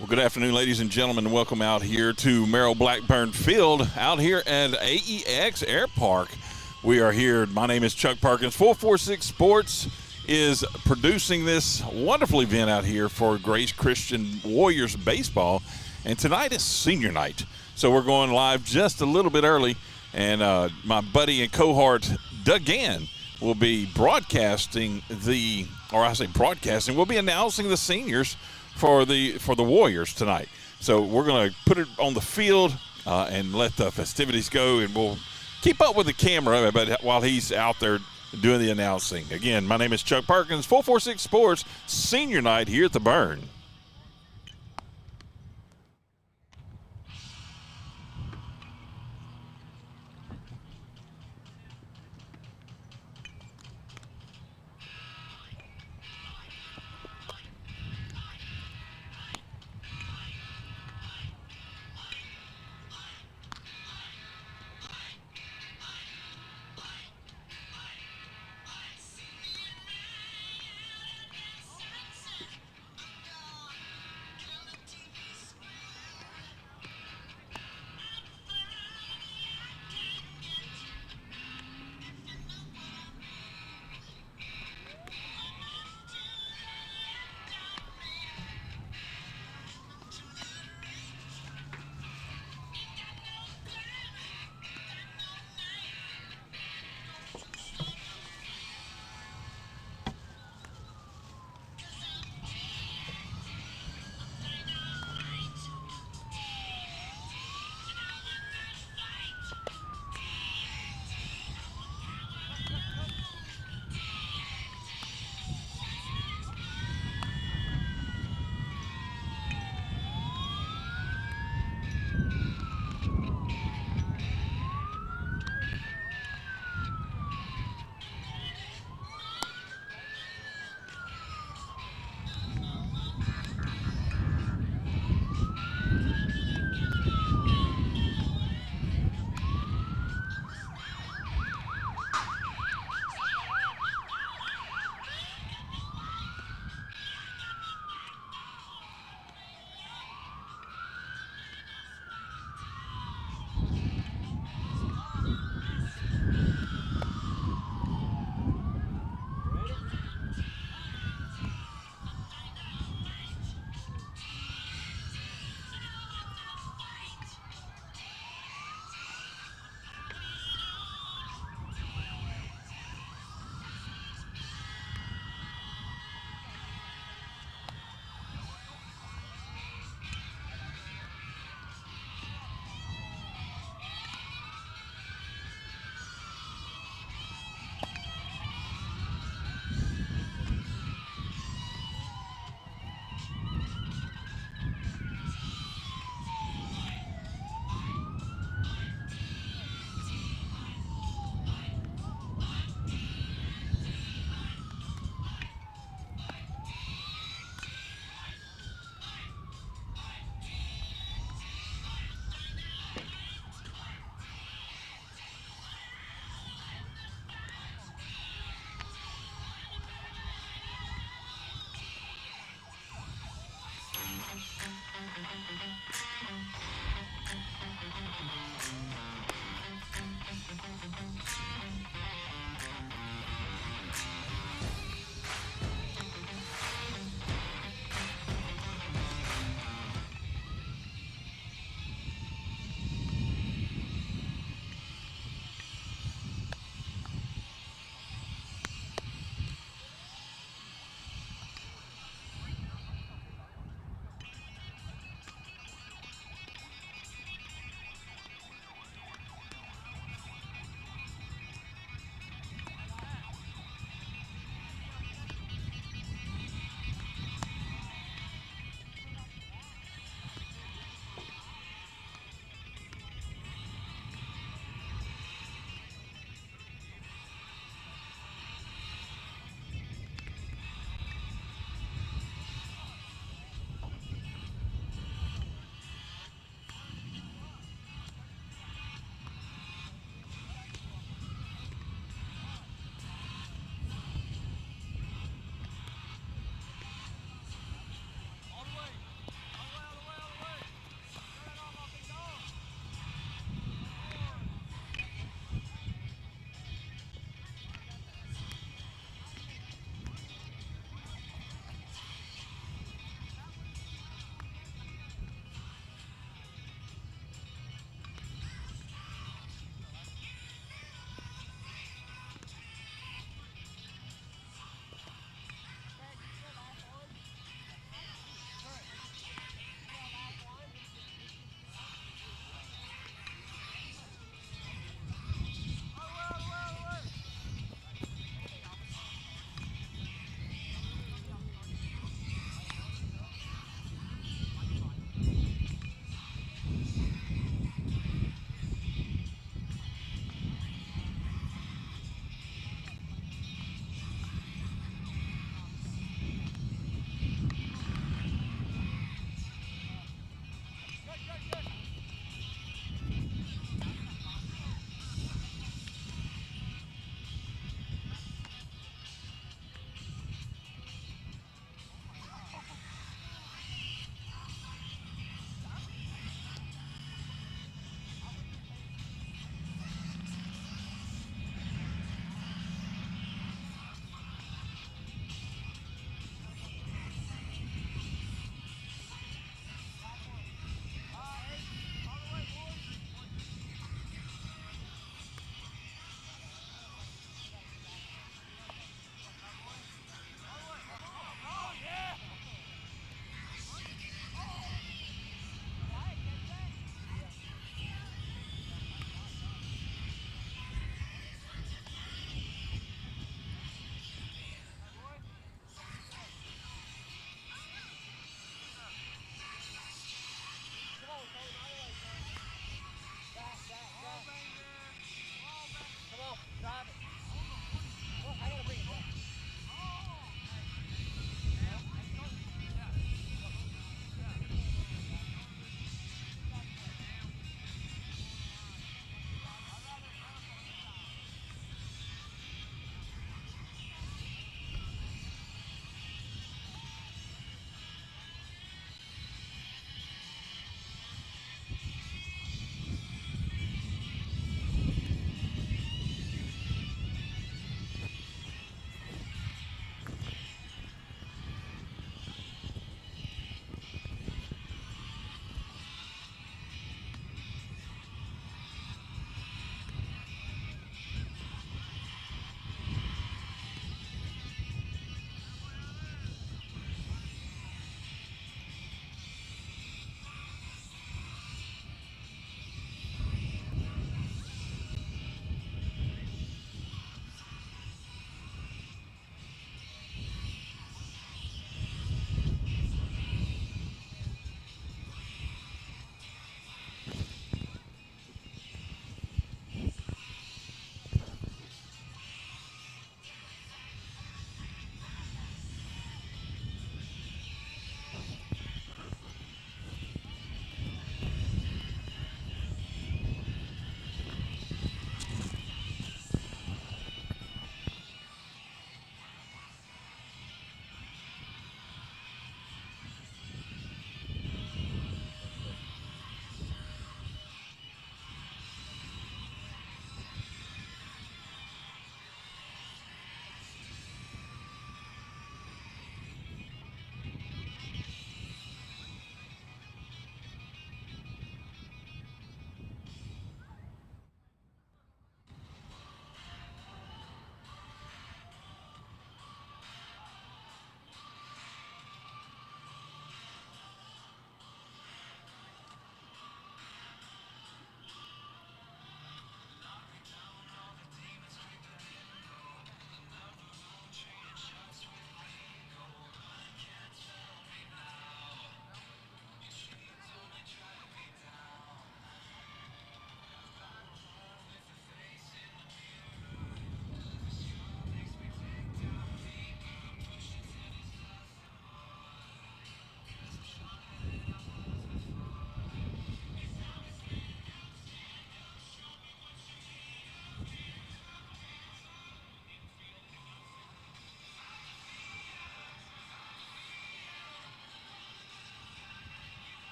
Well, good afternoon, ladies and gentlemen, and welcome out here to Merrill Blackburn Field out here at AEX Air Park. We are here. My name is Chuck Perkins, 446 Sports, is producing this wonderful event out here for Grace Christian Warriors baseball. And tonight is senior night. So we're going live just a little bit early. And my buddy and cohort, Doug Gann, will be broadcasting we'll be announcing the seniors for the Warriors tonight. So we're going to put it on the field and let the festivities go, and we'll keep up with the camera but while he's out there doing the announcing. Again, my name is Chuck Perkins, 446 Sports, senior night here at the Burn.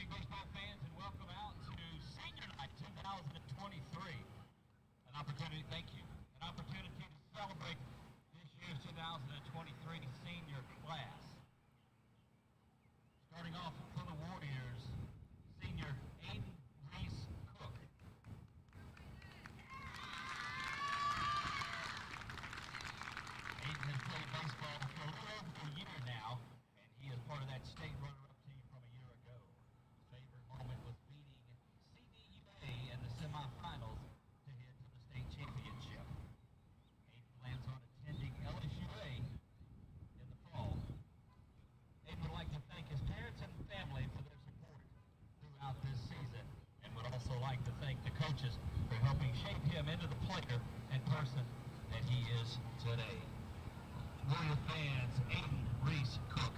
evening, baseball fans, and welcome out to Senior Night 2023. An opportunity, thank you, an opportunity to celebrate this year's 2023 senior class. Starting off for the Warriors, senior Aiden Reese Cook. Aiden has played baseball for a little over a year now, and he is part of that state runner-up team from a year ago. His favorite moment was beating CDUA in the semifinals to head to the state championship. Aiden plans on attending LSUA in the fall. Aiden would like to thank his parents and family for their support throughout this season, and would also like to thank the coaches for helping shape him into the player and person that he is today. Warrior fans, Aiden Reese Cook.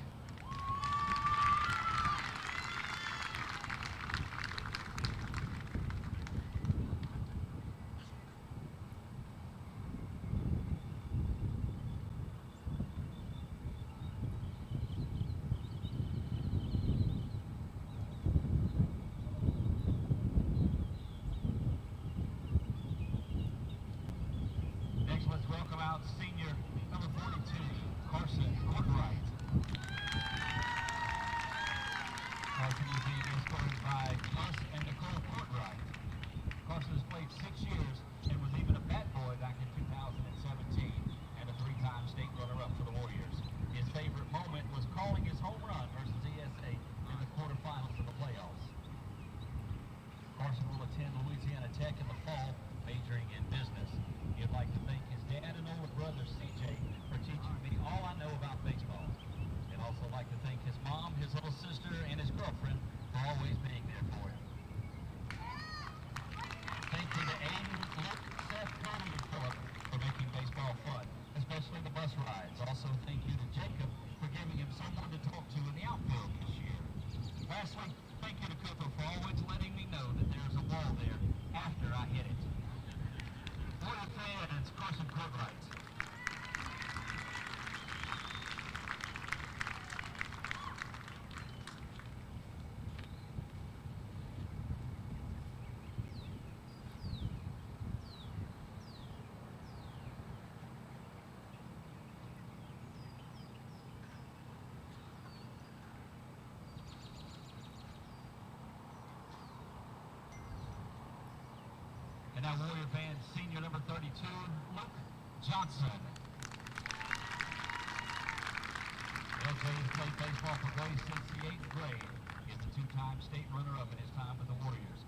Next, let's welcome out senior number 42, Carson Courtright. Carson is being escorted by Carson and Nicole Courtright. Carson has played 6 years and was even a bat boy back in 2017 and a 3-time state runner-up for the Warriors. His favorite moment was calling his home run versus ESA in the quarterfinals of the playoffs. Carson will attend Louisiana Tech in the fall, majoring in business. He'd like to thank his dad and older brother, CJ, for teaching me all I know about baseball. He'd also like to thank his mom, his little sister, and his girlfriend for always being there for him. Thank you to Aiden, Luke, Seth, Cody, and Philip for making baseball fun, especially the bus rides. Also, thank you to Jacob for giving him someone to talk to in the outfield this year. Lastly, thank you to Cooper for always letting me know that there's a wall there after I hit it. Warrior fans, Carson Courtright. And now Warrior fans, senior number 32, Luke Johnson. LJ has played baseball for Grace since the 8th grade. He is a 2-time state runner-up in his time with the Warriors.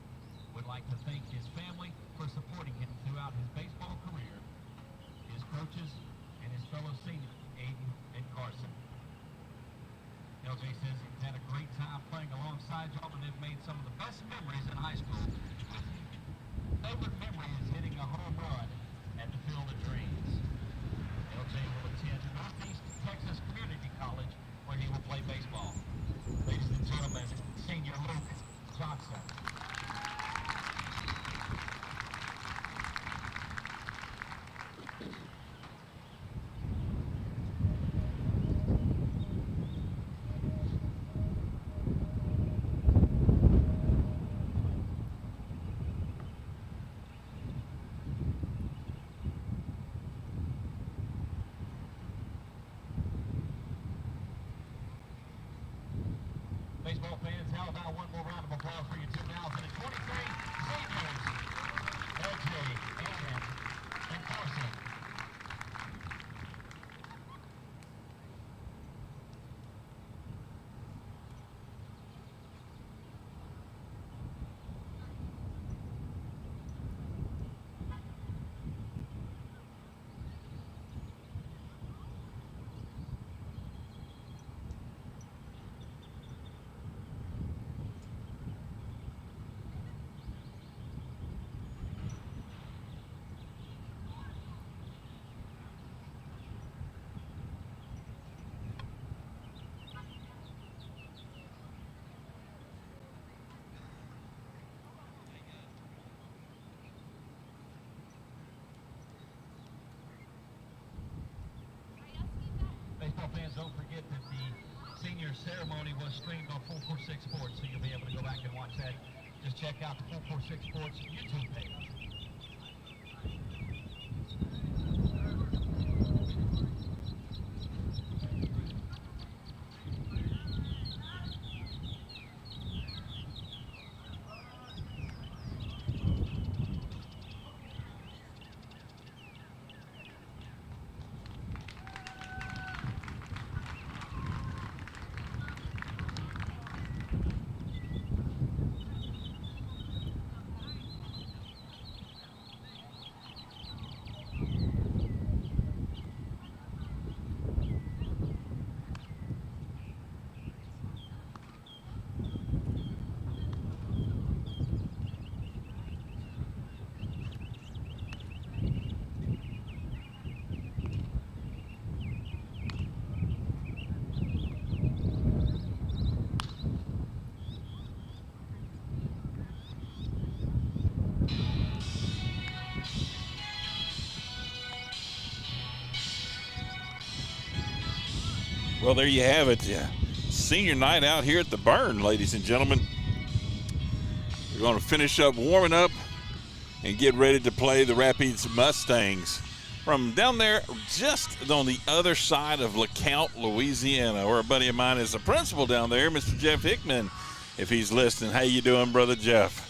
Would like to thank his family for supporting him throughout his baseball career, his coaches, and his fellow seniors, Aiden and Carson. LJ says he's had a great time playing alongside y'all and have made some of the best memories in high school with you. Favorite memory is hitting a home run at the Field of Dreams. LJ will attend Northeast Texas Community College where he will play baseball. Ladies and gentlemen, senior Luke Johnson. Baseball fans, how about one more round of applause for your 2023 seniors, LJ, Aiden, and Carson. Baseball fans, don't forget that the senior ceremony was streamed on 446 Sports, so you'll be able to go back and watch that. Just check out the 446 Sports YouTube page. Well, there you have it. Senior night out here at the Burn, ladies and gentlemen. We're going to finish up warming up and get ready to play the Rapides Mustangs from down there just on the other side of LeCount, Louisiana, where a buddy of mine is the principal down there, Mr. Jeff Hickman, if he's listening. How you doing, Brother Jeff?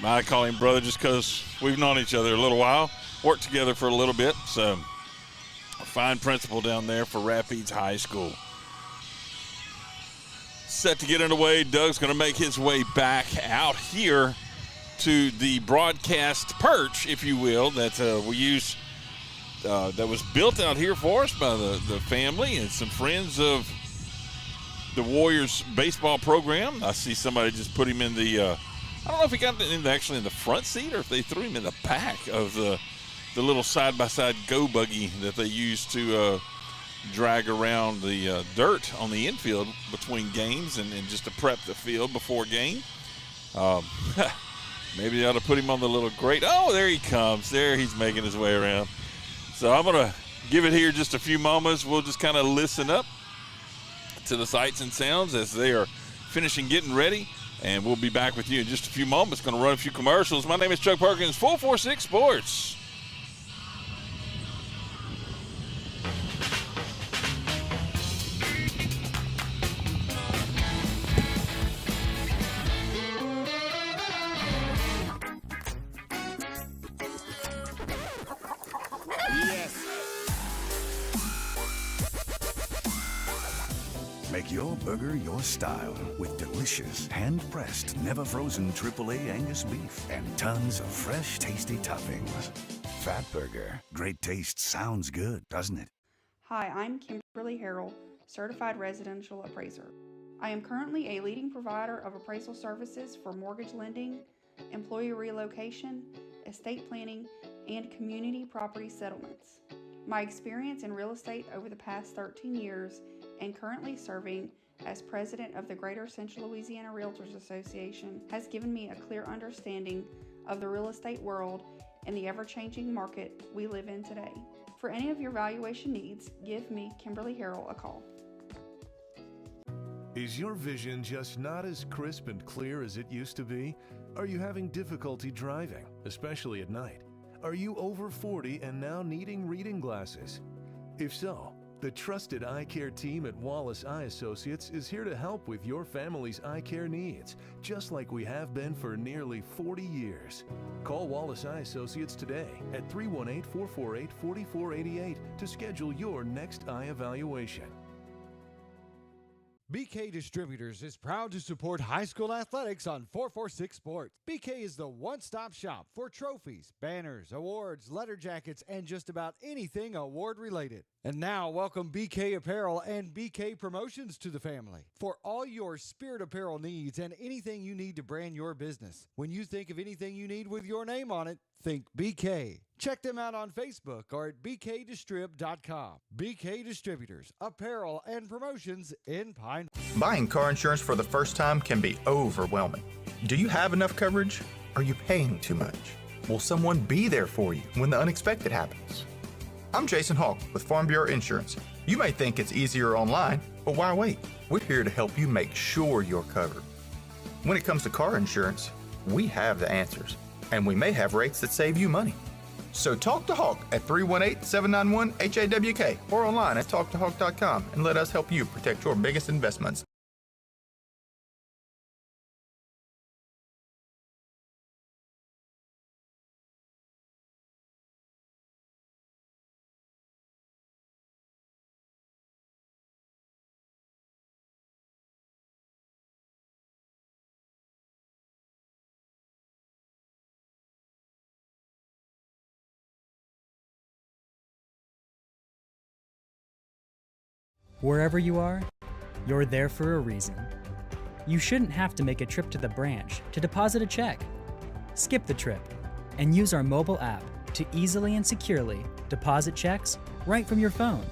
I call him brother just because we've known each other a little while, worked together for a little bit, so a fine principal down there for Rapides High School. Set to get underway. Doug's going to make his way back out here to the broadcast perch, if you will, that we use, that was built out here for us by the family and some friends of the Warriors baseball program. I see somebody just put him in the, I don't know if he got actually in the front seat or if they threw him in the back of the little side-by-side go buggy that they use to drag around the dirt on the infield between games and just to prep the field before game. Maybe they ought to put him on the little grate. Oh, there he comes. There he's making his way around. So I'm going to give it here just a few moments. We'll just kind of listen up to the sights and sounds as they are finishing getting ready. And we'll be back with you in just a few moments. Going to run a few commercials. My name is Chuck Perkins, 446 Sports. Make your burger your style with delicious, hand-pressed, never-frozen AAA Angus beef and tons of fresh, tasty toppings. Fat Burger. Great taste sounds good, doesn't it? Hi, I'm Kimberly Harrell, Certified Residential Appraiser. I am currently a leading provider of appraisal services for mortgage lending, employee relocation, estate planning, and community property settlements. My experience in real estate over the past 13 years and currently serving as president of the Greater Central Louisiana Realtors Association has given me a clear understanding of the real estate world and the ever-changing market we live in today. For any of your valuation needs, give me, Kimberly Harrell, a call. Is your vision just not as crisp and clear as it used to be? Are you having difficulty driving, especially at night? Are you over 40 and now needing reading glasses? If so, the trusted eye care team at Wallace Eye Associates is here to help with your family's eye care needs, just like we have been for nearly 40 years. Call Wallace Eye Associates today at 318-448-4488 to schedule your next eye evaluation. BK Distributors is proud to support high school athletics on 446 Sports. BK is the one-stop shop for trophies, banners, awards, letter jackets, and just about anything award-related. And now, welcome BK Apparel and BK Promotions to the family for all your spirit apparel needs and anything you need to brand your business. When you think of anything you need with your name on it, think BK. Check them out on Facebook or at bkdistrib.com. BK Distributors, apparel and promotions in Pine. Buying car insurance for the first time can be overwhelming. Do you have enough coverage? Are you paying too much? Will someone be there for you when the unexpected happens? I'm Jason Hawk with Farm Bureau Insurance. You may think it's easier online, but why wait? We're here to help you make sure you're covered. When it comes to car insurance, we have the answers, and we may have rates that save you money. So talk to Hawk at 318-791-HAWK or online at talktohawk.com and let us help you protect your biggest investments. Wherever you are, you're there for a reason. You shouldn't have to make a trip to the branch to deposit a check. Skip the trip and use our mobile app to easily and securely deposit checks right from your phone,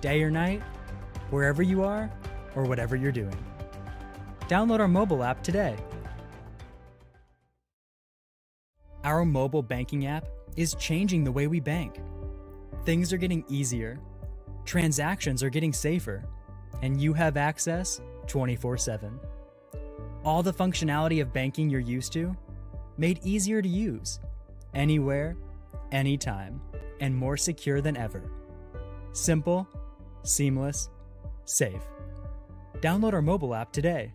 day or night, wherever you are or whatever you're doing. Download our mobile app today. Our mobile banking app is changing the way we bank. Things are getting easier. Transactions are getting safer, and you have access 24/7. All the functionality of banking you're used to, made easier to use, anywhere, anytime, and more secure than ever. Simple, seamless, safe. Download our mobile app today.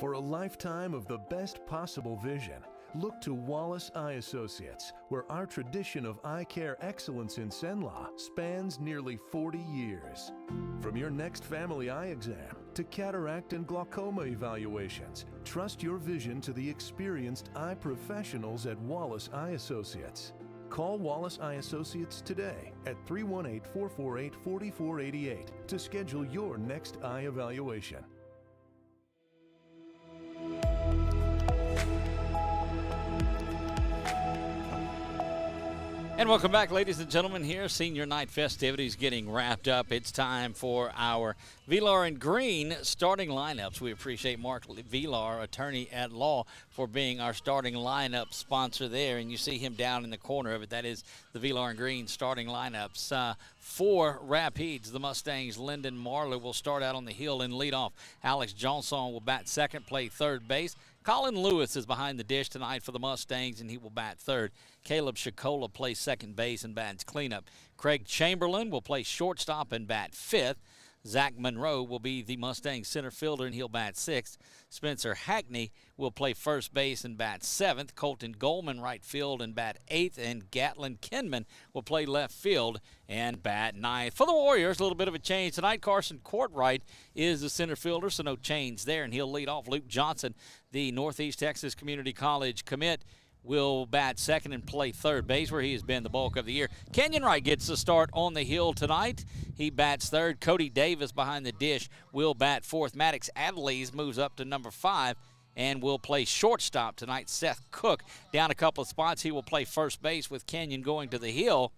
For a lifetime of the best possible vision, look to Wallace Eye Associates, where our tradition of eye care excellence in Cenla spans nearly 40 years. From your next family eye exam to cataract and glaucoma evaluations, trust your vision to the experienced eye professionals at Wallace Eye Associates. Call Wallace Eye Associates today at 318-448-4488 to schedule your next eye evaluation. And welcome back, ladies and gentlemen. Here, senior night festivities getting wrapped up. It's time for our Villar and Green starting lineups. We appreciate Mark Villar, attorney at law, for being our starting lineup sponsor there. And you see him down in the corner of it. That is the Villar and Green starting lineups. For Rapides, the Mustangs, Lyndon Marler will start out on the hill and lead off. Alex Johnson will bat second, play third base. Colin Lewis is behind the dish tonight for the Mustangs, and he will bat third. Caleb Shakola plays second base and bats cleanup. Craig Chamberlain will play shortstop and bat fifth. Zach Monroe will be the Mustangs center fielder, and he'll bat sixth. Spencer Hackney will play first base and bat seventh. Colton Goldman right field and bat eighth. And Gatlin Kinman will play left field and bat ninth. For the Warriors, a little bit of a change tonight. Carson Courtright is the center fielder, so no change there, and he'll lead off. Luke Johnson, the Northeast Texas Community College commit, will bat second and play third base, where he has been the bulk of the year. Kenyon Wright gets the start on the hill tonight. He bats third. Cody Davis behind the dish will bat fourth. Maddox Adelise moves up to number 5 and will play shortstop tonight. Seth Cook down a couple of spots. He will play first base with Kenyon going to the hill.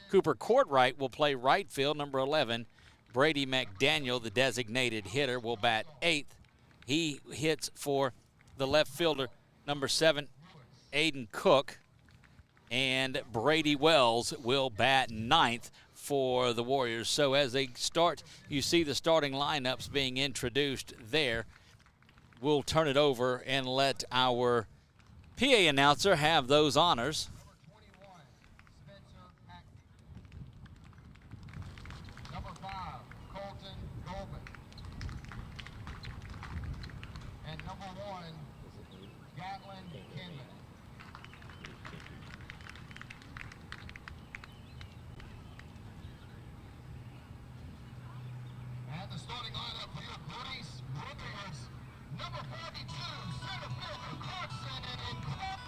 Cooper Courtright will play right field, number 11. Brady McDaniel, the designated hitter, will bat 8th. He hits for the left fielder, number 7, Aiden Cook, and Brady Wells will bat 9th for the Warriors. So as they start, you see the starting lineups being introduced there. We'll turn it over and let our PA announcer have those honors. Number 5, Colton Goldman. And number 1, Gatlin Kinman. And the starting lineup for your Grace Warriors, number 42, center fielder Clarkson and Clark.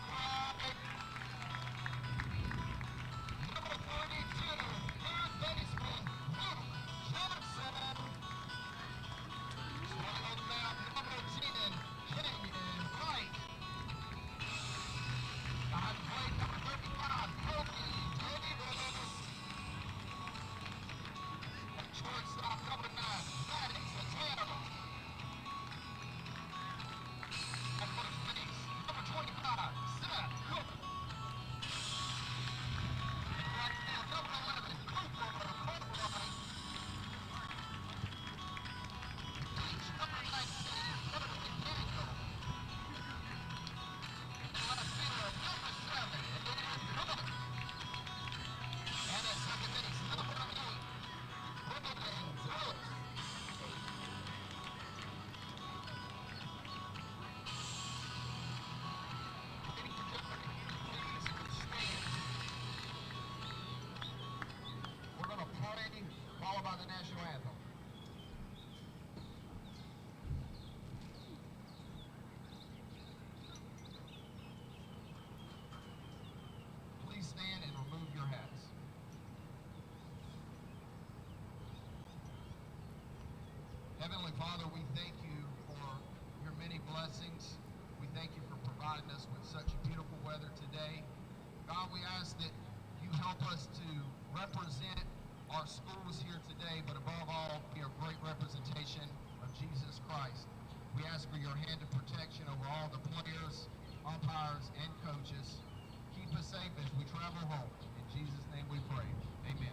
Father, we thank you for your many blessings. We thank you for providing us with such beautiful weather today. God, we ask that you help us to represent our schools here today, but above all, be a great representation of Jesus Christ. We ask for your hand of protection over all the players, umpires, and coaches. Keep us safe as we travel home. In Jesus' name we pray. Amen.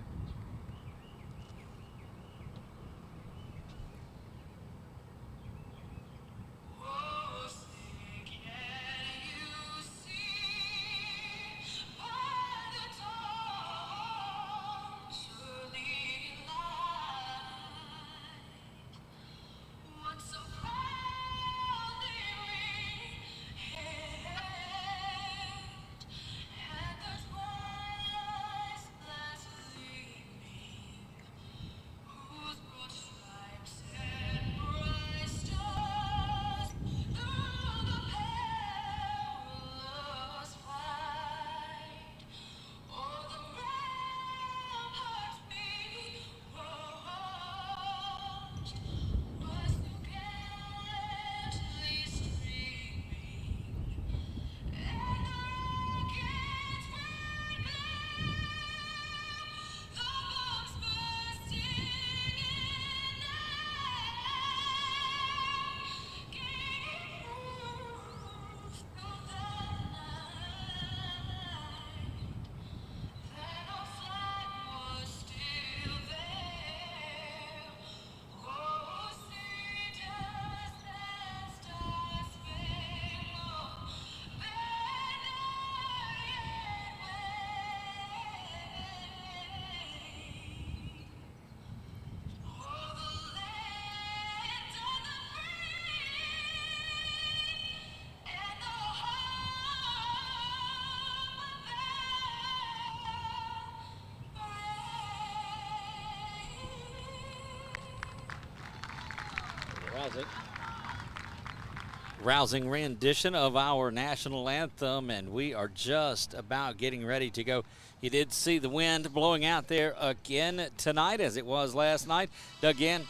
Rousing rendition of our national anthem, and we are just about getting ready to go. You did see the wind blowing out there again tonight as it was last night. Doug in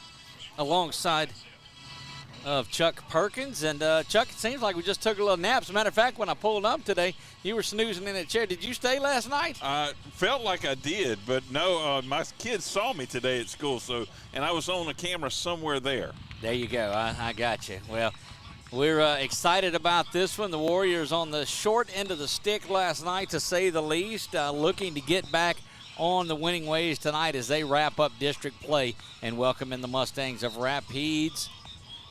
alongside of Chuck Perkins. And Chuck, it seems like we just took a little nap. As a matter of fact, when I pulled up today, you were snoozing in that chair. Did you stay last night? Felt like I did, but no, my kids saw me today at school, and I was on the camera somewhere there. There you go. I got you. Well, we're excited about this one. The Warriors on the short end of the stick last night, to say the least, looking to get back on the winning ways tonight as they wrap up district play and welcome in the Mustangs of Rapides.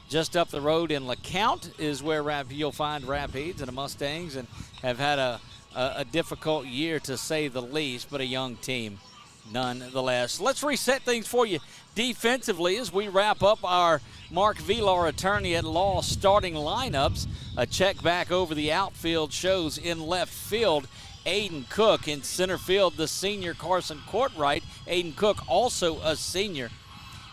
Just up the road in LeCount is where you'll find Rapides and the Mustangs, and have had a difficult year to say the least, but a young team nonetheless. Let's reset things for you defensively as we wrap up our Mark Vilar attorney at law starting lineups. A check back over the outfield shows in left field Aiden Cook, in center field the senior Carson Courtright. Aiden Cook also a senior.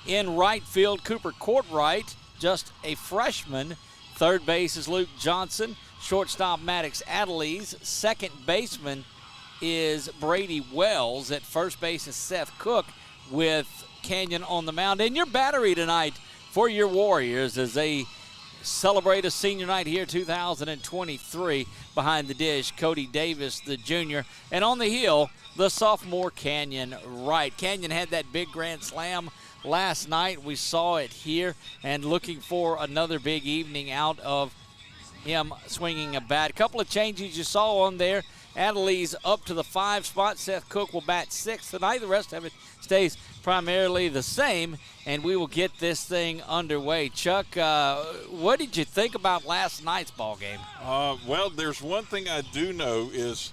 In right field, Cooper Courtright, just a freshman. Third base is Luke Johnson. Shortstop Maddox Adelise. Second baseman is Brady Wells. At first base is Seth Cook with Canyon on the mound. And your battery tonight for your Warriors as they celebrate a senior night here 2023. Behind the dish, Cody Davis, the junior. And on the hill, the sophomore Canyon Wright. Canyon had that big grand slam last night. We saw it here, and looking for another big evening out of him swinging a bat. A couple of changes you saw on there. Adelise up to the 5 spot. Seth Cook will bat 6 tonight. The rest of it stays primarily the same, and we will get this thing underway. Chuck, what did you think about last night's ball game? Well, there's one thing I do know is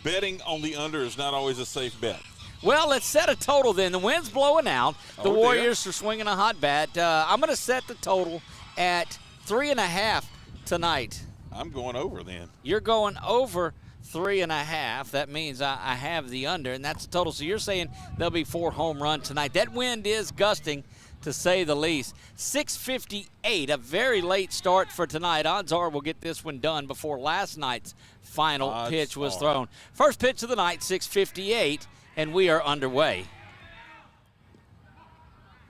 betting on the under is not always a safe bet. Well, let's set a total then. The wind's blowing out. The Warriors are swinging a hot bat. I'm going to set the total at 3.5 tonight. I'm going over then. You're going over 3.5. That means I have the under, and that's the total. So you're saying there'll be 4 home runs tonight. That wind is gusting, to say the least. 6:58, a very late start for tonight. Odds are we'll get this one done before last night's final pitch was thrown. First pitch of the night, 6:58, and we are underway.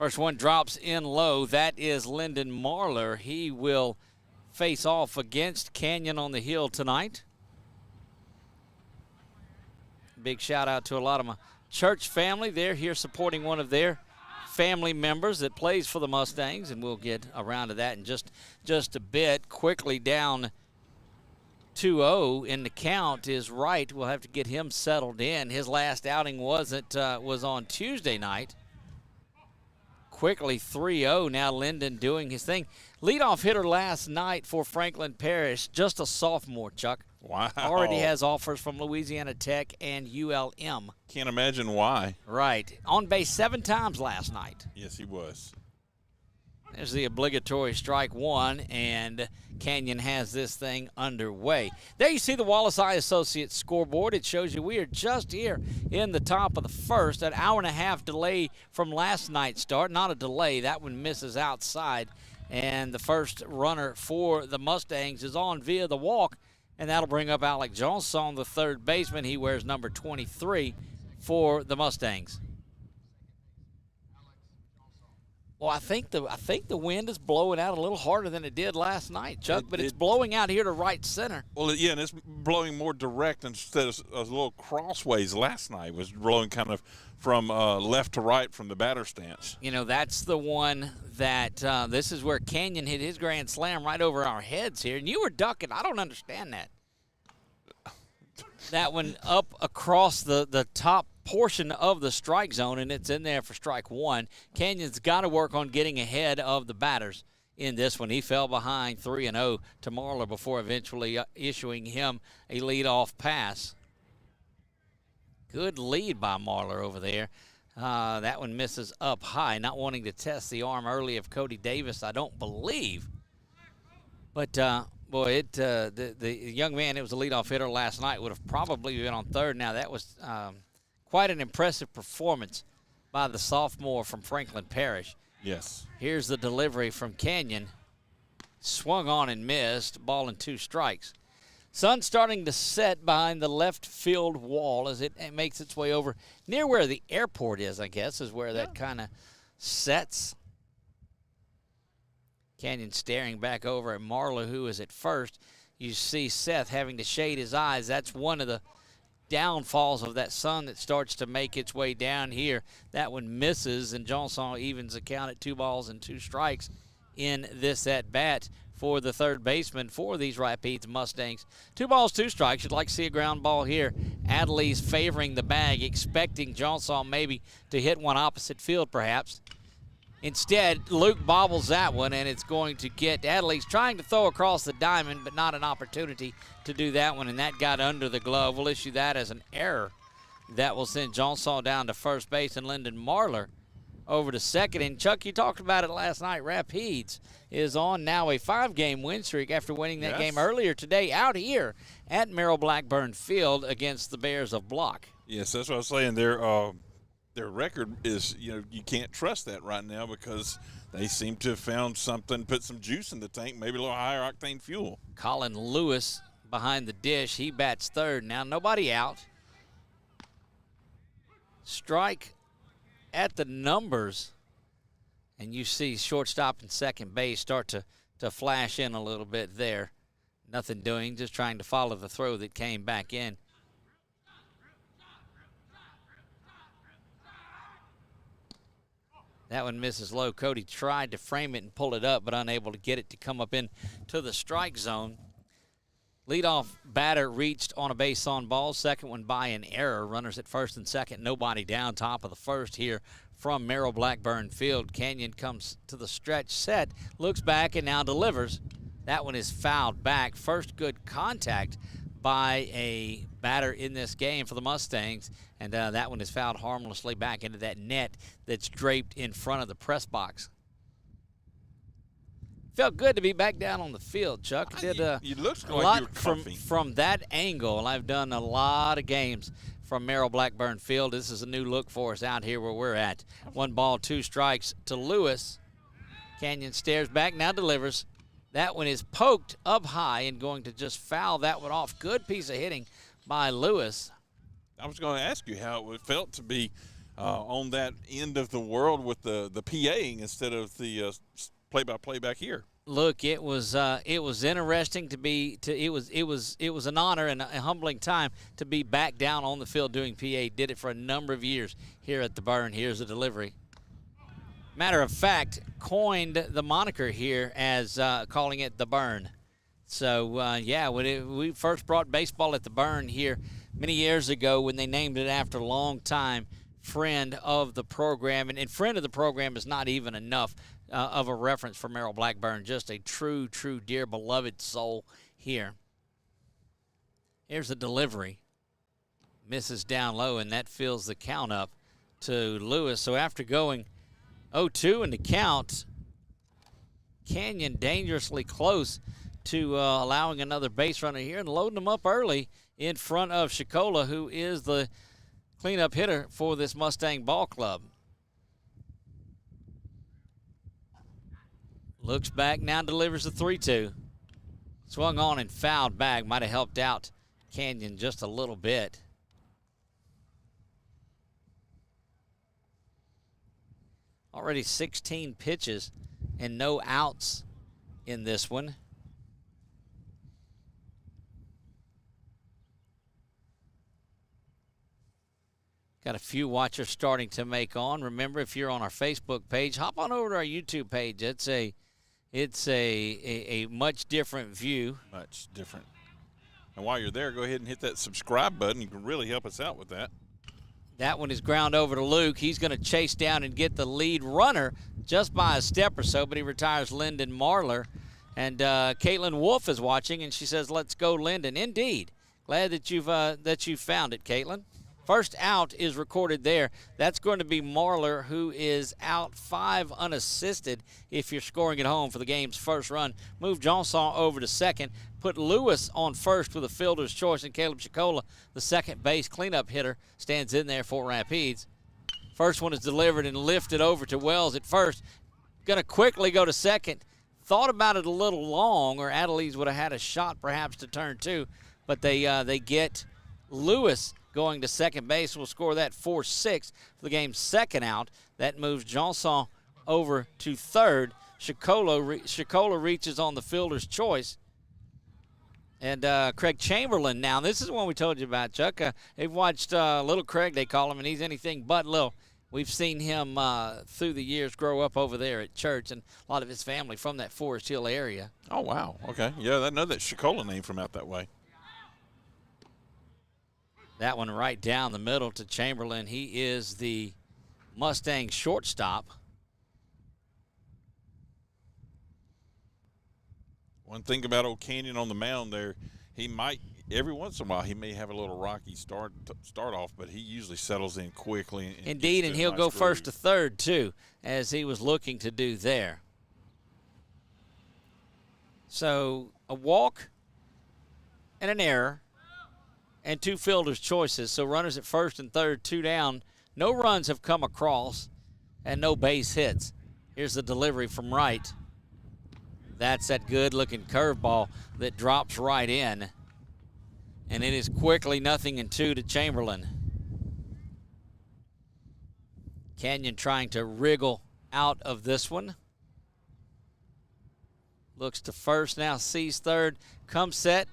First one drops in low. That is Lyndon Marlar. He will face off against Canyon on the Hill tonight. Big shout out to a lot of my church family. They're here supporting one of their family members that plays for the Mustangs, and we'll get around to that in just a bit. Quickly down 2-0 in the count is Wright. We'll have to get him settled in. His last outing was on Tuesday night. Quickly 3-0. Now Lyndon doing his thing. Leadoff hitter last night for Franklin Parish, just a sophomore, Chuck. Wow. Already has offers from Louisiana Tech and ULM. Can't imagine why. Right. On base 7 times last night. Yes, he was. There's the obligatory strike one, and Canyon has this thing underway. There you see the Wallace Eye Associates scoreboard. It shows you we are just here in the top of the first. An hour and a half delay from last night's start. Not a delay. That one misses outside. And the first runner for the Mustangs is on via the walk, and that'll bring up Alec Johnson, the third baseman. He wears number 23 for the Mustangs. Well, I think the wind is blowing out a little harder than it did last night, Chuck, but it's blowing out here to right center. Well, yeah, and it's blowing more direct instead of a little crossways last night. It was blowing kind of from left to right from the batter stance. You know, that's the one that this is where Canyon hit his grand slam right over our heads here, and you were ducking. I don't understand that. That one up across the top portion of the strike zone, and it's in there for strike one. Canyon's got to work on getting ahead of the batters in this one. He fell behind 3-0 to Marlar before eventually issuing him a leadoff pass. Good lead by Marlar over there. That one misses up high, not wanting to test the arm early of Cody Davis, I don't believe. But boy, the young man that was a leadoff hitter last night would have probably been on third. Now, that was quite an impressive performance by the sophomore from Franklin Parish. Yes. Here's the delivery from Canyon. Swung on and missed. Ball and 2 strikes. Sun starting to set behind the left field wall as it makes its way over near where the airport is, I guess, is where that kind of sets. Canyon staring back over at Marlar, who is at first. You see Seth having to shade his eyes. That's one of the downfalls of that sun that starts to make its way down here. That one misses, and Johnson evens the count at 2 balls and 2 strikes in this at-bat for the third baseman for these Rapides Mustangs. 2 balls, 2 strikes. You'd like to see a ground ball here. Adley's favoring the bag, expecting Johnson maybe to hit one opposite field perhaps. Instead, Luke bobbles that one, and it's going to get Adley's trying to throw across the diamond, but not an opportunity to do that one, and that got under the glove. We'll issue that as an error. That will send Johnson down to first base and Lyndon Marlar over to second. And, Chuck, you talked about it last night. Rapides is on now a 5-game win streak after winning that game earlier today out here at Merrill Blackburn Field against the Bears of Block. Yes, that's what I was saying. Their record is, you can't trust that right now because they seem to have found something, put some juice in the tank, maybe a little higher octane fuel. Colin Lewis behind the dish. He bats third. Now nobody out. Strike at the numbers. And you see shortstop and second base start to flash in a little bit there. Nothing doing, just trying to follow the throw that came back in. That one misses low. Cody tried to frame it and pull it up, but unable to get it to come up into the strike zone. Leadoff batter reached on a base on ball. Second one by an error. Runners at first and second. Nobody down. Top of the first here from Merrill Blackburn Field. Canyon comes to the stretch set, looks back, and now delivers. That one is fouled back. First good contact by a batter in this game for the Mustangs, and that one is fouled harmlessly back into that net that's draped in front of the press box. Felt good to be back down on the field, Chuck. Did a lot from that angle. I've done a lot of games from Merrill Blackburn Field. This is a new look for us out here where we're at. 1 ball, 2 strikes to Lewis. Canyon stares back, now delivers. That one is poked up high and going to just foul that one off. Good piece of hitting by Lewis. I was going to ask you how it felt to be on that end of the world with the PAing instead of the play-by-play back here. Look, it was interesting it was an honor and a humbling time to be back down on the field doing PA. Did it for a number of years here at the Burn. Here's the delivery. Matter of fact, coined the moniker here as calling it the Burn. So when we first brought baseball at the Burn here many years ago, when they named it after a long time friend of the program, and friend of the program is not even enough of a reference for Merrill Blackburn, just a true, dear, beloved soul here. Here's the delivery. Misses down low, and that fills the count up to Lewis. So after going 0-2 in the count, Canyon dangerously close to allowing another base runner here and loading them up early in front of Shikola, who is the cleanup hitter for this Mustang ball club. Looks back, now delivers the 3-2. Swung on and fouled back. Might have helped out Canyon just a little bit. Already 16 pitches and no outs in this one. Got a few watchers starting to make on. Remember, if you're on our Facebook page, hop on over to our YouTube page. It's a much different view. Much different. And while you're there, go ahead and hit that subscribe button. You can really help us out with that. That one is ground over to Luke. He's going to chase down and get the lead runner just by a step or so, but he retires Lyndon Marler. And Caitlin Wolf is watching, and she says, "Let's go, Lyndon." Indeed. Glad that you've found it, Caitlin. First out is recorded there. That's going to be Marler, who is out 5 unassisted if you're scoring at home for the game's first run. Move Johnson over to second. Put Lewis on first with a fielder's choice, and Caleb Shikola, the second base cleanup hitter, stands in there for Rapides. First one is delivered and lifted over to Wells at first. Going to quickly go to second. Thought about it a little long, or Adelise would have had a shot perhaps to turn two, but they get Lewis going to second base. Will score that 4-6 for the game's second out. That moves Johnson over to third. Shikola reaches on the fielder's choice. And Craig Chamberlain now. This is one we told you about, Chuck. They've watched Little Craig, they call him, and he's anything but little. We've seen him through the years grow up over there at church, and a lot of his family from that Forest Hill area. Oh, wow. Okay. Yeah, I know that Shikola name from out that way. That one right down the middle to Chamberlain. He is the Mustang shortstop. One thing about old Canyon on the mound there, he might, every once in a while, he may have a little rocky start off, but he usually settles in quickly. Indeed, and he'll go first to third, too, as he was looking to do there. So a walk and an error and 2 fielders' choices. So runners at first and third, 2 down. No runs have come across and no base hits. Here's the delivery from right. That's that good-looking curveball that drops right in. And it is quickly 0-2 to Chamberlain. Canyon trying to wriggle out of this one. Looks to first now, sees third, comes set.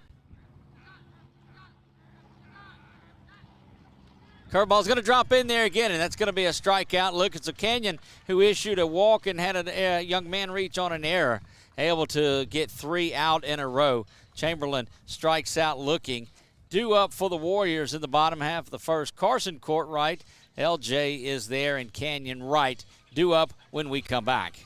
Curveball's going to drop in there again, and that's going to be a strikeout. Look, it's a Canyon who issued a walk and had a young man reach on an error, able to get 3 out in a row. Chamberlain strikes out looking. Due up for the Warriors in the bottom half of the first. Carson Court right, LJ is there, and Canyon right. Due up when we come back.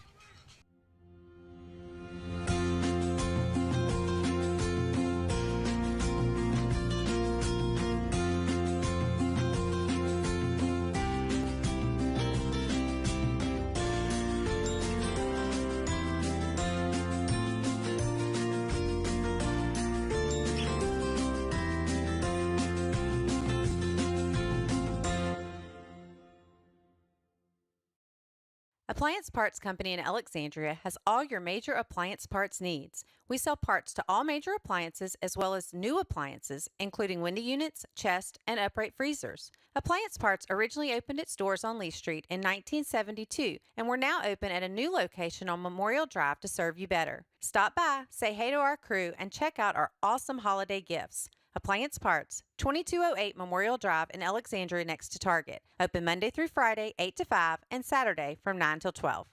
Appliance Parts Company in Alexandria has all your major appliance parts needs. We sell parts to all major appliances as well as new appliances, including window units, chest, and upright freezers. Appliance Parts originally opened its doors on Lee Street in 1972, and we're now open at a new location on Memorial Drive to serve you better. Stop by, say hey to our crew, and check out our awesome holiday gifts. Appliance Parts, 2208 Memorial Drive in Alexandria next to Target. Open Monday through Friday, 8 to 5, and Saturday from 9 till 12.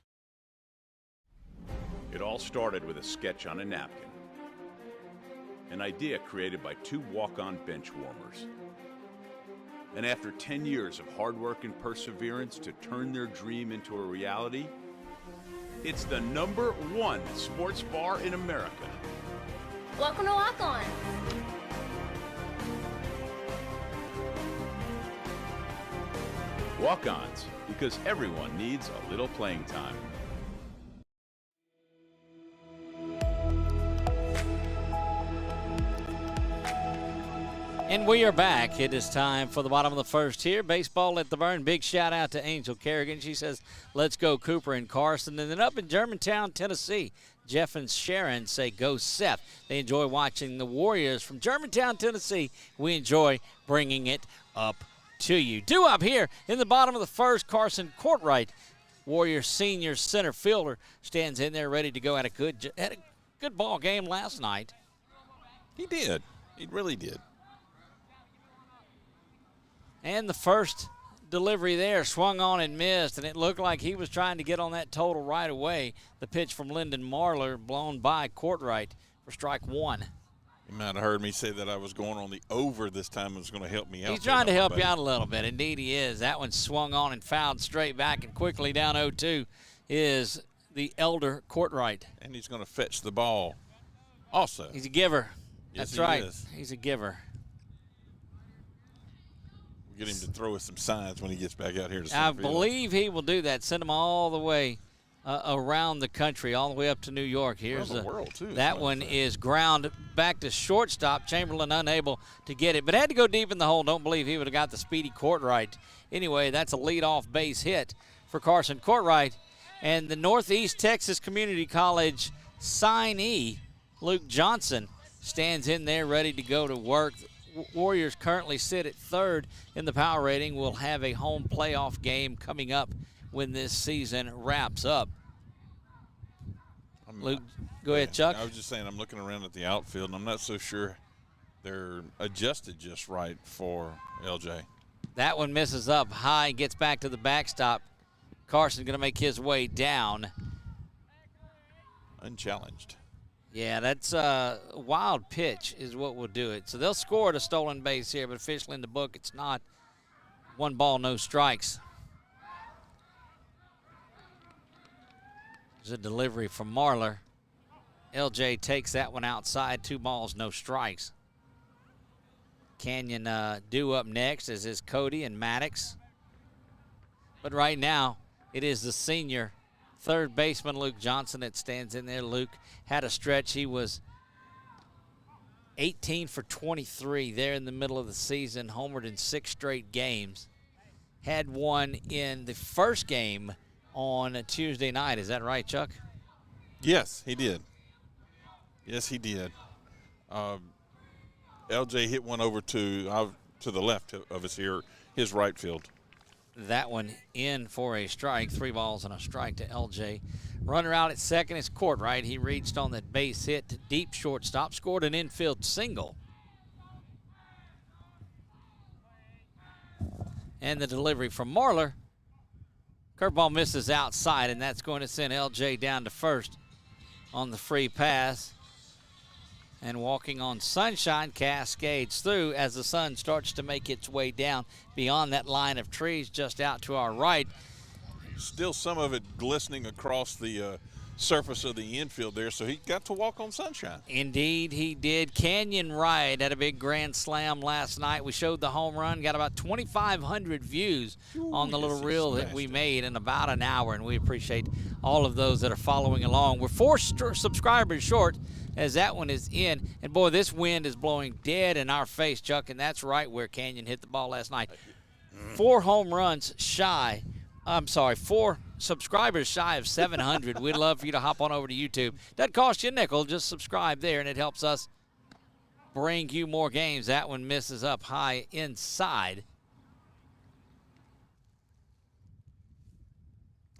It all started with a sketch on a napkin. An idea created by two walk-on bench warmers. And after 10 years of hard work and perseverance to turn their dream into a reality, it's the #1 sports bar in America. Welcome to Walk On. Walk-ons, because everyone needs a little playing time. And we are back. It is time for the bottom of the first here. Baseball at the Burn. Big shout out to Angel Kerrigan. She says, let's go Cooper and Carson. And then up in Germantown, Tennessee, Jeff and Sharon say, go Seth. They enjoy watching the Warriors from Germantown, Tennessee. We enjoy bringing it up to you. Due up here in the bottom of the first, Carson Courtright, Warrior senior center fielder, stands in there ready to go. Had a good ball game last night. He did. He really did. And the first delivery there swung on and missed, and it looked like he was trying to get on that total right away. The pitch from Lyndon Marlar blown by Courtright for strike one. You might have heard me say that I was going on the over this time. It was going to help me out. He's trying to help you out a little bit. Indeed he is. That one swung on and fouled straight back, and quickly down 0-2 is the elder Courtright. And he's going to fetch the ball also. He's a giver. Yes, That's right. Is. He's a giver. We'll get him to throw us some signs when he gets back out here to I center field. believe he will do that. Send him all the way around the country, all the way up to New York. Here's the world, too. That one is ground back to shortstop. Chamberlain unable to get it, but had to go deep in the hole. Don't believe he would have got the speedy Courtright. Anyway, that's a leadoff base hit for Carson Courtright. And the Northeast Texas Community College signee, Luke Johnson, stands in there ready to go to work. Warriors currently sit at third in the power rating. We'll have a home playoff game coming up when this season wraps up. Luke, go ahead, Chuck. I was just saying, I'm looking around at the outfield, and I'm not so sure they're adjusted just right for LJ. That one misses up high, gets back to the backstop. Carson's going to make his way down. Unchallenged. Yeah, that's a wild pitch is what will do it. So they'll score at a stolen base here, but officially in the book it's not. 1 ball, no strikes. There's a delivery from Marlar. LJ takes that one outside. 2 balls, no strikes. Canyon due up next, as is Cody and Maddox. But right now, it is the senior third baseman, Luke Johnson, that stands in there. Luke had a stretch. He was 18 for 23 there in the middle of the season, homered in 6 straight games. Had one in the first game on a Tuesday night. Is that right, Chuck? Yes, he did. Yes, he did. LJ hit one over to the left of us here, his right field. That one in for a strike. 3 balls and a strike to LJ. Runner out at second is Courtright. He reached on that base hit to deep shortstop, scored an infield single. And the delivery from Marlar. Curveball misses outside, and that's going to send LJ down to first on the free pass. And walking on sunshine cascades through as the sun starts to make its way down beyond that line of trees just out to our right. Still some of it glistening across the surface of the infield there, so he got to walk on sunshine. Indeed, he did. Canyon Wright had a big grand slam last night. We showed the home run, got about 2,500 views on the little reel that we made in about an hour, and we appreciate all of those that are following along. We're 4 subscribers short as that one is in. And, boy, this wind is blowing dead in our face, Chuck, and that's right where Canyon hit the ball last night. 4 home runs shy 4 subscribers shy of 700. We'd love for you to hop on over to YouTube. Doesn't cost you a nickel. Just subscribe there, and it helps us bring you more games. That one misses up high inside.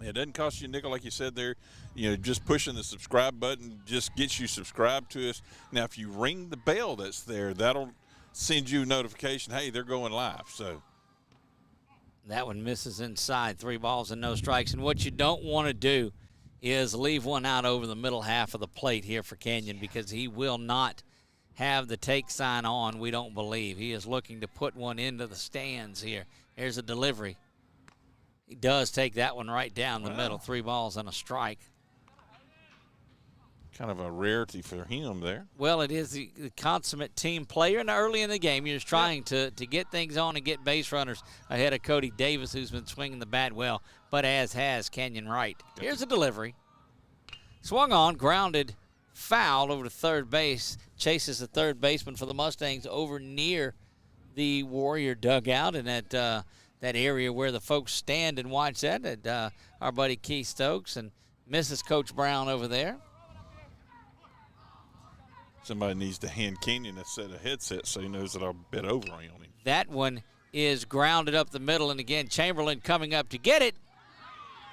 It doesn't cost you a nickel, like you said there. Just pushing the subscribe button just gets you subscribed to us. Now, if you ring the bell that's there, that'll send you a notification, hey, they're going live. So that one misses inside. 3 balls and no strikes. And what you don't want to do is leave one out over the middle half of the plate here for Kenyon, because he will not have the take sign on, we don't believe. He is looking to put one into the stands here. There's a delivery. He does take that one right down the middle. 3 balls and a strike. Kind of a rarity for him there. Well, it is the consummate team player, and early in the game, you're just trying to get things on and get base runners ahead of Cody Davis, who's been swinging the bat well, but as has Kenyon Wright. Here's a delivery. Swung on, grounded, foul over to third base. Chases the third baseman for the Mustangs over near the Warrior dugout, and at that area where the folks stand and watch that, our buddy Keith Stokes, and misses Coach Brown over there. Somebody needs to hand Kenyon a set of headsets so he knows that I'll bet over on him. That one is grounded up the middle, and again, Chamberlain coming up to get it.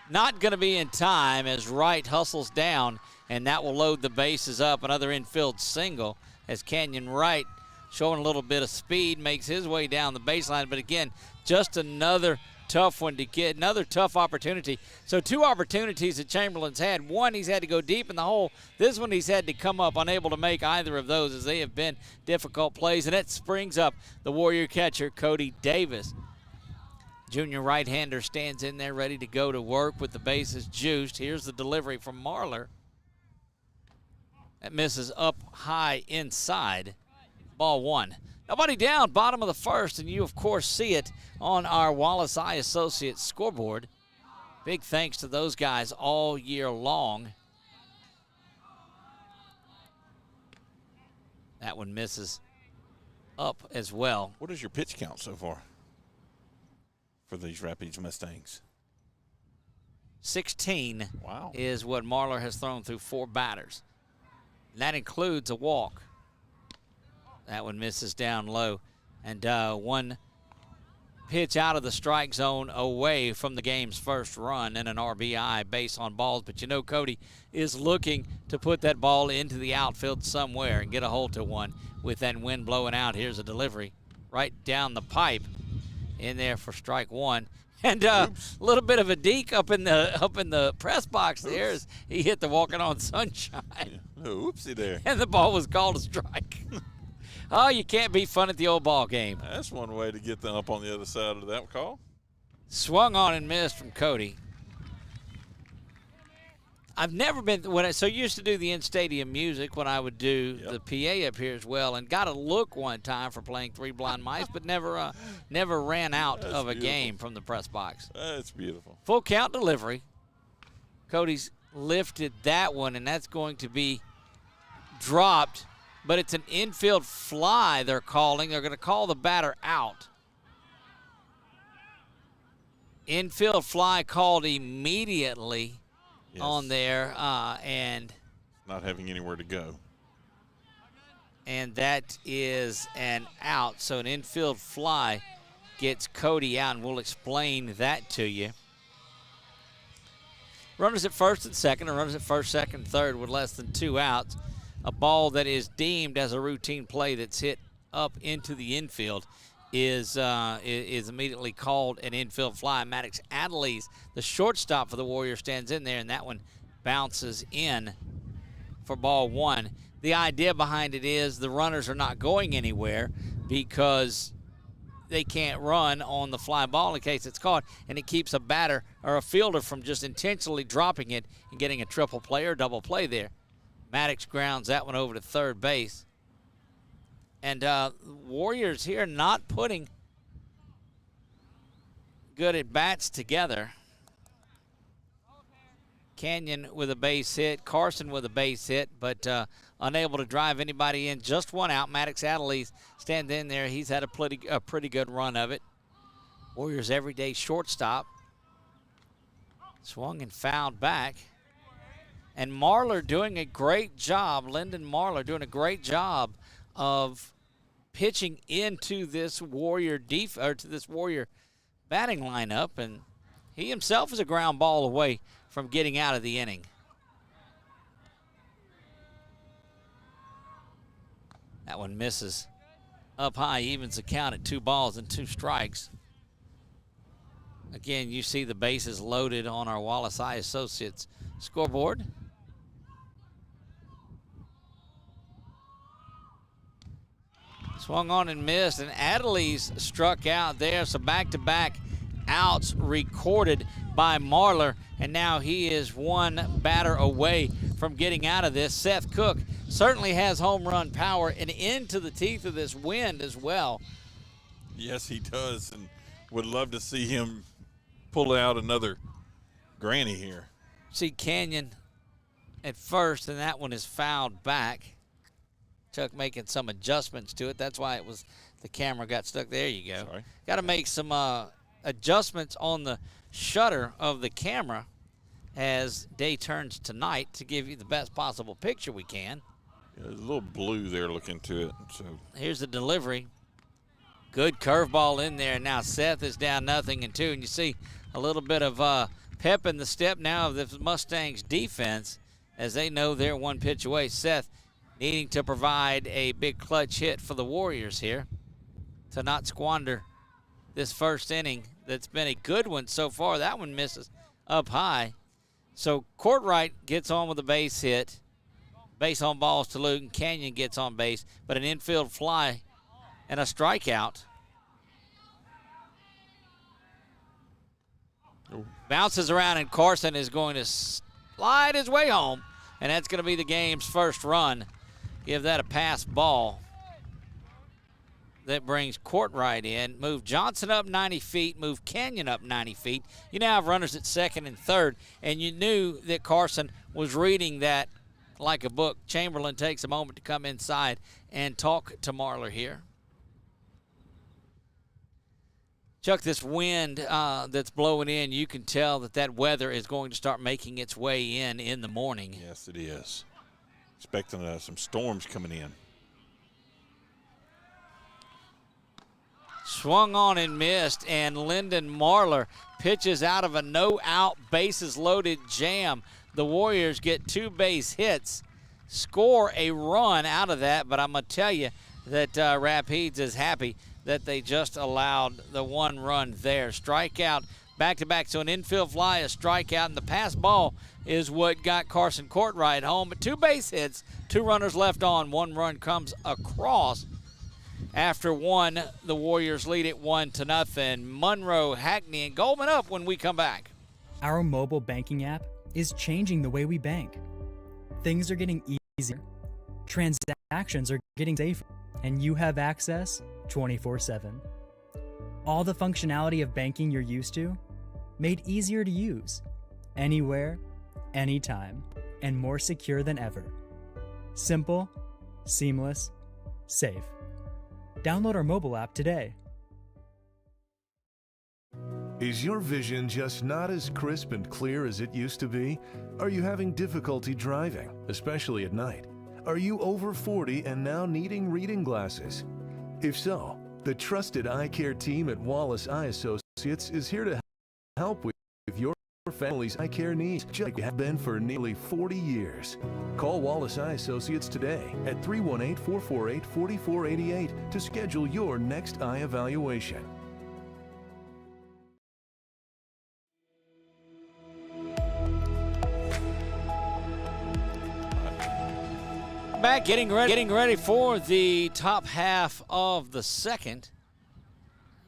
Not going to be in time as Wright hustles down, and that will load the bases up. Another infield single as Kenyon Wright, showing a little bit of speed, makes his way down the baseline. But again, just another tough one to get, another tough opportunity. So 2 opportunities that Chamberlain's had. One, he's had to go deep in the hole. This one, he's had to come up, unable to make either of those, as they have been difficult plays. And that springs up the Warrior catcher, Cody Davis. Junior right-hander stands in there ready to go to work with the bases juiced. Here's the delivery from Marlar. That misses up high inside. Ball 1. Nobody down, bottom of the first, and you, of course, see it on our Wallace Eye Associates scoreboard. Big thanks to those guys all year long. That one misses up as well. What is your pitch count so far for these Rapids Mustangs? 16 wow. Is what Marlar has thrown through 4 batters. And that includes a walk. That one misses down low. And one pitch out of the strike zone away from the game's first run and an RBI base on balls. But you know Cody is looking to put that ball into the outfield somewhere and get a hold to one with that wind blowing out. Here's a delivery right down the pipe in there for strike 1. And a little bit of a deke up in the press box there as he hit the walking on sunshine. Yeah. Oopsie there. And the ball was called a strike. Oh, you can't be fun at the old ball game. That's one way to get them up on the other side of that call. Swung on and missed from Cody. I've never been so used to do the in-stadium music when I would do the PA up here as well, and got a look one time for playing Three Blind Mice, but never ran out of a game from the press box. That's beautiful. Full count delivery. Cody's lifted that one, and that's going to be dropped. But it's an infield fly they're calling. They're going to call the batter out. Infield fly called immediately on there, and not having anywhere to go. And that is an out. So an infield fly gets Cody out, and we'll explain that to you. Runners at first and second, and runners at first, second, third with less than 2 outs. A ball that is deemed as a routine play that's hit up into the infield is immediately called an infield fly. Maddox Adelise, the shortstop for the Warriors, stands in there, and that one bounces in for ball 1. The idea behind it is the runners are not going anywhere because they can't run on the fly ball in case it's caught, and it keeps a batter or a fielder from just intentionally dropping it and getting a triple play or double play there. Maddox grounds that one over to third base. And Warriors here not putting good at bats together. Kenyon with a base hit, Carson with a base hit, but unable to drive anybody in. Just 1 out. Maddox Adelise stands in there. He's had a pretty good run of it. Warriors everyday shortstop Swung and fouled back. And Marlar doing a great job, Lyndon Marlar doing a great job of pitching into this Warrior to this Warrior batting lineup, and he himself is a ground ball away from getting out of the inning. That one misses up high, evens the count at 2 balls and 2 strikes. Again, you see the bases loaded on our Wallace Eye Associates scoreboard. Swung on and missed, and Adelise struck out there. So back-to-back outs recorded by Marlar, and now he is 1 batter away from getting out of this. Seth Cook certainly has home run power and into the teeth of this wind as well. Yes, he does, and would love to see him pull out another granny here. See Canyon at first, and that one is fouled back. Chuck making some adjustments to it. That's why the camera got stuck. There you go. Got to make some adjustments on the shutter of the camera as day turns to night to give you the best possible picture we can. Yeah, there's a little blue there looking to it. So here's the delivery. Good curveball in there. Now Seth is down 0-2, and you see a little bit of pep in the step now of the Mustangs defense as they know they're 1 pitch away. Seth needing to provide a big clutch hit for the Warriors here to not squander this first inning that's been a good one so far. That one misses up high. So Courtright gets on with a base hit. Base on balls to Luke, and Canyon gets on base, but an infield fly and a strikeout. Bounces around, and Carson is going to slide his way home, and that's going to be the game's first run. Give that a pass ball. That brings Courtright in. Move Johnson up 90 feet. Move Canyon up 90 feet. You now have runners at second and third, and you knew that Carson was reading that like a book. Chamberlain takes a moment to come inside and talk to Marlar here. Chuck, this wind that's blowing in, you can tell that weather is going to start making its way in the morning. Yes, it is. Expecting some storms coming in. Swung on and missed, and Lyndon Marlar pitches out of a no-out, bases-loaded jam. The Warriors get 2 base hits, score a run out of that, but I'm going to tell you that Rapides is happy that they just allowed the 1 run there. Strikeout back-to-back, so an infield fly, a strikeout, and the pass ball is what got Carson Courtright home. But 2 base hits, 2 runners left on, 1 run comes across. After 1, the Warriors lead it 1-0. Monroe, Hackney, and Goldman up when we come back. Our mobile banking app is changing the way we bank. Things are getting easier, transactions are getting safer, and you have access 24/7. All the functionality of banking you're used to, made easier to use, anywhere, anytime, and more secure than ever. Simple, seamless, safe. Download our mobile app today. Is your vision just not as crisp and clear as it used to be? Are you having difficulty driving, especially at night? Are you over 40 and now needing reading glasses? If so, the trusted eye care team at Wallace Eye Associates is here to help with your family's eye care needs, just like you have been for nearly 40 years. Call Wallace Eye Associates today at 318-448-4488 to schedule your next eye evaluation. Back getting ready for the top half of the second.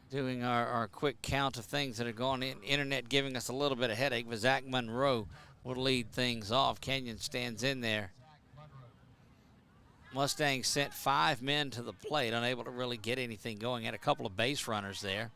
Doing our quick count of things that are going in. Internet giving us a little bit of headache, but Zach Monroe will lead things off. Kenyon stands in there. Mustangs sent 5 men to the plate, unable to really get anything going. Had a couple of base runners there.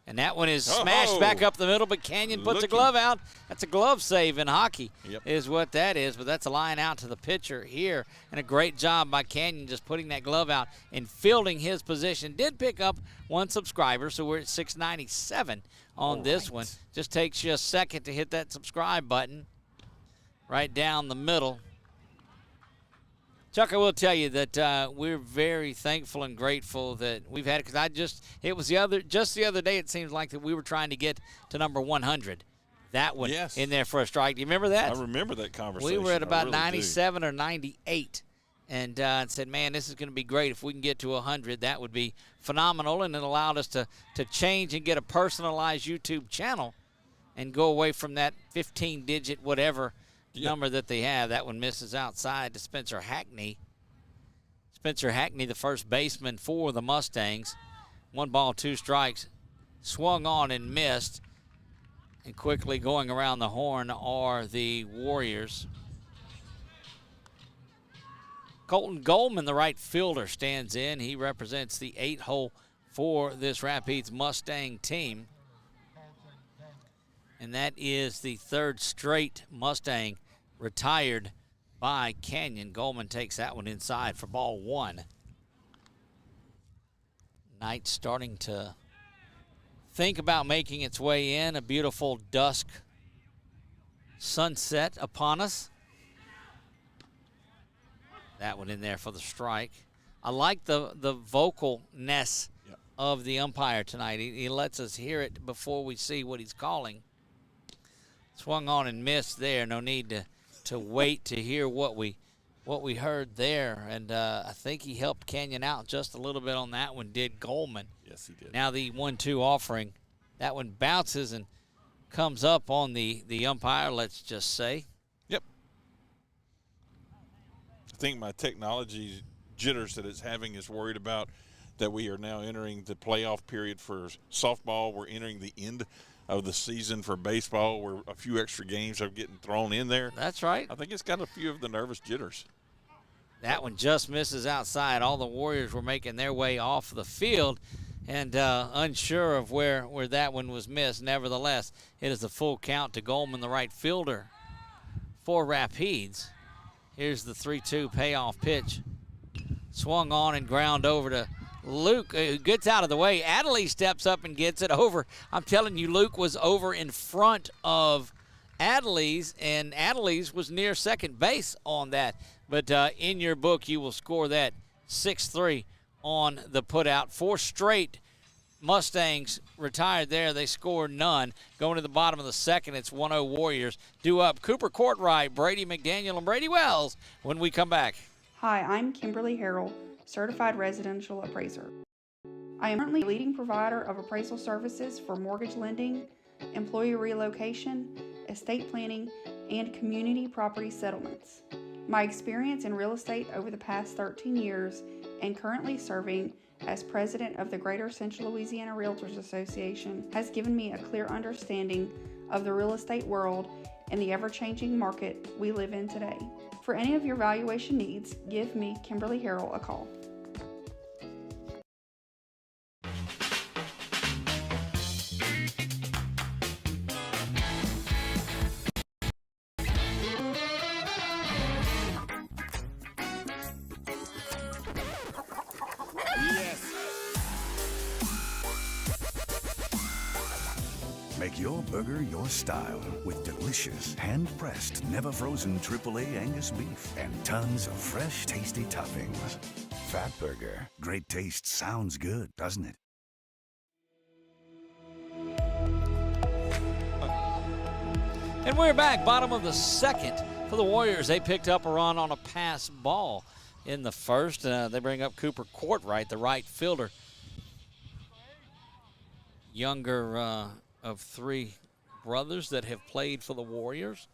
And that one is smashed back up the middle, but Canyon puts a glove out. That's a glove save in hockey is what that is, but that's a line out to the pitcher here. And a great job by Canyon just putting that glove out and fielding his position. Did pick up one subscriber, so we're at 697 on this one. Just takes you a second to hit that subscribe button right down the middle. Chuck, I will tell you that we're very thankful and grateful that we've had it, because it was just the other day it seems like that we were trying to get to number 100. That one in there for a strike. Do you remember that? I remember that conversation. We were at about 97 or 98 and said, man, this is going to be great. If we can get to 100, that would be phenomenal, and it allowed us to change and get a personalized YouTube channel and go away from that 15-digit whatever number that they have. That one misses outside to Spencer Hackney. Spencer Hackney, the first baseman for the Mustangs. 1 ball, 2 strikes. Swung on and missed. And quickly going around the horn are the Warriors. Colton Goldman, the right fielder, stands in. He represents the 8-hole for this Rapides Mustang team. And that is the 3rd straight Mustang retired by Canyon. Goldman takes that one inside for ball 1. Night starting to think about making its way in. A beautiful dusk sunset upon us. That one in there for the strike. I like the vocalness of the umpire tonight. He lets us hear it before we see what he's calling. Swung on and missed there. No need to wait to hear what we heard there. And I think he helped Canyon out just a little bit on that one, did Goldman. Yes, he did. Now the 1-2 offering. That one bounces and comes up on the umpire, let's just say. Yep. I think my technology jitters that it's having is worried about that we are now entering the playoff period for softball. We're entering the end of the season for baseball, where a few extra games are getting thrown in there. That's right. I think it's got a few of the nervous jitters. That one just misses outside. All the Warriors were making their way off the field and unsure of where that one was missed. Nevertheless, it is a full count to Goldman, the right fielder for Rapides. Here's the 3-2 payoff pitch. Swung on and ground over to Luke, who gets out of the way. Adley steps up and gets it over. I'm telling you, Luke was over in front of Adley's, and Adley's was near second base on that. But in your book, you will score that 6-3 on the putout. 4 straight Mustangs retired there. They scored none. Going to the bottom of the second, it's 1-0 Warriors. Due up Cooper Courtright, Brady McDaniel, and Brady Wells when we come back. Hi, I'm Kimberly Harrell, Certified Residential Appraiser. I am currently a leading provider of appraisal services for mortgage lending, employee relocation, estate planning, and community property settlements. My experience in real estate over the past 13 years and currently serving as president of the Greater Central Louisiana Realtors Association has given me a clear understanding of the real estate world and the ever-changing market we live in today. For any of your valuation needs, give me, Kimberly Harrell, a call. Make your burger your style with delicious, hand-pressed, never-frozen AAA Angus beef and tons of fresh, tasty toppings. Fat Burger. Great taste sounds good, doesn't it? And we're back, bottom of the second for the Warriors. They picked up a run on a pass ball in the first. They bring up Cooper Courtright, the right fielder. Younger of 3 brothers that have played for the Warriors.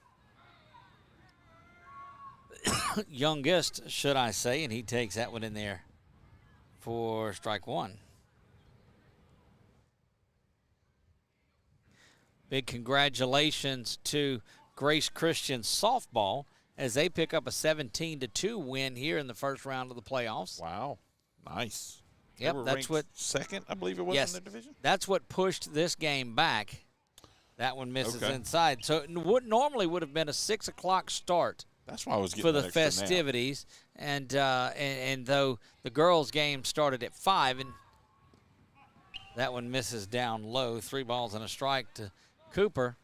Youngest, should I say, and he takes that one in there for strike 1. Big congratulations to Grace Christian softball as they pick up a 17-2 win here in the first round of the playoffs. Wow, nice. They Yep, were that's ranked what second, I believe it was yes, in their division. that's what pushed this game back. That one misses Okay. inside. So what normally would have been a 6 o'clock start That's why I was getting for the that extra nap. festivities, and though the girls' game started at 5, and that one misses down low. 3 balls and a strike to Cooper.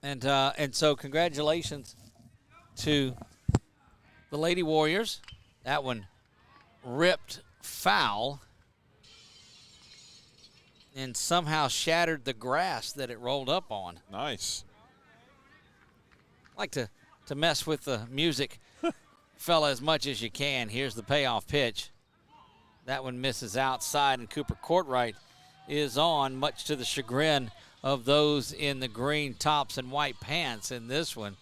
And so congratulations to the Lady Warriors. That one ripped foul and somehow shattered the grass that it rolled up on. Nice. I like to mess with the music, fella, as much as you can. Here's the payoff pitch. That one misses outside, and Cooper Courtright is on, much to the chagrin of those in the green tops and white pants in this one.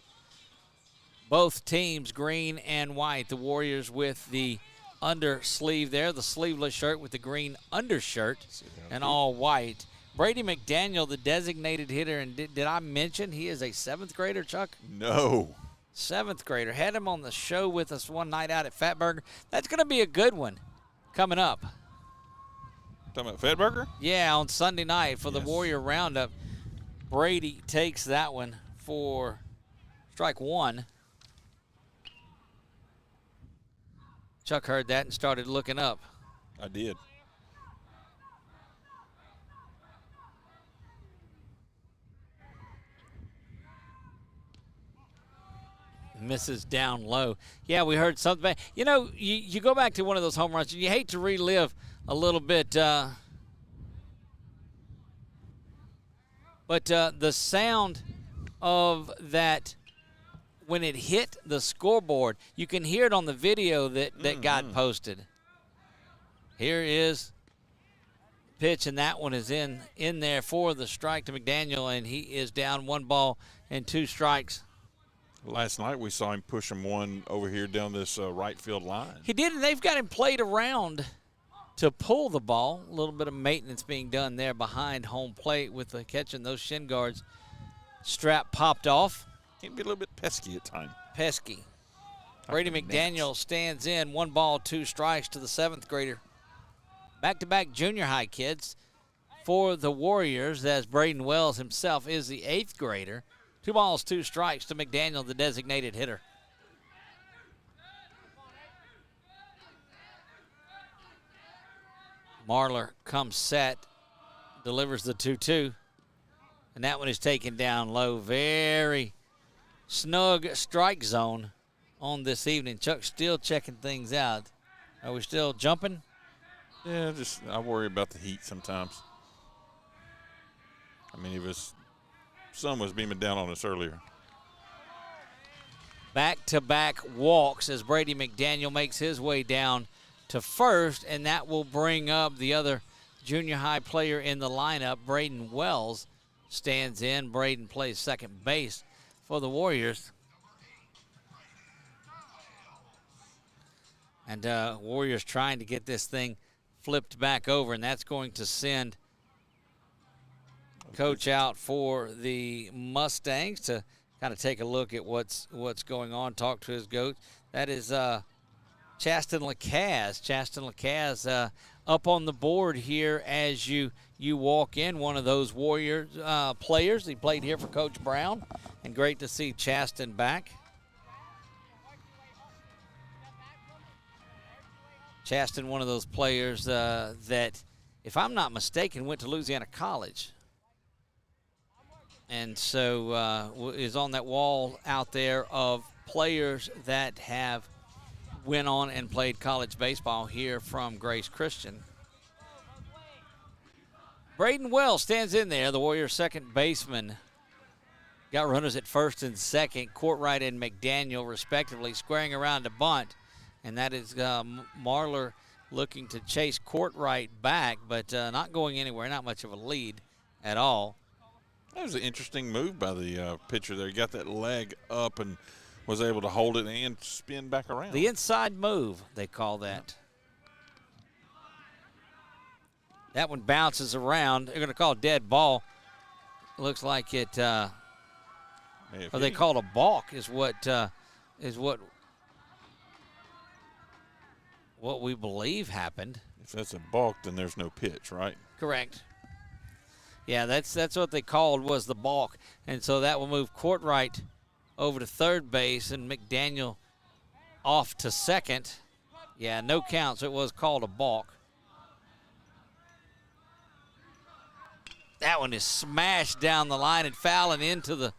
Both teams, green and white. The Warriors with the undersleeve there, the sleeveless shirt with the green undershirt, and all white. Brady McDaniel, the designated hitter, and did I mention he is a 7th grader, Chuck? No. 7th grader. Had him on the show with us one night out at Fatburger. That's going to be a good one coming up. Talking about Fatburger? Yeah, on Sunday night for the Warrior Roundup. Brady takes that one for strike 1. Chuck heard that and started looking up. I did. Misses down low. Yeah, we heard something. You know, you go back to one of those home runs, and you hate to relive a little bit. But the sound of that when it hit the scoreboard, you can hear it on the video that got posted. Here is pitch, and that one is in there for the strike to McDaniel, and he is down 1 ball and 2 strikes. Last night we saw him push him one over here down this right field line. He did, and they've got him played around to pull the ball. A little bit of maintenance being done there behind home plate with the catching those shin guards. Strap popped off. Can be a little bit pesky at times. Pesky. Brady McDaniel stands in, 1 ball, 2 strikes to the 7th grader. Back-to-back junior high kids for the Warriors, as Braden Wells himself is the 8th grader. 2 balls, 2 strikes to McDaniel, the designated hitter. Marler comes set, delivers the 2-2, and that one is taken down low. Very snug strike zone on this evening. Chuck's still checking things out. Are we still jumping? Yeah, I worry about the heat sometimes. I mean, sun was beaming down on us earlier. Back-to-back walks as Brady McDaniel makes his way down to first, and that will bring up the other junior high player in the lineup. Braden Wells stands in. Braden plays second base for the Warriors. And Warriors trying to get this thing flipped back over, and that's going to send coach out for the Mustangs to kind of take a look at what's going on, talk to his goat. That is Chaston Lacaz. Chaston Lacaz up on the board here as you walk in, one of those Warriors players. He played here for Coach Brown, and great to see Chaston back. Chaston, one of those players that, if I'm not mistaken, went to Louisiana College. And so is on that wall out there of players that have went on and played college baseball here from Grace Christian. Braden Wells stands in there, the Warriors' second baseman. Got runners at first and second, Courtright and McDaniel respectively, squaring around to bunt. And that is Marler looking to chase Courtright back, but not going anywhere, not much of a lead at all. That was an interesting move by the pitcher there. He got that leg up and was able to hold it and spin back around. The inside move, they call that. That one bounces around. They're going to call a dead ball. Looks like it, or they called a balk is what what we believe happened. If that's a balk, then there's no pitch, right? Correct. Yeah, that's what they called was the balk. And so that will move Courtright over to third base and McDaniel off to second. Yeah, no counts. It was called a balk. That one is smashed down the line and fouling into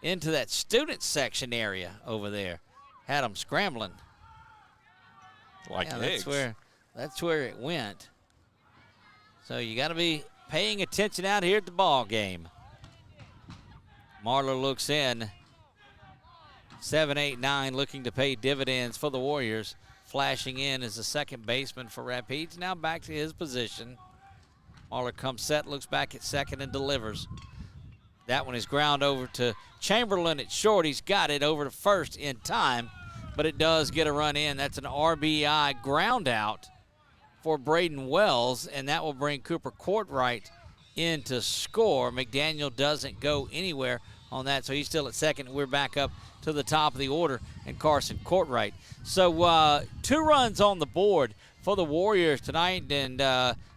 that student section area over there. Had them scrambling. Like eggs. That's where it went. So you got to be paying attention out here at the ball game. Marler looks in. 7, 8, 9 looking to pay dividends for the Warriors. Flashing in as the second baseman for Rapides. Now back to his position. Marler comes set, looks back at second and delivers. That one is ground over to Chamberlain at short. He's got it over to first in time, but it does get a run in. That's an RBI ground out for Braden Wells, and that will bring Cooper Courtright in to score. McDaniel doesn't go anywhere on that, so he's still at second. We're back up to the top of the order, and Carson Courtright. So 2 runs on the board for the Warriors tonight, and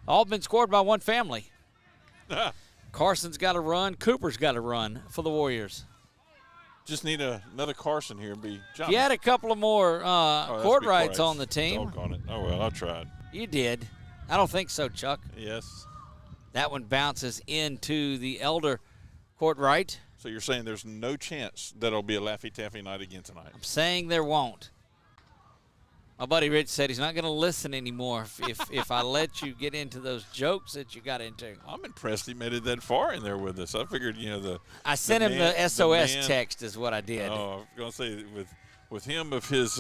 all been scored by one family. Carson's got a run. Cooper's got a run for the Warriors. Just need another Carson here and be John. You had a couple of more Courtrights on the team. On it. Oh, well, I tried. You did. I don't think so, Chuck. Yes. That one bounces into the elder Courtright. So you're saying there's no chance that it'll be a Laffy Taffy night again tonight? I'm saying there won't. My buddy Rich said he's not going to listen anymore if I let you get into those jokes that you got into. I'm impressed he made it that far in there with us. I figured, I sent him the SOS text is what I did. Oh, I was going to say, with him of his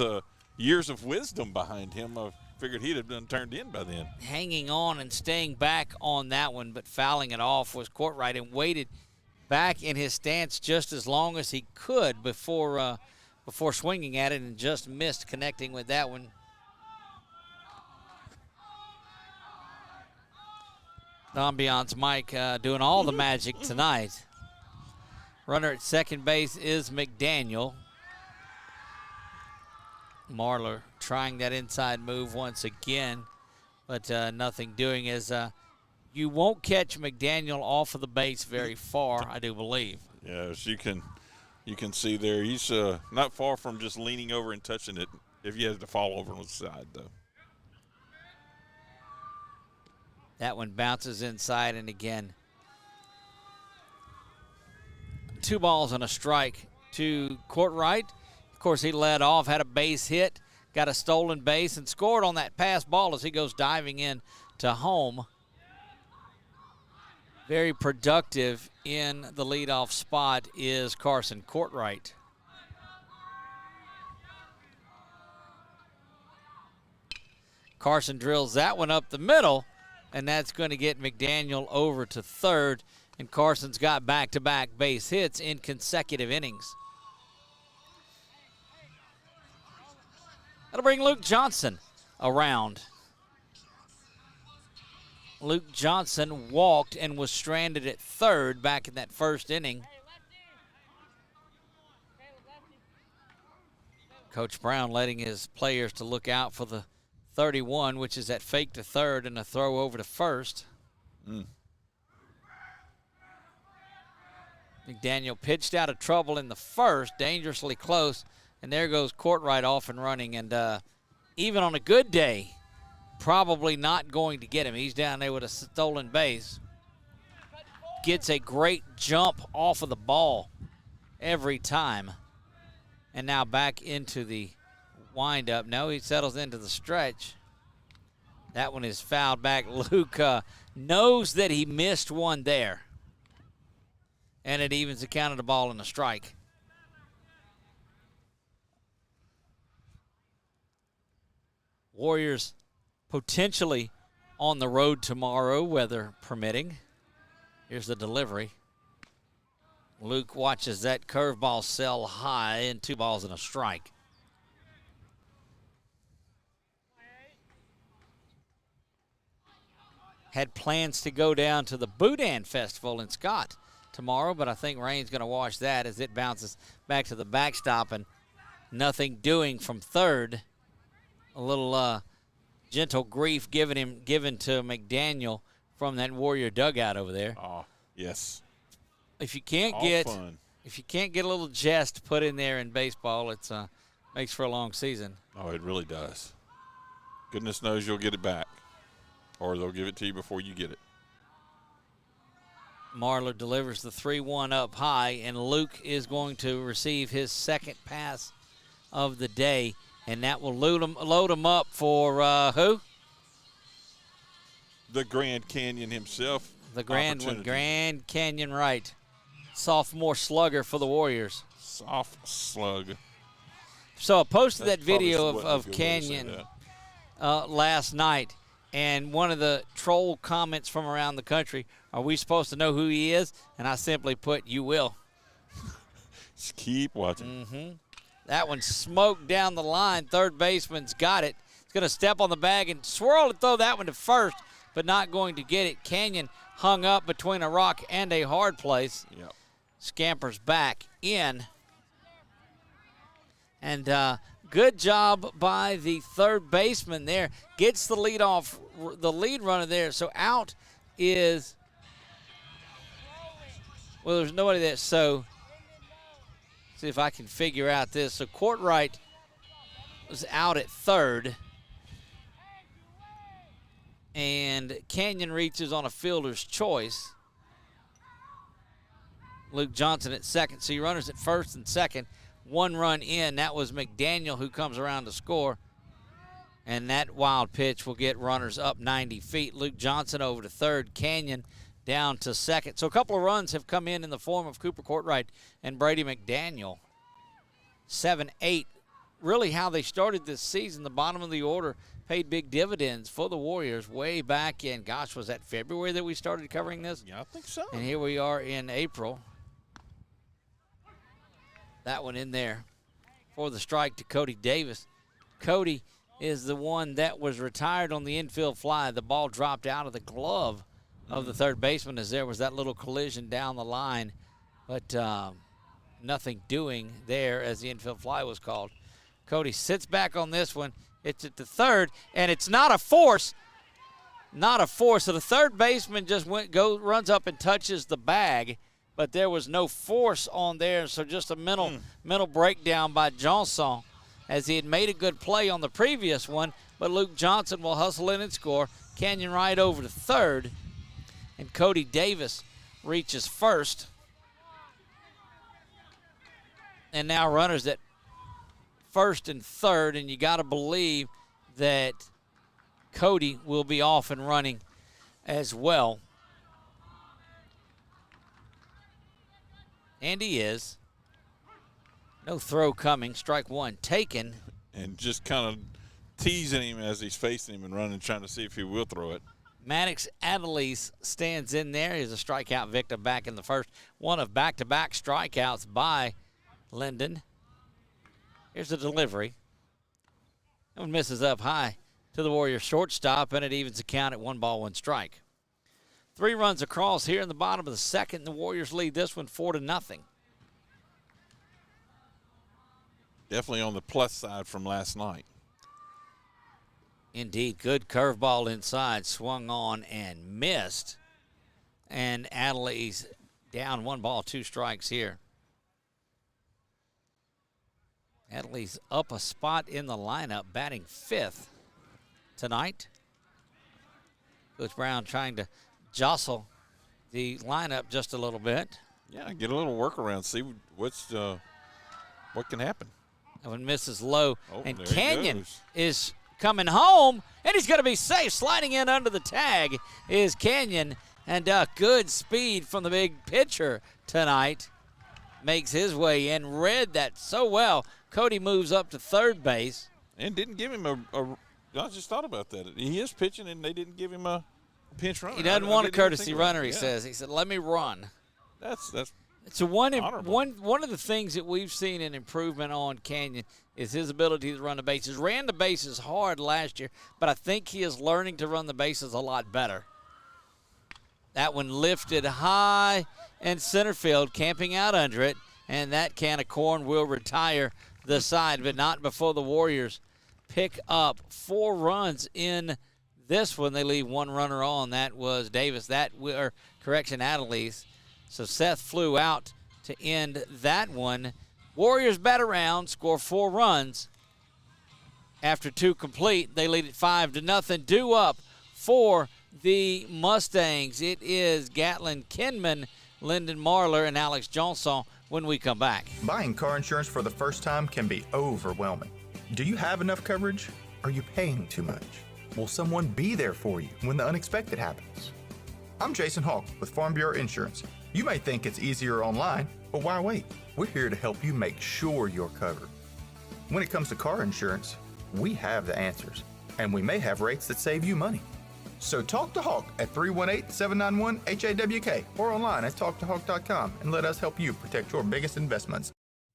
years of wisdom behind him, I figured he'd have been turned in by then. Hanging on and staying back on that one, but fouling it off was Courtright and waited back in his stance just as long as he could before swinging at it and just missed connecting with that one. The ambiance Mike doing all the magic tonight. Runner at second base is McDaniel. Marler trying that inside move once again, but nothing doing as you won't catch McDaniel off of the base very far, I do believe. Yes, you can see there. He's not far from just leaning over and touching it if he has to fall over on the side, though. That one bounces inside, and again, 2 balls and a strike to Courtright. Of course, he led off, had a base hit, got a stolen base, and scored on that pass ball as he goes diving in to home. Very productive in the leadoff spot is Carson Courtright. Carson drills that one up the middle, and that's going to get McDaniel over to third, and Carson's got back-to-back base hits in consecutive innings. That'll bring Luke Johnson around. Luke Johnson walked and was stranded at third back in that first inning. Coach Brown letting his players to look out for the 31, which is that fake to third and a throw over to first. McDaniel pitched out of trouble in the first, dangerously close, and there goes Courtright off and running. And even on a good day, probably not going to get him. He's down there with a stolen base. Gets a great jump off of the ball every time. And now back into the windup. No, he settles into the stretch. That one is fouled back. Luke knows that he missed one there. And it evens the count of the ball and a strike. Warriors potentially on the road tomorrow, weather permitting. Here's the delivery. Luke watches that curveball sail high, and 2 balls and a strike. Had plans to go down to the Boudin Festival in Scott tomorrow, but I think rain's going to wash that as it bounces back to the backstop, and nothing doing from third. A little gentle grief given to McDaniel from that Warrior dugout over there. Oh, yes. If you can't All get fun. if you can't get a little jest put in there in baseball, it's makes for a long season. Oh, it really does. Goodness knows you'll get it back, or they'll give it to you before you get it. Marlar delivers the 3-1 up high, and Luke is going to receive his second pass of the day, and that will load him up for who? The Grand Canyon himself. The Grand Canyon right. Sophomore slugger for the Warriors. Soft slug. So I posted That's that video probably of a good way to say Canyon that. last night, and one of the troll comments from around the country, are we supposed to know who he is? And I simply put, you will. Just keep watching. Mm-hmm. That one smoked down the line. Third baseman's got it. He's going to step on the bag and swirl and throw that one to first, but not going to get it. Canyon hung up between a rock and a hard place. Yep. Scampers back in. And good job by the third baseman there. Gets the lead runner there. So out is, well, there's nobody there. So see if I can figure out this. So Courtright was out at third. And Canyon reaches on a fielder's choice. Luke Johnson at second. So your runners at first and second. 1 run in. That was McDaniel who comes around to score. And that wild pitch will get runners up 90 feet. Luke Johnson over to third. Canyon down to second. So a couple of runs have come in the form of Cooper Courtright and Brady McDaniel. 7-8. Really how they started this season. The bottom of the order paid big dividends for the Warriors way back in, gosh, was that February that we started covering this? Yeah, I think so. And here we are in April. That one in there for the strike to Cody Davis. Cody is the one that was retired on the infield fly. The ball dropped out of the glove of the third baseman as there was that little collision down the line. But nothing doing there as the infield fly was called. Cody sits back on this one. It's at the third, and it's not a force. Not a force. So the third baseman just runs up and touches the bag, but there was no force on there. So just a mental breakdown by Johnson, as he had made a good play on the previous one, but Luke Johnson will hustle in and score. Canyon right over to third, and Cody Davis reaches first. And now runners at first and third, and you got to believe that Cody will be off and running as well. And he is. No throw coming. Strike one taken. And just kind of teasing him as he's facing him and running, trying to see if he will throw it. Maddox Adelise stands in there. He's a strikeout victim back in the first. One of back-to-back strikeouts by Linden. Here's the delivery. That one misses up high to the Warriors shortstop, and it evens the count at 1 ball, 1 strike. 3 runs across here in the bottom of the second. The Warriors lead this one 4-0. Definitely on the plus side from last night. Indeed, good curveball inside, swung on and missed. And Adelise down 1 ball, 2 strikes here. Adelise up a spot in the lineup, batting 5th tonight. Coach Brown trying to jostle the lineup just a little bit. Yeah, get a little workaround, see what can happen. That one misses low, and there he Canyon goes. is coming home, and he's going to be safe. Sliding in under the tag is Canyon, and good speed from the big pitcher tonight. Makes his way in, read that so well. Cody moves up to third base. And didn't give him I just thought about that. He is pitching, and they didn't give him a pinch runner. He doesn't want a didn't even courtesy think about runner, it. he Yeah. says. He said, let me run. That's So one honorable. of the things that we've seen an improvement on Canyon is his ability to run the bases. Ran the bases hard last year, but I think he is learning to run the bases a lot better. That one lifted high in center field, camping out under it, and that can of corn will retire the side, but not before the Warriors pick up 4 runs in this one. They leave 1 runner on. That was Davis. Adelise. So Seth flew out to end that one. Warriors bat around, score 4 runs. After 2 complete, they lead it 5-0. Due up for the Mustangs, it is Gatlin Kinman, Lyndon Marler, and Alex Johnson when we come back. Buying car insurance for the first time can be overwhelming. Do you have enough coverage? Are you paying too much? Will someone be there for you when the unexpected happens? I'm Jason Hawk with Farm Bureau Insurance. You may think it's easier online, but why wait? We're here to help you make sure you're covered. When it comes to car insurance, we have the answers, and we may have rates that save you money. So talk to Hawk at 318-791-HAWK or online at talktohawk.com and let us help you protect your biggest investments.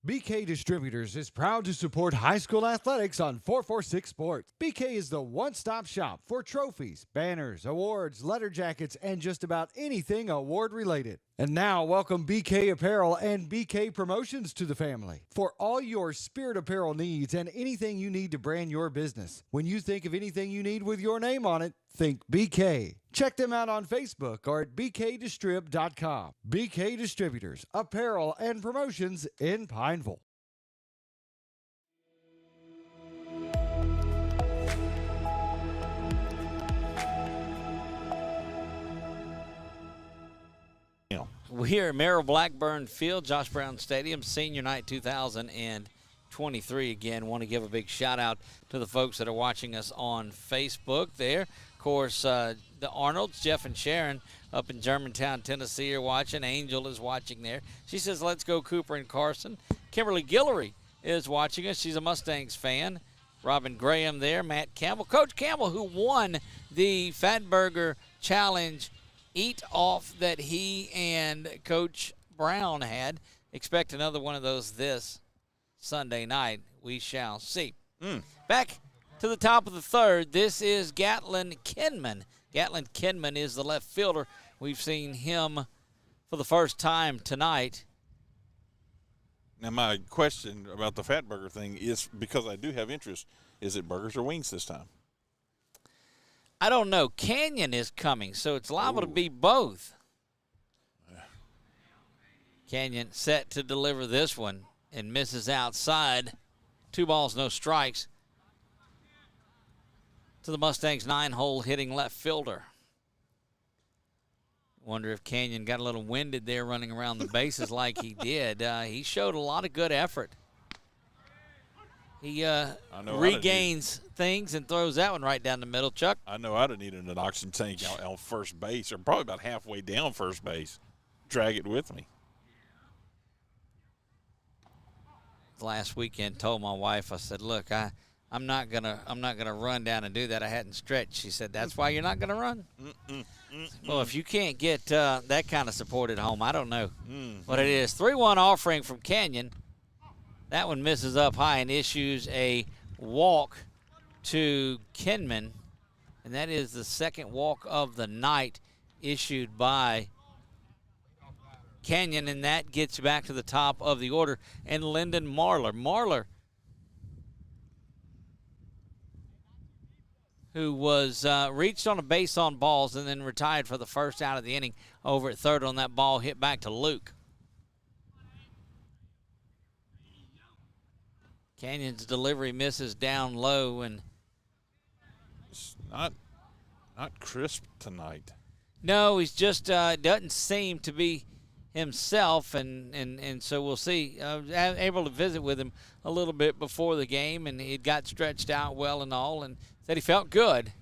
BK Distributors is proud to support high school athletics on 446 Sports. BK is the one-stop shop for trophies, banners, awards, letter jackets, and just about anything award-related. And now, welcome BK Apparel and BK Promotions to the family for all your spirit apparel needs and anything you need to brand your business. When you think of anything you need with your name on it, think BK. Check them out on Facebook or at bkdistrib.com. BK Distributors, apparel and promotions in Pineville. We're at Merrill Blackburn Field, Josh Brown Stadium, Senior Night 2023. Again, want to give a big shout out to the folks that are watching us on Facebook there. Of course, the Arnolds, Jeff and Sharon up in Germantown, Tennessee are watching. Angel is watching there. She says, let's go Cooper and Carson. Kimberly Guillory is watching us. She's a Mustangs fan. Robin Graham there. Matt Campbell. Coach Campbell, who won the Fatburger Challenge eat off that he and Coach Brown had. Expect another one of those this Sunday night. We shall see. Back to the top of the third. This is Gatlin Kinman. Gatlin Kinman is the left fielder. We've seen him for the first time tonight. Now, my question about the Fatburger thing is, because I do have interest, is it burgers or wings this time? I don't know. Canyon is coming, so it's liable to be both. Canyon set to deliver this one and misses outside. 2 balls, no strikes to the Mustangs' 9-hole hitting left fielder. Wonder if Canyon got a little winded there running around the bases like he did. He showed a lot of good effort. He regains things and throws that one right down the middle. Chuck? I know I'd have needed an oxygen tank out on first base, or probably about halfway down first base. Drag it with me. Last weekend, told my wife, I said, "Look, I'm not gonna run down and do that. I hadn't stretched." She said, "That's why you're not gonna run." Well, if you can't get that kind of support at home, I don't know what it is. 3-1 offering from Canyon. That one misses up high and issues a walk to Kinman, and that is the second walk of the night issued by Canyon, and that gets back to the top of the order. And Lyndon Marler. Marler, who was reached on a base on balls and then retired for the first out of the inning over at third on that ball hit back to Luke. Canyon's delivery misses down low, and it's not crisp tonight. No, he's just doesn't seem to be himself, and so we'll see. I was able to visit with him a little bit before the game, and he got stretched out well and all, and said he felt good.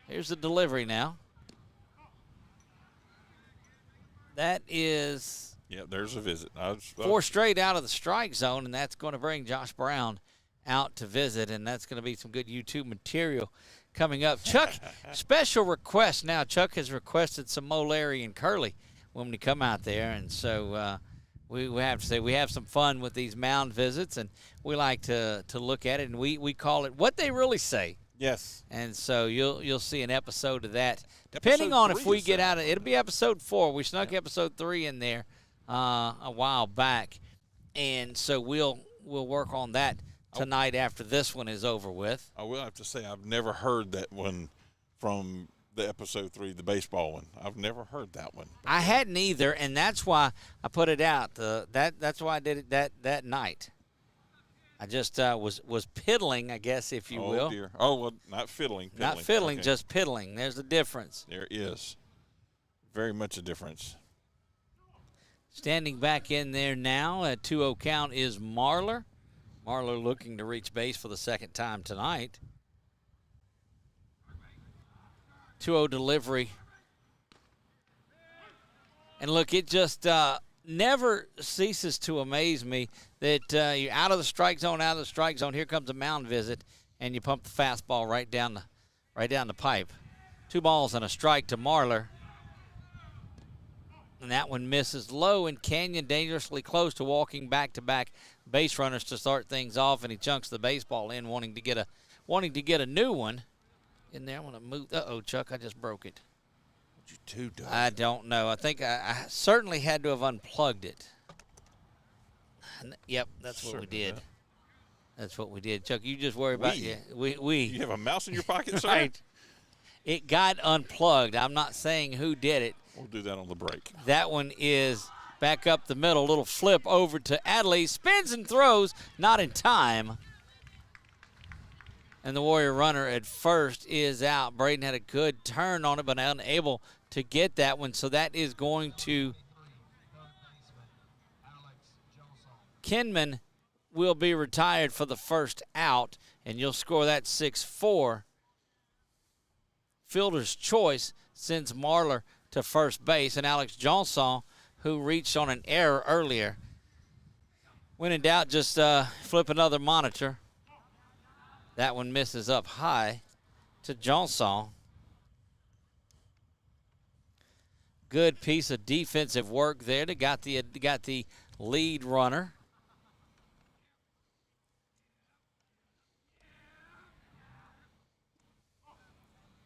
Here's the delivery now. That is... Yeah, there's a visit. 4 straight out of the strike zone, and that's going to bring Josh Brown out to visit, and that's going to be some good YouTube material coming up. Chuck, special request now. Chuck has requested some Mo, Larry, and Curly when we come out there, and so we have to say we have some fun with these mound visits, and we like to look at it, and we call it What They Really Say. Yes. And so you'll see an episode of that, depending on if we get out of it. It'll be episode 4. We snuck episode 3 in there a while back, and so we'll work on that tonight after this one is over with. I will have to say I've never heard that one from the episode 3, the baseball one. I've never heard that one. I hadn't either, and that's why I put it out. That's why I did it that night. I just was piddling, I guess, if you will. Oh, dear. Oh, well, not fiddling. Not fiddling, okay. just piddling. There's a difference. There is. Very much a difference. Standing back in there now at 2-0 count is Marlar. Marlar looking to reach base for the second time tonight. 2-0 delivery. And look, it just never ceases to amaze me that you're out of the strike zone, Here comes a mound visit, and you pump the fastball right down the pipe. 2 balls and a strike to Marlar. And that one misses low, and Canyon dangerously close to walking back-to-back base runners to start things off, and he chunks the baseball in, wanting to get a new one in there. I want to move. Uh-oh, Chuck, I just broke it. What'd you do, Doug? I don't know. I think I certainly had to have unplugged it. Yep, that's what we did. That's what we did. Chuck, you just worry about we. You have a mouse in your pocket, sir? Right. It got unplugged. I'm not saying who did it. We'll do that on the break. That one is back up the middle. Little flip over to Adley. Spins and throws. Not in time. And the Warrior runner at first is out. Braden had a good turn on it, but unable to get that one. So that is going to Kinman will be retired for the first out, and you'll score that 6-4. Fielder's choice sends Marlar to first base, and Alex Johnson, who reached on an error earlier. When in doubt, just flip another monitor. That one misses up high to Johnson. Good piece of defensive work there. They got the lead runner.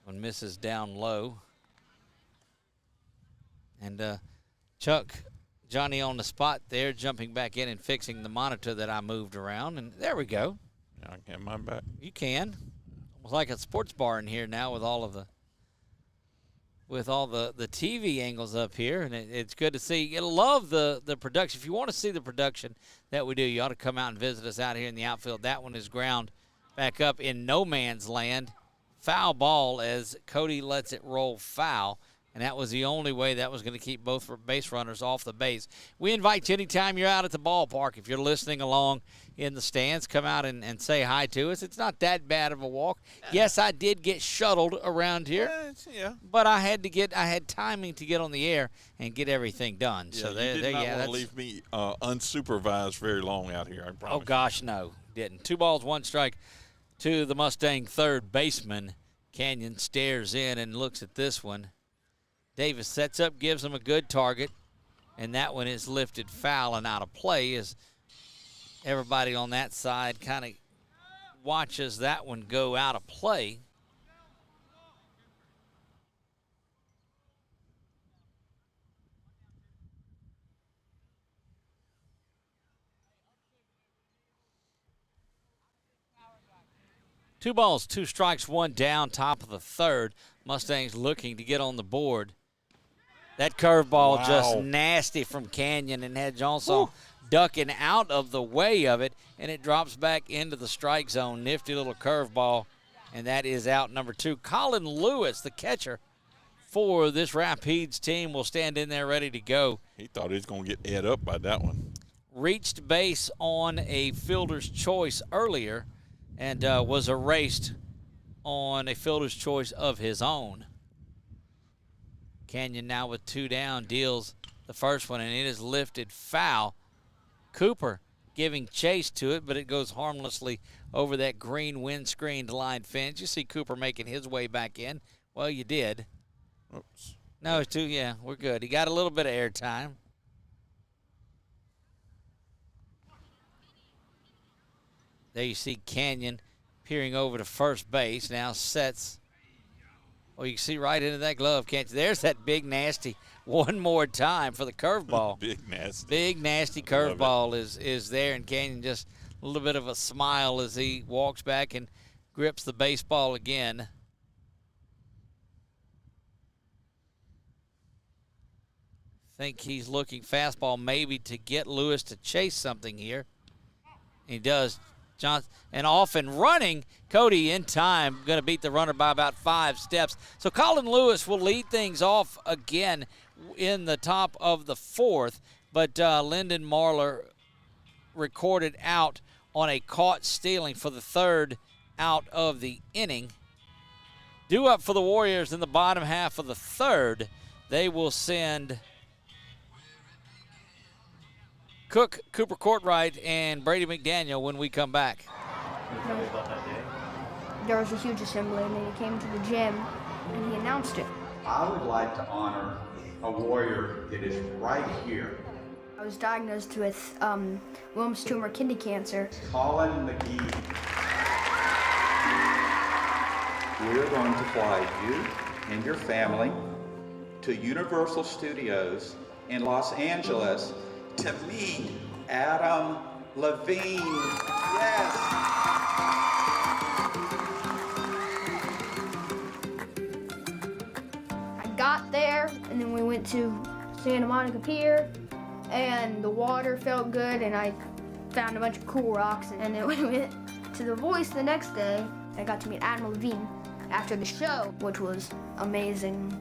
One misses down low. And Chuck, Johnny on the spot there, jumping back in and fixing the monitor that I moved around. And there we go. I can have mine back. You can. It's like a sports bar in here now with all the TV angles up here, and it's good to see. You love the production. If you want to see the production that we do, you ought to come out and visit us out here in the outfield. That one is ground back up in no man's land. Foul ball as Cody lets it roll foul. And that was the only way that was going to keep both base runners off the base. We invite you anytime you're out at the ballpark. If you're listening along in the stands, come out and say hi to us. It's not that bad of a walk. Yes, I did get shuttled around here. Yeah. But I had timing to get on the air and get everything done. Yeah, so you there, did not want that's to leave me unsupervised very long out here, I promise. Oh, gosh, no, didn't. 2 balls, 1 strike to the Mustang third baseman. Canyon stares in and looks at this one. Davis sets up, gives him a good target, and that one is lifted foul and out of play as everybody on that side kind of watches that one go out of play. Two balls, 2 strikes, 1 down, top of the third. Mustangs looking to get on the board. That curveball just nasty from Canyon, and had Johnson ducking out of the way of it, and it drops back into the strike zone. Nifty little curveball, and that is out number 2. Colin Lewis, the catcher for this Rapides team, will stand in there ready to go. He thought he was going to get ate up by that one. Reached base on a fielder's choice earlier and was erased on a fielder's choice of his own. Canyon now with 2 down deals the first one, and it is lifted foul. Cooper giving chase to it, but it goes harmlessly over that green windscreened line fence. You see Cooper making his way back in. Well, you did. Oops. No, it's 2, yeah, we're good. He got a little bit of air time. There you see Canyon peering over to first base. Now sets. Well, you can see right into that glove, can't you? There's that big, nasty one more time for the curveball. Big, nasty. Big, nasty curveball is there, and Canyon just a little bit of a smile as he walks back and grips the baseball again. Think he's looking fastball maybe to get Lewis to chase something here. He does. Johnson, and off and running. Cody in time, going to beat the runner by about 5 steps. So Colin Lewis will lead things off again in the top of the 4th, but Lyndon Marler recorded out on a caught stealing for the 3rd out of the inning. Due up for the Warriors in the bottom half of the 3rd. They will send Cook, Cooper Courtright, and Brady McDaniel when we come back. There was a huge assembly, and then he came to the gym, and he announced it. I would like to honor a Warrior that is right here. I was diagnosed with Wilms tumor kidney cancer. Colin McGee. We're going to fly you and your family to Universal Studios in Los Angeles to meet Adam Levine. Yes. I got there, and then we went to Santa Monica Pier, and the water felt good, and I found a bunch of cool rocks. And then when we went to The Voice the next day, I got to meet Adam Levine after the show, which was amazing.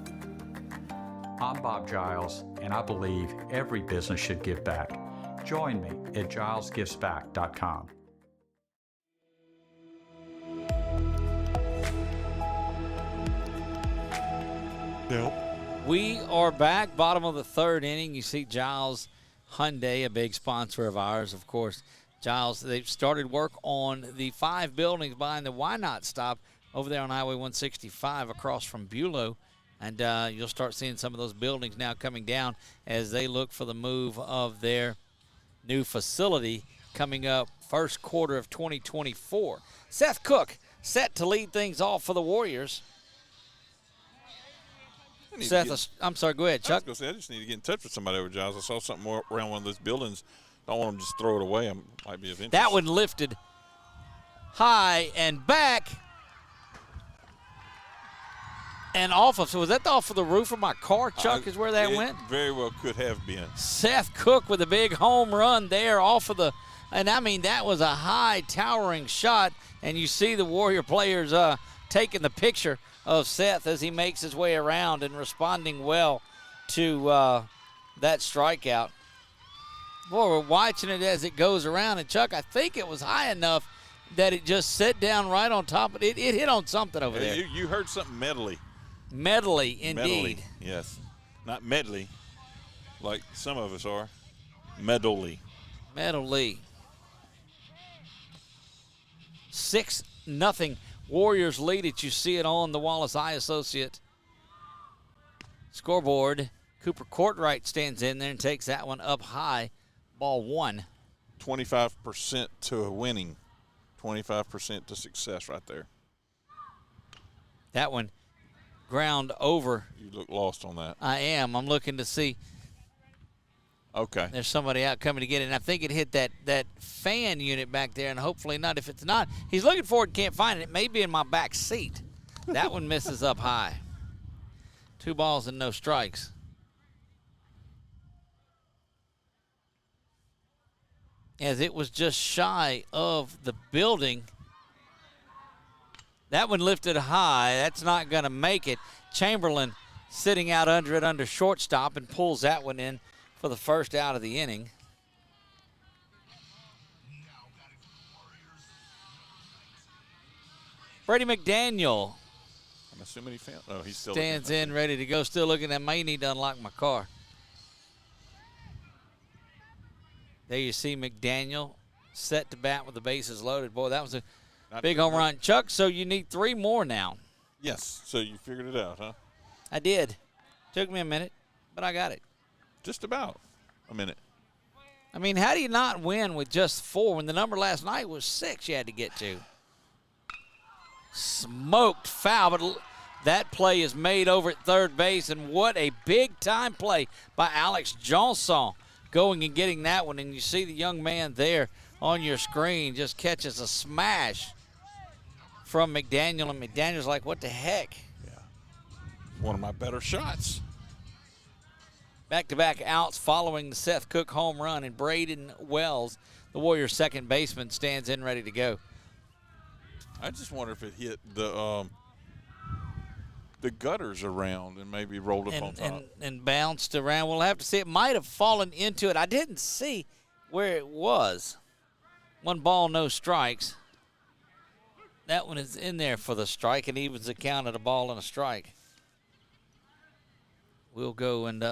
I'm Bob Giles, and I believe every business should give back. Join me at gilesgivesback.com. Nope. We are back, bottom of the 3rd inning. You see Giles Hyundai, a big sponsor of ours, of course. Giles, they've started work on the 5 buildings behind the Why Not stop over there on Highway 165 across from Bulow. And you'll start seeing some of those buildings now coming down as they look for the move of their new facility coming up first quarter of 2024. Seth Cook set to lead things off for the Warriors. Seth, I'm sorry, go ahead, Chuck. I just need to get in touch with somebody over Giles. I saw something more around one of those buildings. Don't want them to just throw it away. I might be of interest. That one lifted high and back. And off of, so was that off of the roof of my car, Chuck, is where that went? Very well could have been. Seth Cook with a big home run there off of the, and I mean, that was a high towering shot. And you see the Warrior players taking the picture of Seth as he makes his way around and responding well to that strikeout. Boy, we're watching it as it goes around. And, Chuck, I think it was high enough that it just set down right on top of it. It hit on something over there. You heard something medley. Medley, indeed. Medley, yes. Not medley, like some of us are. Medley. Medley. 6-0 Warriors lead it. You see it on the Wallace Eye Associate scoreboard. Cooper Courtright stands in there and takes that one up high. Ball 1. 25% to a winning. 25% to success right there. That one ground over. You look lost on that. I am. I'm looking to see. Okay. There's somebody out coming to get it, and I think it hit that fan unit back there, and hopefully not. If it's not, he's looking for it, can't find it. It may be in my back seat. That one misses up high. 2 balls and no strikes. As it was just shy of the building. That one lifted high. That's not going to make it. Chamberlain sitting out under it under shortstop and pulls that one in for the first out of the inning. Brady McDaniel. I'm assuming he found. Oh, he's still stands in, ready to go. Still looking. I may need to unlock my car. There you see McDaniel set to bat with the bases loaded. Boy, that was a big home run. Chuck, so you need 3 more now. Yes, so you figured it out, huh? I did. Took me a minute, but I got it. Just about a minute. I mean, how do you not win with just 4 when the number last night was 6 you had to get to? Smoked foul, but that play is made over at third base, and what a big-time play by Alex Johnson going and getting that one. And you see the young man there on your screen just catches a smash from McDaniel, and McDaniel's like, what the heck? Yeah. One of my better shots. Back-to-back outs following the Seth Cook home run, and Braden Wells, the Warriors' second baseman, stands in ready to go. I just wonder if it hit the gutters around and maybe rolled up on top. And bounced around. We'll have to see. It might have fallen into it. I didn't see where it was. 1 ball, no strikes. That one is in there for the strike, and evens the count at a ball and a strike. We'll go and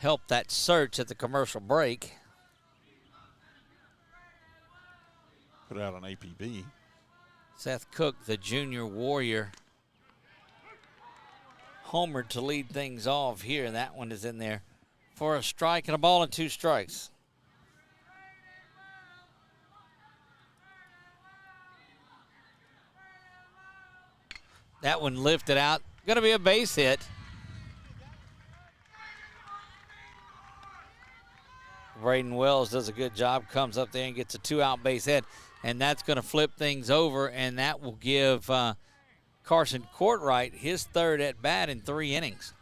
help that search at the commercial break. Put out an APB. Seth Cook, the junior Warrior, homered to lead things off here. That one is in there for a strike and a ball and 2 strikes. That one lifted out. Going to be a base hit. Braden Wells does a good job, comes up there and gets a 2-out base hit, and that's going to flip things over, and that will give Carson Courtright his 3rd at bat in 3 innings.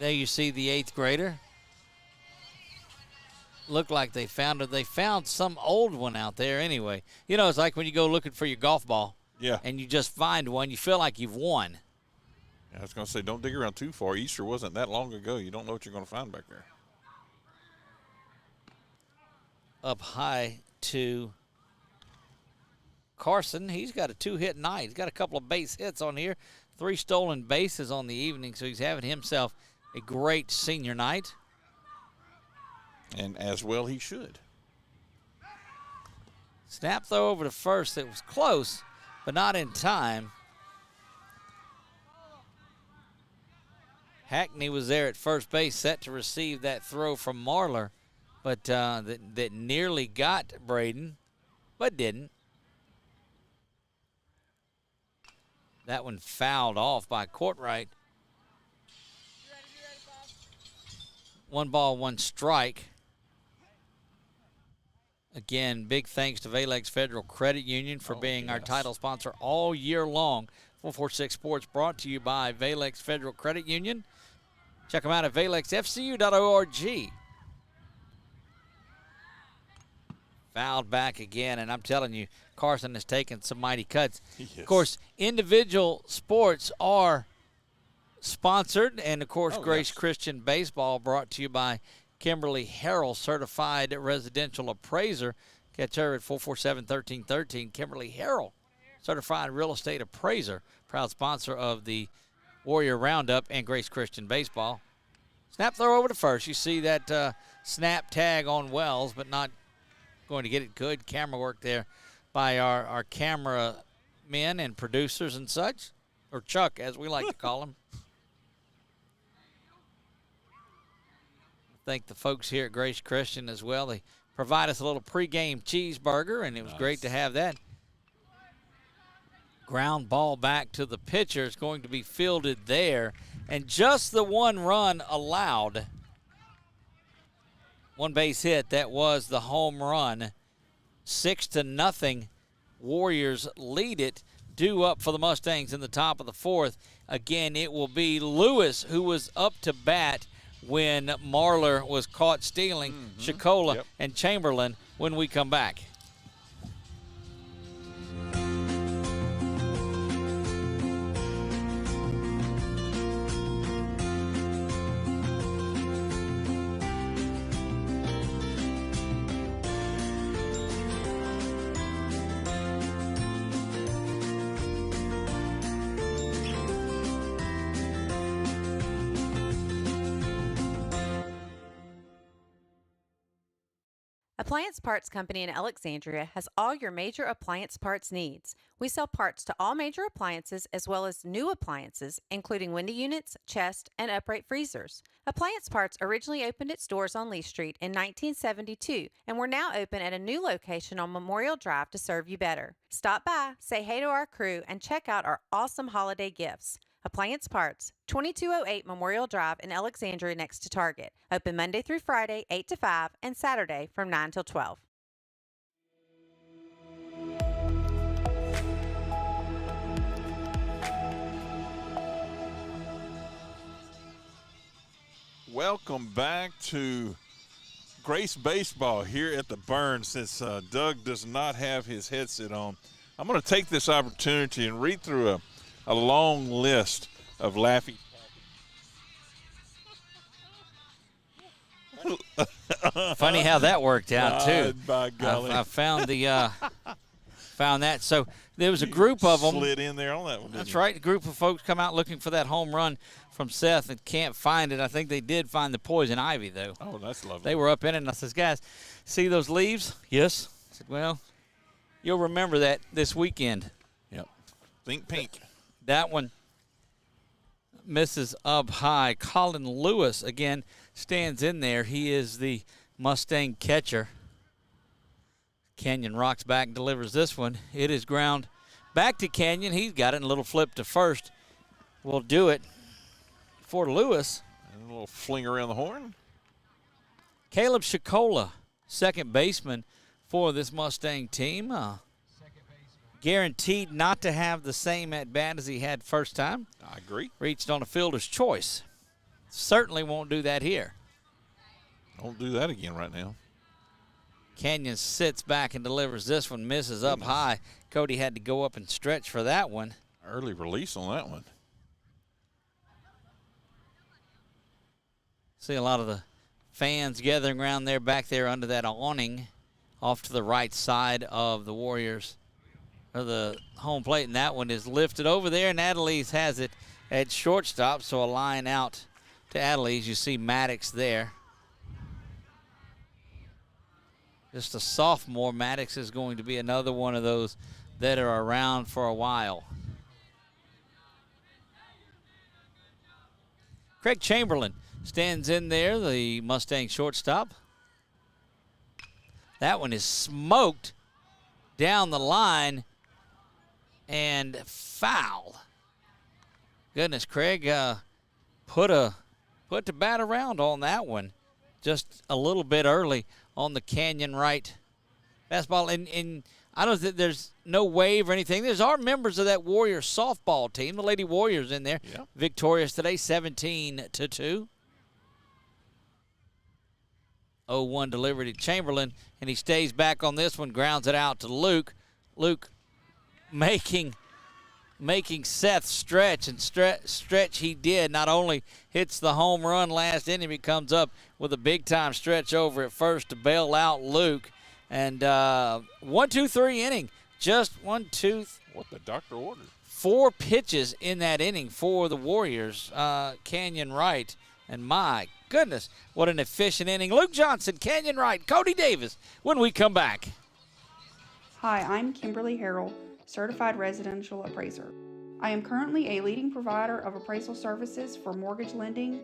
There you see the 8th grader. Looked like they found it. They found some old one out there anyway. You know, it's like when you go looking for your golf ball. Yeah. And you just find one, you feel like you've won. I was going to say, don't dig around too far. Easter wasn't that long ago. You don't know what you're going to find back there. Up high to Carson. He's got a 2-hit night. He's got a couple of base hits on here. 3 stolen bases on the evening, so he's having himself a great senior night. And as well he should. Snap throw over to first. It was close, but not in time. Hackney was there at first base, set to receive that throw from Marlar, but that nearly got Braden, but didn't. That one fouled off by Courtright. 1 ball, 1 strike. Again, big thanks to Valex Federal Credit Union for being our title sponsor all year long. 446 Sports brought to you by Valex Federal Credit Union. Check them out at valexfcu.org. Fouled back again, and I'm telling you, Carson has taken some mighty cuts. Yes. Of course, individual sports are sponsored, and of course, Grace Christian Baseball brought to you by Kimberly Harrell, certified residential appraiser. Catch her at 447-1313. Kimberly Harrell, certified real estate appraiser, proud sponsor of the Warrior Roundup and Grace Christian Baseball. Snap throw over to first. You see that snap tag on Wells, but not going to get it good. Camera work there by our camera men and producers and such, or Chuck, as we like to call him. Thank the folks here at Grace Christian as well. They provide us a little pregame cheeseburger, and it was great to have that. Ground ball back to the pitcher. It's going to be fielded there. And just the 1 run allowed. 1 base hit. That was the home run. 6-0. Warriors lead it. Due up for the Mustangs in the top of the 4th. Again, it will be Lewis who was up to bat when Marlar was caught stealing, Shakola and Chamberlain when we come back. Appliance Parts Company in Alexandria has all your major appliance parts needs. We sell parts to all major appliances as well as new appliances, including window units, chest, and upright freezers. Appliance Parts originally opened its doors on Lee Street in 1972, and we're now open at a new location on Memorial Drive to serve you better. Stop by, say hey to our crew, and check out our awesome holiday gifts. Appliance Parts, 2208 Memorial Drive in Alexandria next to Target. Open Monday through Friday, 8 to 5, and Saturday from 9 till 12. Welcome back to Grace Baseball here at the Burn. Since Doug does not have his headset on, I'm going to take this opportunity and read through a long list of Laffy. Funny how that worked out too. By golly. I found the found that. So there was a group of them. Slid in there on that one. That's right. A group of folks come out looking for that home run from Seth and can't find it. I think they did find the poison ivy though. Oh, that's lovely. They were up in it, and I says, guys, see those leaves? Yes. I said, well, you'll remember that this weekend. Yep. Think pink. That one misses up high. Colin Lewis, again, stands in there. He is the Mustang catcher. Canyon rocks back and delivers this one. It is ground back to Canyon. He's got it in a little flip to first. Will do it for Lewis. And a little fling around the horn. Caleb Shikola, second baseman for this Mustang team. Guaranteed not to have the same at-bat as he had first time. I agree. Reached on a fielder's choice. Certainly won't do that here. Don't do that again right now. Canyon sits back and delivers this one, misses up high. Cody had to go up and stretch for that one. Early release on that one. See a lot of the fans gathering around there, back there under that awning off to the right side of the Warriors, or the home plate, and that one is lifted over there, and Adelise has it at shortstop, so a line out to Adelise. You see Maddox there. Just a sophomore. Maddox is going to be another one of those that are around for a while. Craig Chamberlain stands in there, the Mustang shortstop. That one is smoked down the line and foul. Goodness, Craig put the bat around on that one just a little bit early on the Canyon right fastball. And I don't think there's no wave or anything. There's our members of that Warriors softball team, the Lady Warriors in there. Yep. Victorious today, 17-2. 0-1 delivery to Chamberlain, and he stays back on this one, grounds it out to Luke. Luke making Seth stretch, and stretch he did. Not only hits the home run last inning, he comes up with a big-time stretch over at first to bail out Luke. And 1-2-3 inning. Just 1, 2. What the doctor ordered. 4 pitches in that inning for the Warriors. Canyon right. And my goodness, what an efficient inning. Luke Johnson, Canyon right, Cody Davis when we come back. Hi, I'm Kimberly Harrell, Certified Residential Appraiser. I am currently a leading provider of appraisal services for mortgage lending,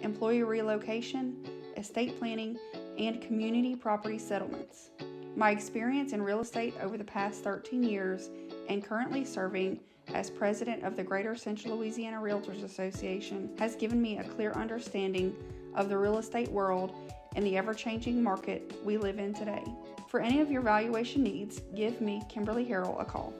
employee relocation, estate planning, and community property settlements. My experience in real estate over the past 13 years and currently serving as president of the Greater Central Louisiana Realtors Association has given me a clear understanding of the real estate world and the ever-changing market we live in today. For any of your valuation needs, give me, Kimberly Harrell, a call.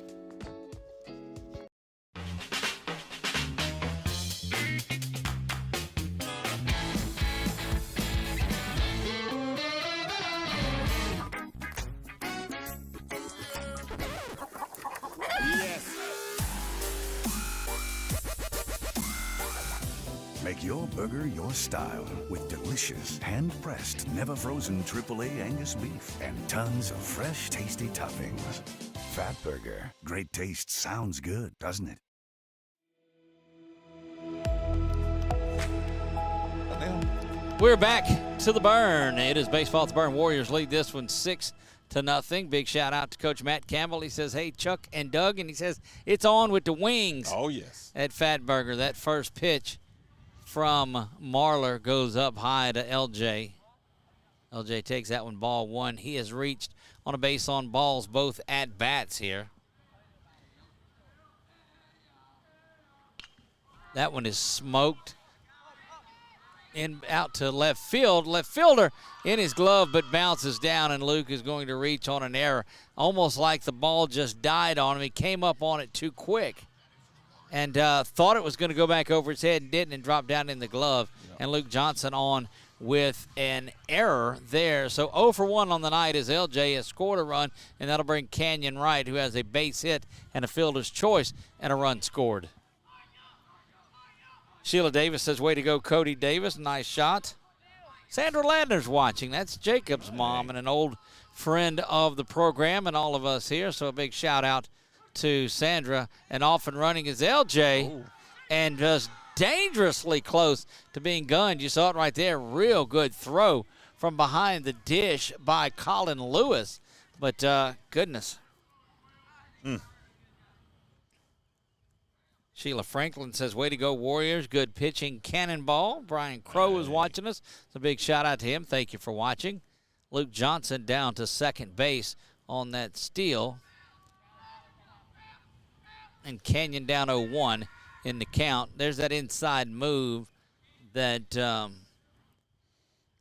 Make your burger your style with delicious, hand-pressed, never-frozen AAA Angus beef and tons of fresh, tasty toppings. Fat Burger. Great taste sounds good, doesn't it? We're back to the Burn. It is baseball at the Burn. Warriors lead this one 6-0. Big shout out to Coach Matt Campbell. He says, hey, Chuck and Doug, and he says, it's on with the wings. Oh, yes. At Fat Burger. That first pitch from Marlar goes up high to LJ. LJ takes that one, ball one. He has reached on a base on balls both at bats here. That one is smoked. In out to left field. Left fielder in his glove, but bounces down, and Luke is going to reach on an error. Almost like the ball just died on him. He came up on it too quick and thought it was going to go back over his head and didn't, and dropped down in the glove. Yep. And Luke Johnson on with an error there. So 0 for 1 on the night as LJ has scored a run, and that'll bring Canyon Wright, who has a base hit and a fielder's choice, and a run scored. Sheila Davis says, way to go, Cody Davis. Nice shot. Sandra Ladner's watching. That's Jacob's mom and an old friend of the program and all of us here. So a big shout out to Sandra. And off and running is LJ. Ooh. And just dangerously close to being gunned. You saw it right there. Real good throw from behind the dish by Colin Lewis. But goodness. Sheila Franklin says, way to go, Warriors. Good pitching, cannonball. Brian Crow is watching us. It's a big shout out to him. Thank you for watching. Luke Johnson down to second base on that steal. And Canyon down 0-1 in the count. There's that inside move that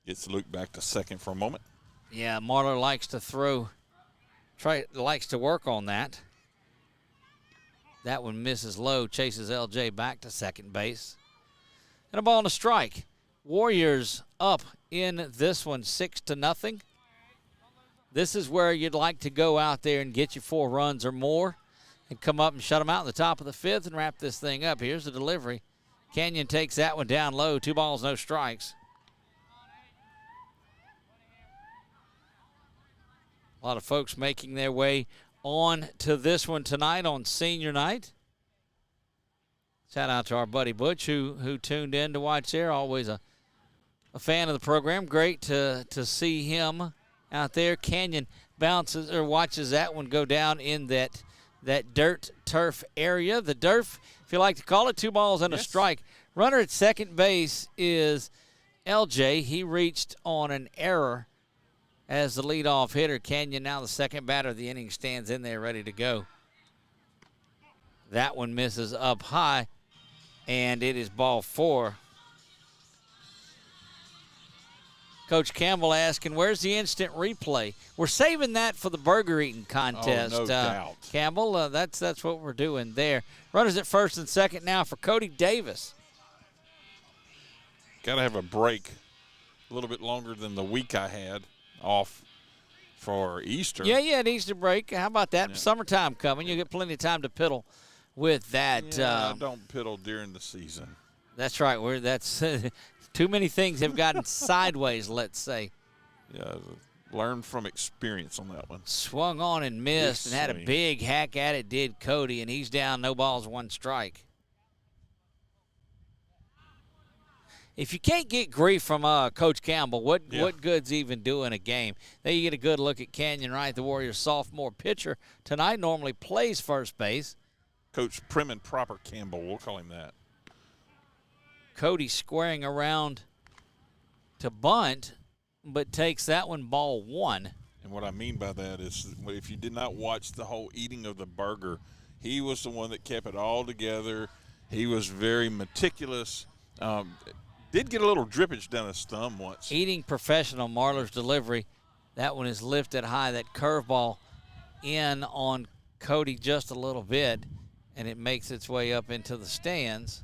gets Luke back to second for a moment. Yeah, Marlar likes to likes to work on that. That one misses low, chases LJ back to second base. And a ball and a strike. Warriors up in this one 6-0. This is where you'd like to go out there and get you 4 runs or more and come up and shut them out in the top of the 5th and wrap this thing up. Here's the delivery. Canyon takes that one down low. 2 balls, no strikes. A lot of folks making their way on to this one tonight on senior night. Shout out to our buddy Butch who tuned in to watch there. Always a fan of the program. Great to see him out there. Canyon watches that one go down in that dirt turf area. The dirt, if you like to call it. 2 balls and a strike. Runner at second base is LJ. He reached on an error as the leadoff hitter. Canyon, now the second batter of the inning, stands in there ready to go. That one misses up high, and it is ball 4. Coach Campbell asking, where's the instant replay? We're saving that for the burger eating contest. Oh, no doubt. Campbell, that's what we're doing there. Runners at first and second now for Cody Davis. Got to have a break a little bit longer than the week I had off for Easter. Yeah, an Easter break. How about that? Yeah. Summertime coming. You'll get plenty of time to piddle with that. Yeah, I don't piddle during the season. That's right. That's too many things have gotten sideways, let's say. Yeah, learn from experience on that one. Swung on and missed and had a big hack at it, did Cody, and he's down, no balls, 1 strike. If you can't get grief from Coach Campbell, what good's even doing a game? There you get a good look at Canyon Wright, the Warriors' sophomore pitcher tonight, normally plays first base. Coach Prim and Proper Campbell, we'll call him that. Cody squaring around to bunt, but takes that one, ball 1. And what I mean by that is if you did not watch the whole eating of the burger, he was the one that kept it all together. He was very meticulous. Did get a little drippage down his thumb once. Eating professional, Marlar's delivery. That one is lifted high. That curveball in on Cody just a little bit, and it makes its way up into the stands.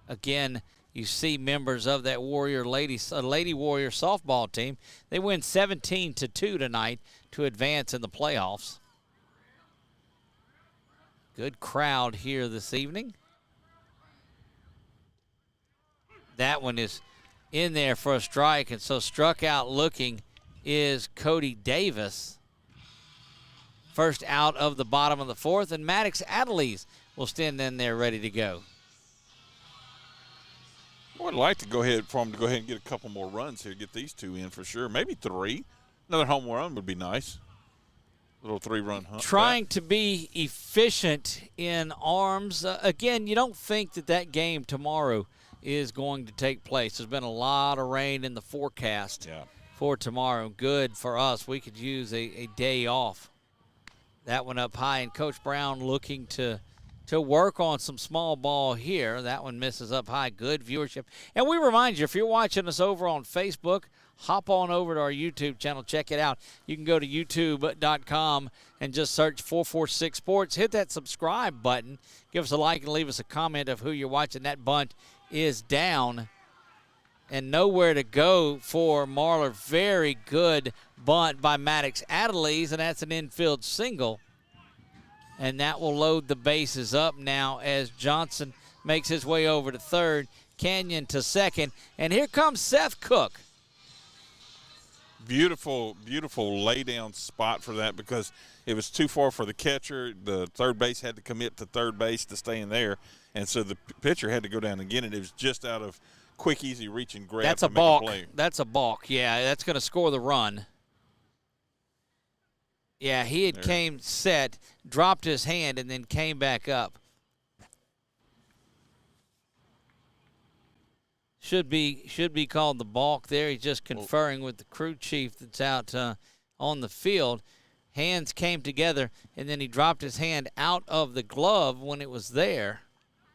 Again, you see members of that Lady Warrior softball team. They win 17-2 tonight to advance in the playoffs. Good crowd here this evening. That one is in there for a strike, and so struck out looking is Cody Davis. First out of the bottom of the 4th, and Maddox Adelise will stand in there ready to go. I would like to go ahead and get a couple more runs here, get these 2 in for sure. Maybe 3. Another home run would be nice. Little 3-run hunt. Trying to be efficient in arms. Again, you don't think that game tomorrow is going to take place. There's been a lot of rain in the forecast for tomorrow. Good for us. We could use a day off. That one up high, and Coach Brown looking to to work on some small ball here. That one misses up high. Good viewership. And we remind you, if you're watching us over on Facebook, hop on over to our YouTube channel. Check it out. You can go to youtube.com and just search 446 Sports. Hit that subscribe button. Give us a like and leave us a comment of who you're watching. That bunt is down and nowhere to go for Marler. Very good bunt by Maddox Adelise, and that's an infield single. And that will load the bases up now as Johnson makes his way over to third, Canyon to second, and here comes Seth Cook. Beautiful, beautiful lay-down spot for that because it was too far for the catcher. The third base had to commit to third base to stay in there, and so the pitcher had to go down again, and it was just out of quick, easy reach and grab. That's a balk. That's a balk. Yeah, that's going to score the run. Yeah, he had came set, dropped his hand, and then came back up. Should be called the balk there. He's just conferring with the crew chief that's out on the field. Hands came together, and then he dropped his hand out of the glove when it was there.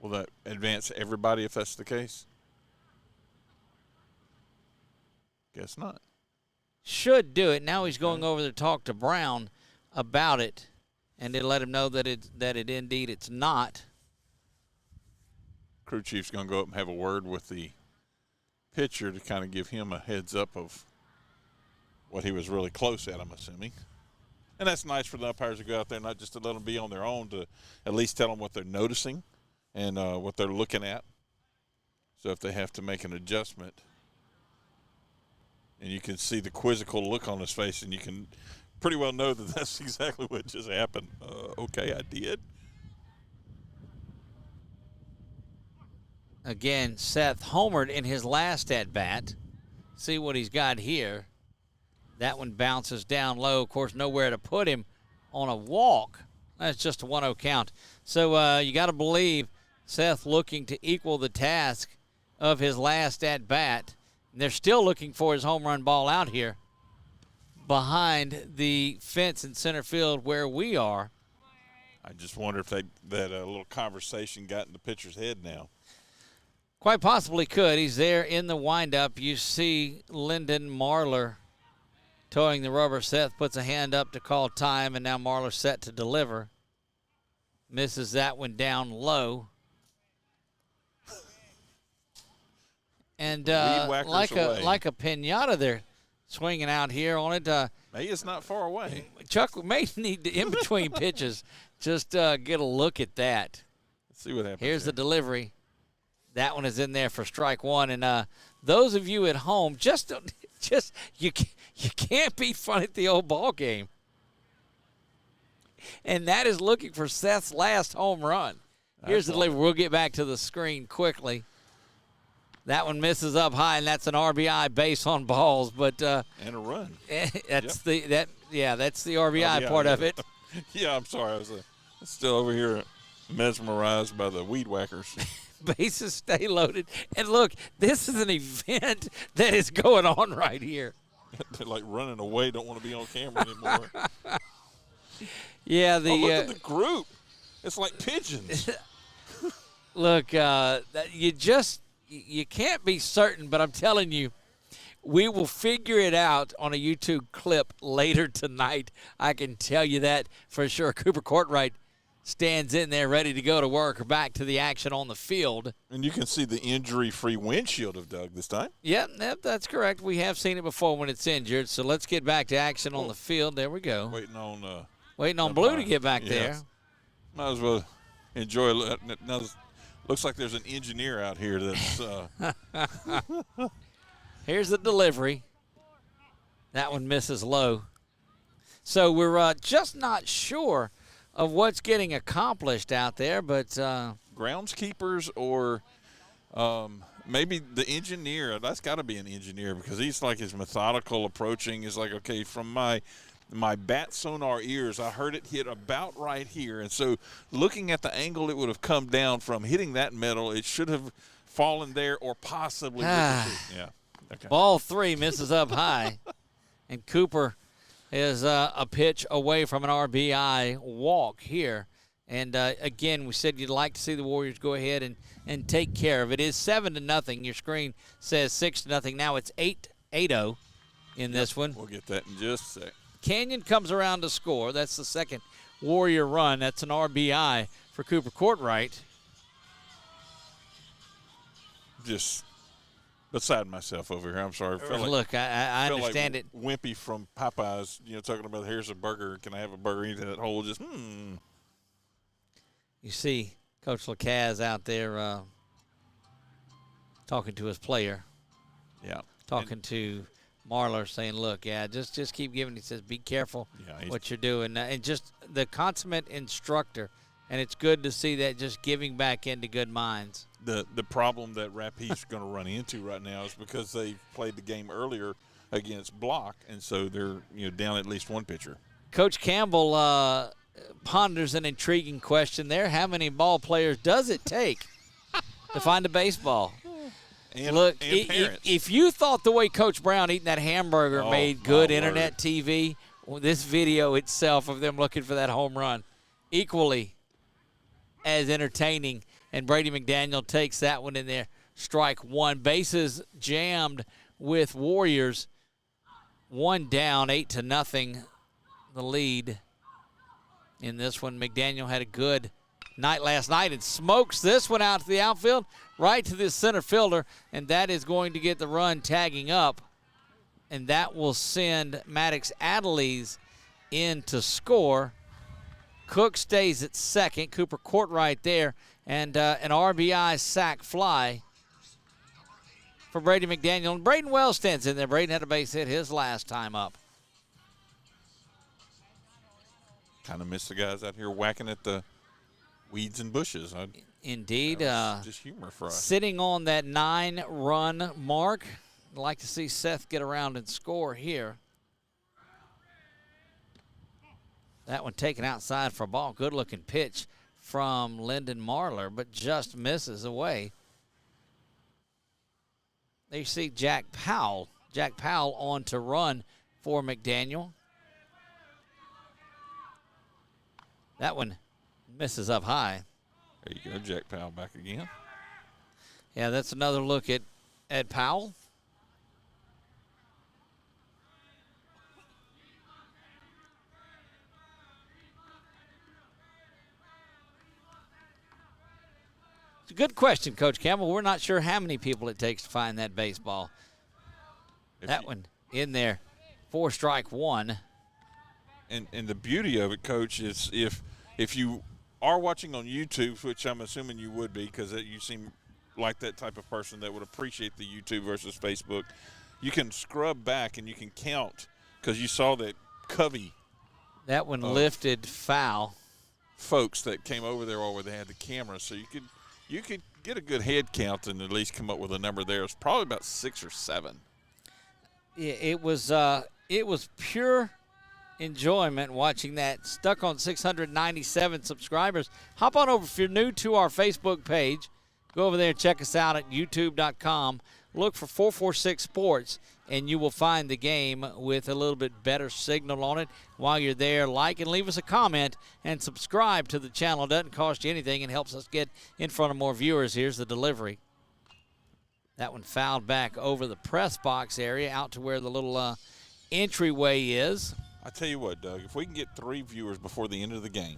Will that advance everybody if that's the case? Guess not. Should do it. Now he's going over to talk to Brown about it, and to let him know that it indeed it's not. Crew chief's going to go up and have a word with the pitcher to kind of give him a heads up of what he was really close at, I'm assuming. And that's nice for the umpires to go out there, not just to let them be on their own, to at least tell them what they're noticing and what they're looking at. So if they have to make an adjustment, and you can see the quizzical look on his face, and you can pretty well know that that's exactly what just happened. Okay, I did. Again, Seth homered in his last at-bat. See what he's got here. That one bounces down low. Of course, nowhere to put him on a walk. That's just a 1-0 count. So you got to believe Seth looking to equal the task of his last at-bat. They're still looking for his home run ball out here behind the fence in center field where we are. I just wonder if that little conversation got in the pitcher's head now. Quite possibly could. He's there in the windup. You see Lyndon Marler towing the rubber. Seth puts a hand up to call time, and now Marler set to deliver. Misses that one down low. And like a pinata, they're swinging out here on it. May is not far away. Chuck may need to, in between pitches, just get a look at that. Let's see what happens. Here's the delivery. That one is in there for strike one. And those of you at home, you can't be fun at the old ball game. And that is looking for Seth's last home run. Here's the delivery. We'll get back to the screen quickly. That one misses up high, and that's an RBI base on balls, but and a run. That's the RBI part of it. Yeah, I'm sorry, I was still over here mesmerized by the weed whackers. Bases stay loaded, and look, this is an event that is going on right here. They're like running away, don't want to be on camera anymore. Yeah, look at the group. It's like pigeons. Look, you can't be certain, but I'm telling you, we will figure it out on a YouTube clip later tonight. I can tell you that for sure. Cooper Courtwright stands in there ready to go to work or back to the action on the field. And you can see the injury-free windshield of Doug this time. Yep, that's correct. We have seen it before when it's injured. So let's get back to action on the field. There we go. Waiting on Blue to get back there. Might as well enjoy it. Now, looks like there's an engineer out here that's Here's the delivery. That one misses low. So we're just not sure of what's getting accomplished out there, but groundskeepers or maybe the engineer. That's got to be an engineer because he's like his methodical approaching is like, okay, from my bat sonar ears, I heard it hit about right here. And so looking at the angle it would have come down from hitting that metal, it should have fallen there or possibly yeah. Okay. Ball three misses up high. And Cooper is a pitch away from an RBI walk here. And, again, we said you'd like to see the Warriors go ahead and take care of it. It is 7-0. Your screen says 6-0. Now it's 8-0 in this one. We'll get that in just a sec. Canyon comes around to score. That's the second Warrior run. That's an RBI for Cooper Courtwright. Just beside myself over here. I'm sorry. Look, I understand like it. Wimpy from Popeyes, talking about here's a burger. Can I have a burger? Into that hole. Just, You see Coach LeCaz out there talking to his player. Yeah. Talking to Marler, saying, look, just keep giving. He says, be careful what you're doing. And just the consummate instructor. And it's good to see that just giving back into good minds. The problem that Rapide's going to run into right now is because they played the game earlier against Block, and so they're down at least one pitcher. Coach Campbell ponders an intriguing question there. How many ball players does it take to find a baseball? And, look, and parents. If you thought the way Coach Brown eating that hamburger made good internet word. TV, this video itself of them looking for that home run, equally as entertaining. And Brady McDaniel takes that one in there. Strike one. Bases jammed with Warriors. One down, 8-0. The lead in this one. McDaniel had a good night last night and smokes this one out to the outfield, right to this center fielder, and that is going to get the run tagging up. And that will send Maddox Adelise in to score. Cook stays at second. Cooper Courtwright there. And an RBI sac fly for Brady McDaniel. And Braden Wells stands in there. Braden had a base hit his last time up. Kind of miss the guys out here whacking at the weeds and bushes. Indeed. Just humor for us. Sitting on that 9-run mark. I'd like to see Seth get around and score here. That one taken outside for a ball. Good-looking pitch from Lyndon Marler, but just misses away. There you see Jack Powell. Jack Powell on to run for McDaniel. That one misses up high. There you go, Jack Powell back again. Yeah, that's another look at Powell. It's a good question, Coach Campbell. We're not sure how many people it takes to find that baseball. That one in there, 4-strike one. And the beauty of it, Coach, is if you are watching on YouTube, which I'm assuming you would be because you seem like that type of person that would appreciate the YouTube versus Facebook, you can scrub back and you can count because you saw that covey. That one lifted foul. Folks that came over there where they had the camera, so you could get a good head count and at least come up with a number there. It's probably about 6 or 7. Yeah, it was pure enjoyment watching that. Stuck on 697 subscribers. Hop on over if you're new to our Facebook page. Go over there and check us out at youtube.com. Look for 446 Sports, and you will find the game with a little bit better signal on it. While you're there, like and leave us a comment and subscribe to the channel. It doesn't cost you anything and helps us get in front of more viewers. Here's the delivery. That one fouled back over the press box area out to where the little entryway is. I tell you what, Doug, if we can get 3 viewers before the end of the game,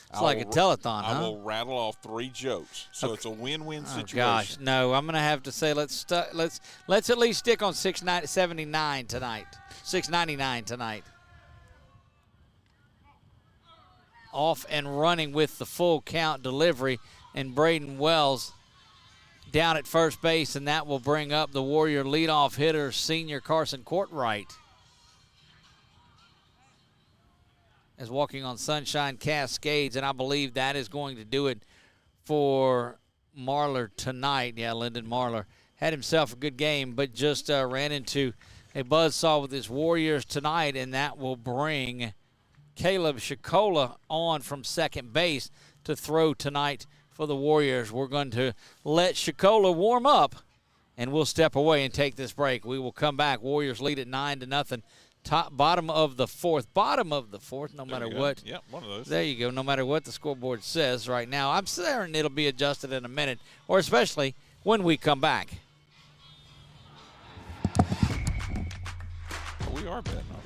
it's like a telethon, I will rattle off 3 jokes. So it's a win-win situation. Gosh, no, I'm going to have to say let's at least stick on 679 tonight. 699 tonight. Off and running with the full count delivery, and Braden Wells down at first base, and that will bring up the Warrior leadoff hitter, senior Carson Courtwright. As walking on Sunshine Cascades, and I believe that is going to do it for Marler tonight. Yeah, Lyndon Marler had himself a good game, but just ran into a buzzsaw with his Warriors tonight, and that will bring Caleb Shikola on from second base to throw tonight for the Warriors. We're going to let Shikola warm up, and we'll step away and take this break. We will come back. Warriors lead at 9-0. bottom of the fourth, no matter what. Yep, one of those. There you go. No matter what the scoreboard says right now. I'm certain it'll be adjusted in a minute, or especially when we come back. We are betting on it.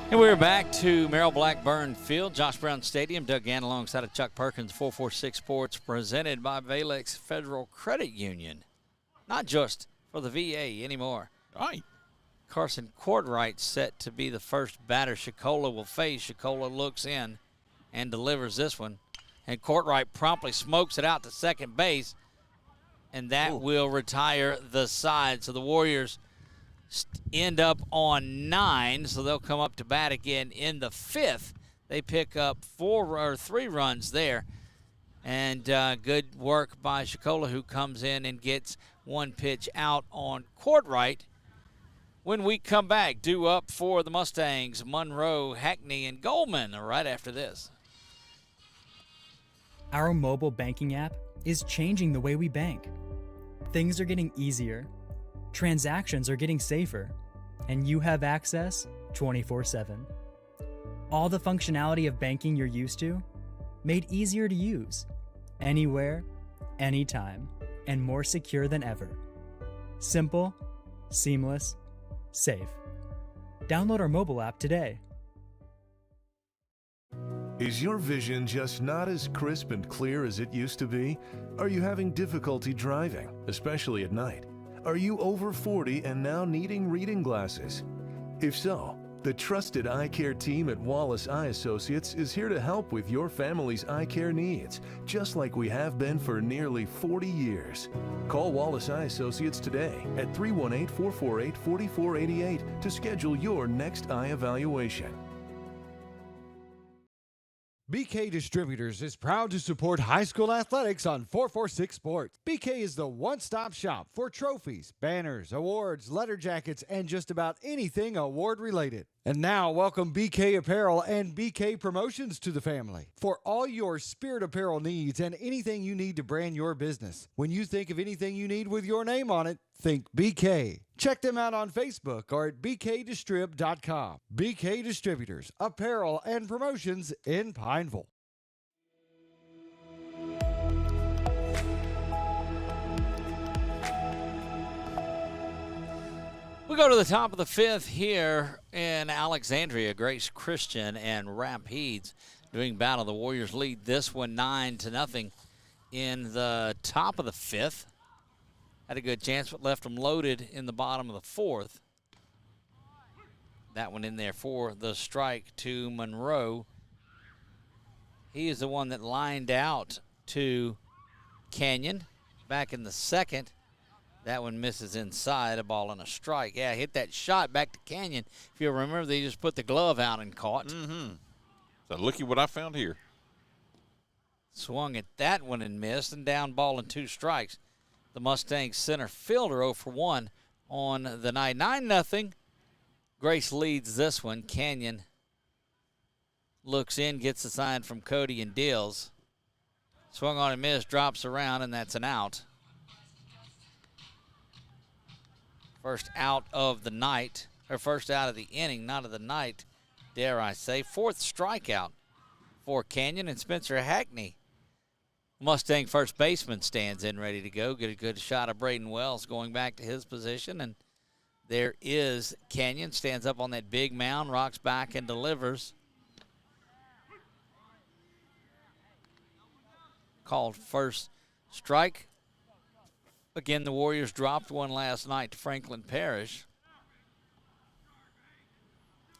And we're back to Merrill Blackburn Field, Josh Brown Stadium. Doug Gann alongside of Chuck Perkins, 446 Sports, presented by Valex Federal Credit Union. Not just for the VA anymore. Right. Carson Courtwright set to be the first batter Shakola will face. Shakola looks in and delivers this one. And Courtwright promptly smokes it out to second base. And that will retire the side. So the Warriors end up on 9, so they'll come up to bat again in the 5th. They pick up 3 runs there, and good work by Shakola, who comes in and gets 1 pitch out on Courtwright. When we come back, due up for the Mustangs, Monroe, Hackney, and Goldman right after this. Our mobile banking app is changing the way we bank. Things are getting easier. Transactions are getting safer, and you have access 24/7. All the functionality of banking you're used to, made easier to use, anywhere, anytime, and more secure than ever. Simple, seamless, safe. Download our mobile app today. Is your vision just not as crisp and clear as it used to be? Are you having difficulty driving, especially at night? Are you over 40 and now needing reading glasses? If so, the trusted eye care team at Wallace Eye Associates is here to help with your family's eye care needs, just like we have been for nearly 40 years. Call Wallace Eye Associates today at 318-448-4488 to schedule your next eye evaluation. BK Distributors is proud to support high school athletics on 446 Sports. BK is the one-stop shop for trophies, banners, awards, letter jackets, and just about anything award-related. And now, welcome BK Apparel and BK Promotions to the family for all your spirit apparel needs and anything you need to brand your business. When you think of anything you need with your name on it, think BK. Check them out on Facebook or at bkdistrib.com. BK Distributors, Apparel and Promotions in Pineville. We go to the top of the 5th here in Alexandria. Grace Christian and Rapides doing battle. The Warriors lead this one 9-0 in the top of the 5th. Had a good chance, but left them loaded in the bottom of the 4th. That one in there for the strike to Monroe. He is the one that lined out to Canyon back in the 2nd. That one misses inside, a ball and a strike. Yeah, hit that shot back to Canyon. If you remember, they just put the glove out and caught. Mm-hmm. So looky what I found here. Swung at that one and missed, and down ball and 2 strikes. The Mustangs center fielder 0 for 1 on the night. 9-0. Grace leads this one. Canyon looks in, gets the sign from Cody and Dills. Swung on and missed, drops around, and that's an out. First out of the night, or first out of the inning, not of the night. dare I say. 4th strikeout for Canyon, and Spencer Hackney, Mustang first baseman, stands in ready to go. Get a good shot of Braden Wells going back to his position, and there is Canyon, stands up on that big mound, rocks back and delivers. Called first strike. Again, the Warriors dropped one last night to Franklin Parish,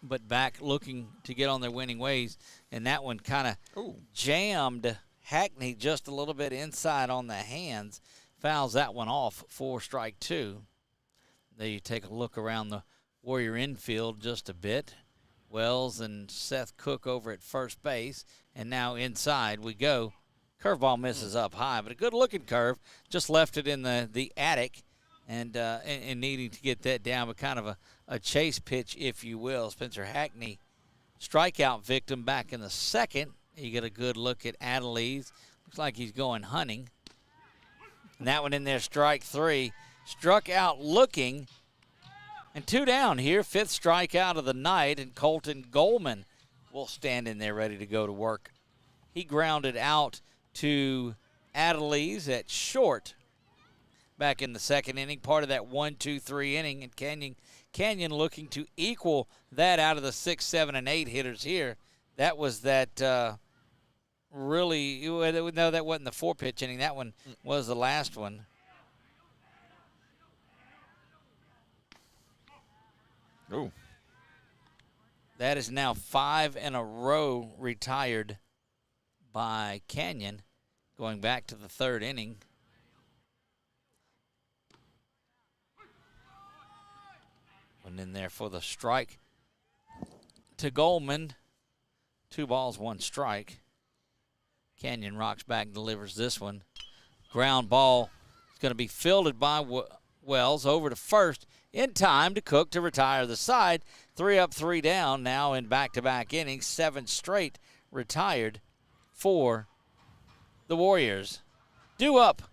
but back looking to get on their winning ways, and that one kind of jammed Hackney just a little bit inside on the hands, fouls that one off for strike 2. There you take a look around the Warrior infield just a bit. Wells and Seth Cook over at first base, and now inside we go. Curveball misses up high, but a good-looking curve. Just left it in the attic, and needing to get that down, but kind of a chase pitch, if you will. Spencer Hackney, strikeout victim back in the 2nd. You get a good look at Adelise. Looks like he's going hunting. And that one in there, strike 3. Struck out looking, and 2 down here. 5th strikeout of the night, and Colton Goldman will stand in there ready to go to work. He grounded out to Adelise at short back in the 2nd inning, part of that 1-2-3 inning, and Canyon looking to equal that out of the 6, 7, and 8 hitters here. That was that really, no, that wasn't the 4-pitch inning. That one was the last one. Oh. That is now 5 in a row retired by Canyon, going back to the 3rd inning. One in there for the strike to Goldman. 2 balls, 1 strike. Canyon rocks back and delivers this one. Ground ball is going to be fielded by Wells over to first in time to Cook to retire the side. 3 up, 3 down now in back-to-back innings. 7 straight retired for the Warriors. Due up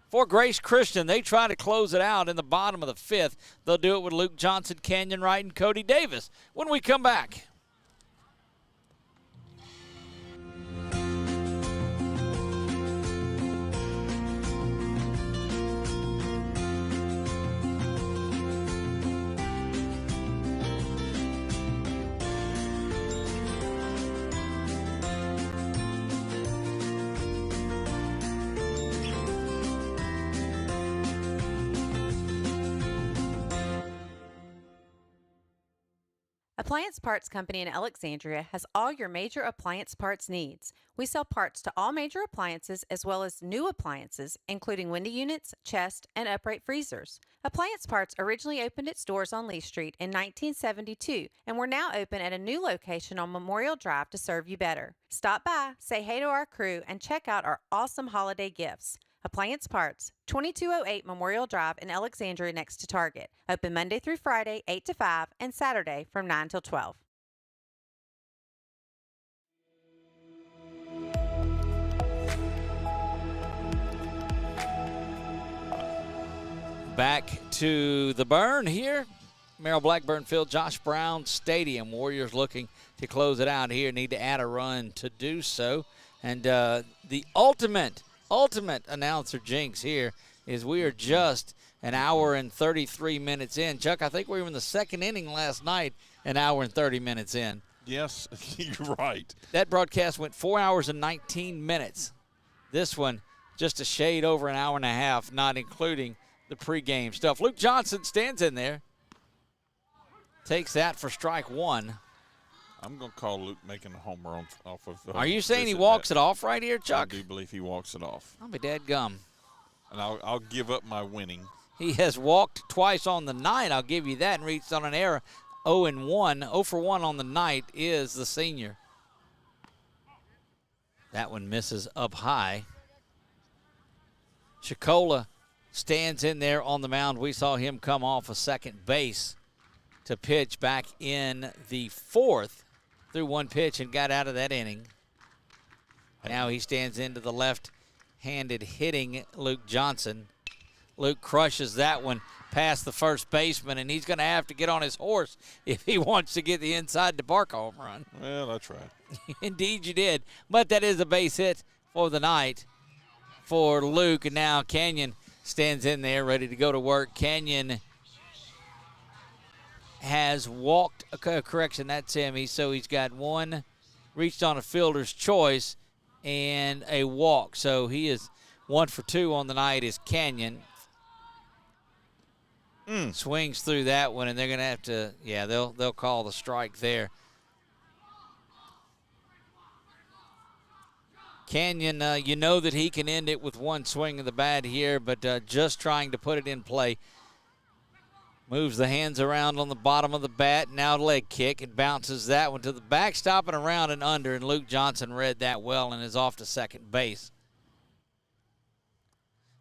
for Grace Christian. They try to close it out in the bottom of the 5th. They'll do it with Luke Johnson, Canyon Wright, and Cody Davis when we come back. Appliance Parts Company in Alexandria has all your major appliance parts needs. We sell parts to all major appliances as well as new appliances, including window units, chest, and upright freezers. Appliance Parts originally opened its doors on Lee Street in 1972, and we're now open at a new location on Memorial Drive to serve you better. Stop by, say hey to our crew, and check out our awesome holiday gifts. Appliance Parts, 2208 Memorial Drive in Alexandria next to Target. Open Monday through Friday, 8 to 5, and Saturday from 9 till 12. Back to the burn here. Merrill Blackburn Field, Josh Brown Stadium. Warriors looking to close it out here. Need to add a run to do so. And the ultimate announcer jinx here is we are just an hour and 33 minutes in. Chuck, I think we were in the 2nd inning last night, an hour and 30 minutes in. Yes, you're right. That broadcast went 4 hours and 19 minutes. This one, just a shade over an hour and a half, not including the pregame stuff. Luke Johnson stands in there. Takes that for strike 1. I'm going to call Luke making a home run off of. Are you saying he walks it off right here, Chuck? I do believe he walks it off. I'll be dadgum. And I'll give up my winning. He has walked twice on the night, I'll give you that, and reached on an error. 0-1. 0 for 1 on the night is the senior. That one misses up high. Chicola stands in there on the mound. We saw him come off of second base to pitch back in the 4th. Threw 1 pitch and got out of that inning. Now he stands into the left-handed hitting Luke Johnson. Luke crushes that one past the first baseman, and he's going to have to get on his horse if he wants to get the inside to bark a home run. Well, that's right. Indeed you did. But that is a base hit for the night for Luke, and now Canyon stands in there ready to go to work. Canyon has walked, correction, that's him. So he's got one, reached on a fielder's choice, and a walk. So he is 1 for 2 on the night is Canyon. Swings through that one, and they're going to have to, they'll call the strike there. Canyon, you know that he can end it with one swing of the bat here, but just trying to put it in play. Moves the hands around on the bottom of the bat. Now leg kick. It bounces that one to the backstop and around and under, and Luke Johnson read that well and is off to second base.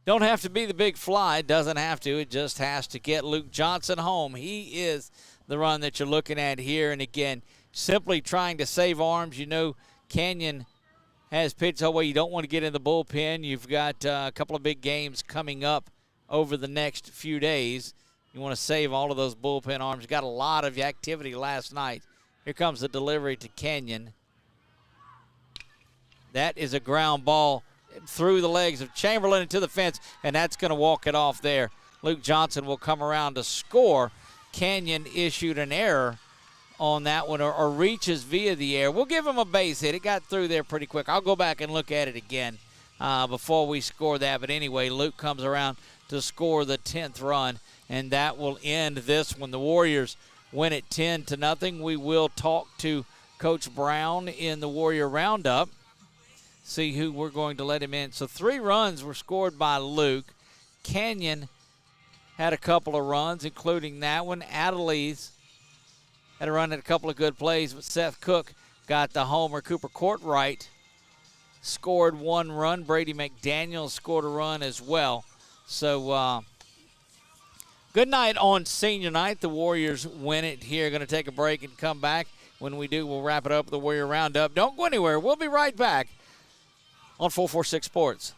Don't have to be the big fly. Doesn't have to. It just has to get Luke Johnson home. He is the run that you're looking at here. And, again, simply trying to save arms. You know Canyon has pitched away. You don't want to get in the bullpen. You've got a couple of big games coming up over the next few days. You want to save all of those bullpen arms. Got a lot of activity last night. Here comes the delivery to Canyon. That is a ground ball through the legs of Chamberlain into the fence, and that's going to walk it off there. Luke Johnson will come around to score. Canyon issued an error on that one, or reaches via the air. We'll give him a base hit. It got through there pretty quick. I'll go back and look at it again before we score that. But anyway, Luke comes around to score the 10th run, and that will end this one. The Warriors win it 10-0. We will talk to Coach Brown in the Warrior Roundup, see who we're going to let him in. So 3 runs were scored by Luke. Canyon had a couple of runs, including that one. Adelise had a run at a couple of good plays, but Seth Cook got the homer. Cooper Courtwright scored 1 run. Brady McDaniel scored a run as well. So good night on senior night. The Warriors win it here. Going to take a break and come back. When we do, we'll wrap it up with the Warrior Roundup. Don't go anywhere. We'll be right back on 446 Sports.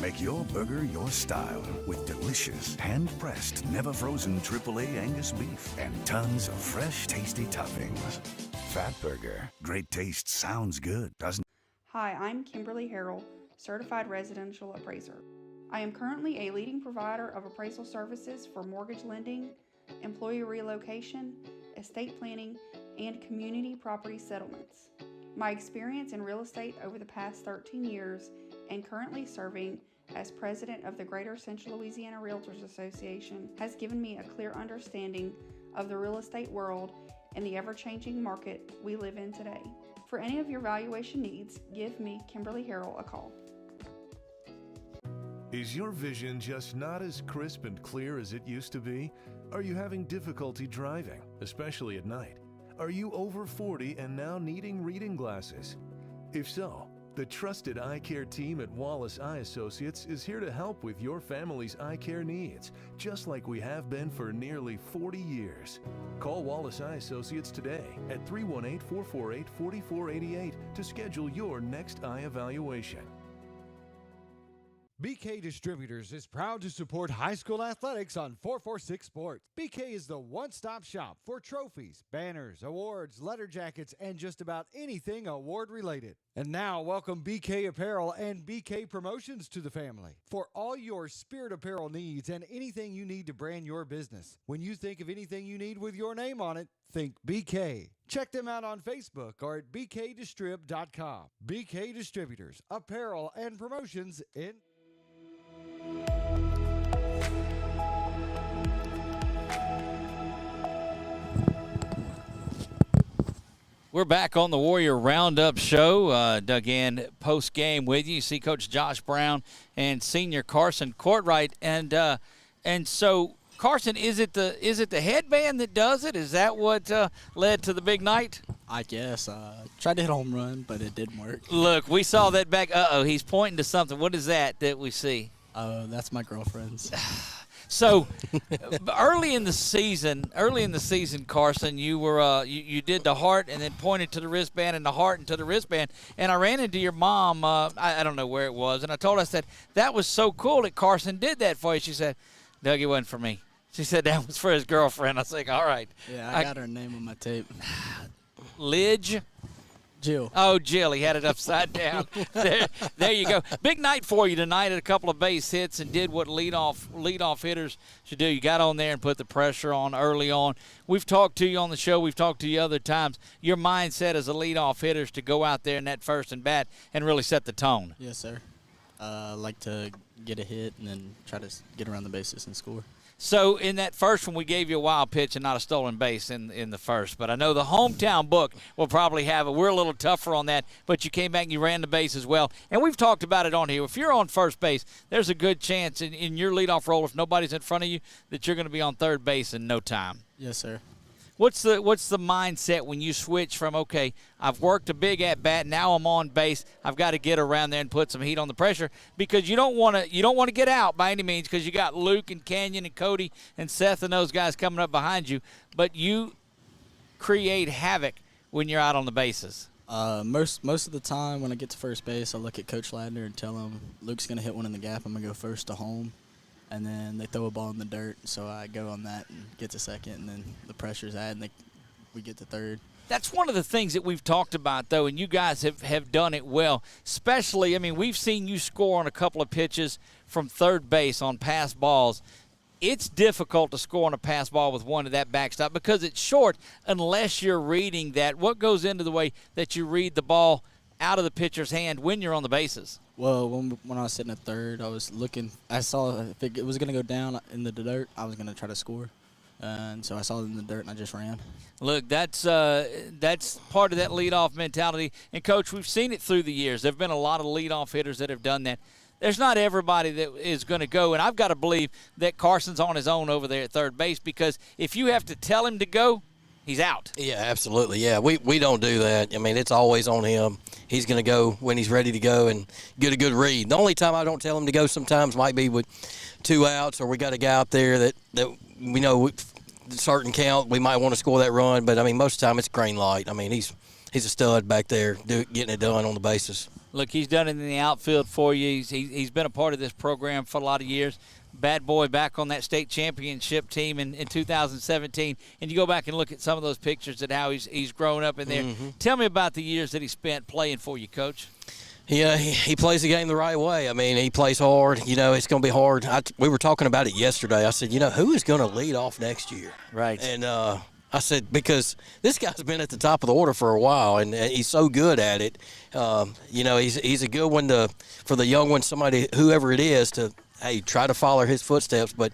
Make your burger your style with delicious, hand-pressed, never-frozen AAA Angus beef and tons of fresh, tasty toppings. Fat Burger. Great taste sounds good, doesn't it? Hi, I'm Kimberly Harrell, Certified Residential Appraiser. I am currently a leading provider of appraisal services for mortgage lending, employee relocation, estate planning, and community property settlements. My experience in real estate over the past 13 years and currently serving as president of the Greater Central Louisiana Realtors Association has given me a clear understanding of the real estate world and the ever-changing market we live in today. For any of your valuation needs, give me, Kimberly Harrell, a call. Is your vision just not as crisp and clear as it used to be? Are you having difficulty driving, especially at night? Are you over 40 and now needing reading glasses? If so, the trusted eye care team at Wallace Eye Associates is here to help with your family's eye care needs, just like we have been for nearly 40 years. Call Wallace Eye Associates today at 318-448-4488 to schedule your next eye evaluation. BK Distributors is proud to support high school athletics on 446 Sports. BK is the one-stop shop for trophies, banners, awards, letter jackets, and just about anything award-related. And now, welcome BK Apparel and BK Promotions to the family for all your spirit apparel needs and anything you need to brand your business. When you think of anything you need with your name on it, think BK. Check them out on Facebook or at bkdistrib.com. BK Distributors, apparel and promotions in... We're back on the Warrior Roundup show. Dug in post-game with you. You see Coach Josh Brown and senior Carson Courtright. And so, Carson, is it the headband that does it? Is that what led to the big night? I guess. Tried to hit a home run, but it didn't work. Look, we saw that back. Uh-oh, he's pointing to something. What is that we see? That's my girlfriend's. So, early in the season, Carson, you were you did the heart and then pointed to the wristband and the heart and to the wristband. And I ran into your mom. I don't know where it was, and I told her, I said, that was so cool that Carson did that for you. She said, Doug, it wasn't for me. She said that was for his girlfriend. I was like, all right. Yeah, I got her name on my tape. Lidge. Jill. Oh, Jill. He had it upside down. There you go. Big night for you tonight at a couple of base hits and did what leadoff hitters should do. You got on there and put the pressure on early on. We've talked to you on the show. We've talked to you other times. Your mindset as a leadoff hitter is to go out there in that first and bat and really set the tone. Yes, sir. Like to get a hit and then try to get around the bases and score. So in that first one, we gave you a wild pitch and not a stolen base in the first. But I know the hometown book will probably have it. We're a little tougher on that, but you came back and you ran the base as well. And we've talked about it on here. If you're on first base, there's a good chance in your leadoff role, if nobody's in front of you, that you're going to be on third base in no time. Yes, sir. What's the mindset when you switch from, okay, I've worked a big at bat, now I'm on base, I've got to get around there and put some heat on the pressure, because you don't want to get out by any means, because you got Luke and Canyon and Cody and Seth and those guys coming up behind you, but you create havoc when you're out on the bases. Most of the time when I get to first base, I look at Coach Ladner and tell him Luke's going to hit one in the gap. I'm going to go first to home. And then they throw a ball in the dirt, so I go on that and get to second, and then the pressure's added, and we get to third. That's one of the things that we've talked about, though, and you guys have done it well. Especially, I mean, we've seen you score on a couple of pitches from third base on pass balls. It's difficult to score on a pass ball with one to that backstop because it's short unless you're reading that. What goes into the way that you read the ball out of the pitcher's hand when you're on the bases? Well, when I was sitting at third, I was looking. I saw if it was going to go down in the dirt, I was going to try to score. And so I saw it in the dirt, and I just ran. Look, that's part of that leadoff mentality. And, Coach, we've seen it through the years. There have been a lot of leadoff hitters that have done that. There's not everybody that is going to go, and I've got to believe that Carson's on his own over there at third base, because if you have to tell him to go, he's out. Yeah, absolutely. Yeah, we don't do that. I mean, it's always on him. He's going to go when he's ready to go and get a good read. The only time I don't tell him to go sometimes might be with 2 outs, or we got a guy out there that we know certain count, we might want to score that run. But, I mean, most of the time it's green light. I mean, he's a stud back there getting it done on the bases. Look, he's done it in the outfield for you. He's been a part of this program for a lot of years. Bad boy back on that state championship team in 2017. And you go back and look at some of those pictures at how he's grown up in there. Mm-hmm. Tell me about the years that he spent playing for you, Coach. Yeah, he plays the game the right way. I mean, he plays hard. You know, it's going to be hard. We were talking about it yesterday. I said, who is going to lead off next year? Right. And I said, because this guy's been at the top of the order for a while, and he's so good at it. He's a good one for the young one, whoever it is, to, hey, try to follow his footsteps. But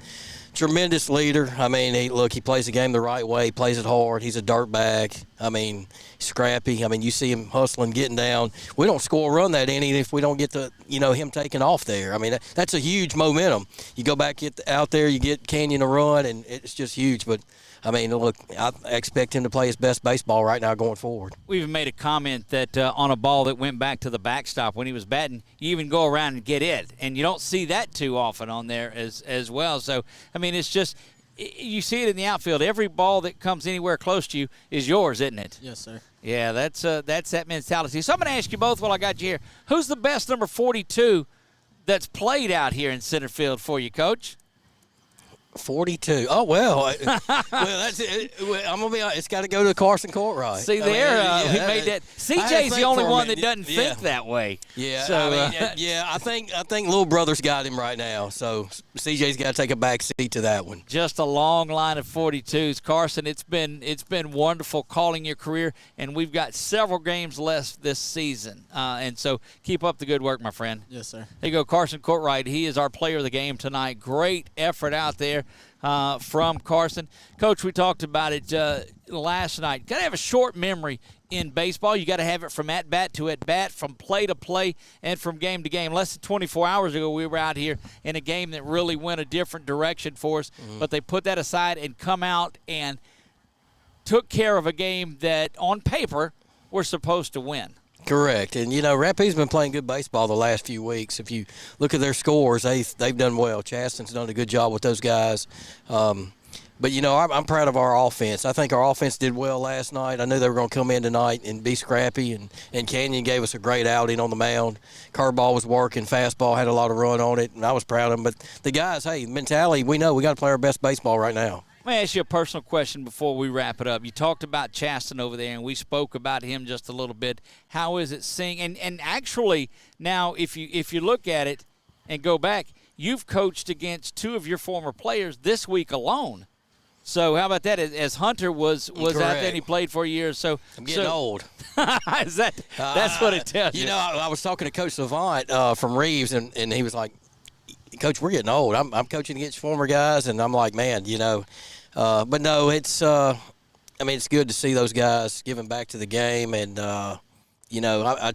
tremendous leader. I mean, he plays the game the right way. He plays it hard. He's a dirtbag. I mean, scrappy. I mean, you see him hustling, getting down. We don't score a run that inning if we don't get him taking off there. I mean, that's a huge momentum. You go back out there, you get Canyon a run, and it's just huge. But I mean, look, I expect him to play his best baseball right now going forward. We even made a comment that on a ball that went back to the backstop when he was batting, you even go around and get it. And you don't see that too often on there as well. So, I mean, it's just you see it in the outfield. Every ball that comes anywhere close to you is yours, isn't it? Yes, sir. Yeah, that's that mentality. So I'm going to ask you both while I got you here. Who's the best number 42 that's played out here in center field for you, Coach? 42. Oh, well, that's it. I'm going to be honest. It's got to go to Carson Courtright. See, he made that. CJ's the only one that doesn't think that way. Yeah, so, I think little brother's got him right now. So CJ's got to take a back seat to that one. Just a long line of 42s. Carson, it's been wonderful calling your career, and we've got several games left this season. And so keep up the good work, my friend. Yes, sir. There you go, Carson Courtright. He is our player of the game tonight. Great effort out there from Carson. Coach, we talked about it last night. Got to have a short memory in baseball. You got to have it from at-bat to at-bat, from play to play, and from game to game. Less than 24 hours ago, we were out here in a game that really went a different direction for us, but they put that aside and come out and took care of a game that, on paper, we're supposed to win. Correct. And, Rapide's been playing good baseball the last few weeks. If you look at their scores, they've done well. Chasten's done a good job with those guys. But, I'm proud of our offense. I think our offense did well last night. I knew they were going to come in tonight and be scrappy, and Canyon gave us a great outing on the mound. Curveball was working. Fastball had a lot of run on it, and I was proud of them. But the guys, mentality, we know we got to play our best baseball right now. Let me ask you a personal question before we wrap it up. You talked about Chasten over there, and we spoke about him just a little bit. How is it seeing? And actually, now if you look at it and go back, you've coached against two of your former players this week alone. So how about that? As Hunter was out there and he played for a year, so I'm getting old. That's what it tells you. I was talking to Coach Savant from Reeves, and he was like, Coach, we're getting old. I'm coaching against former guys, and I'm like, man, but no, it's it's good to see those guys giving back to the game, and I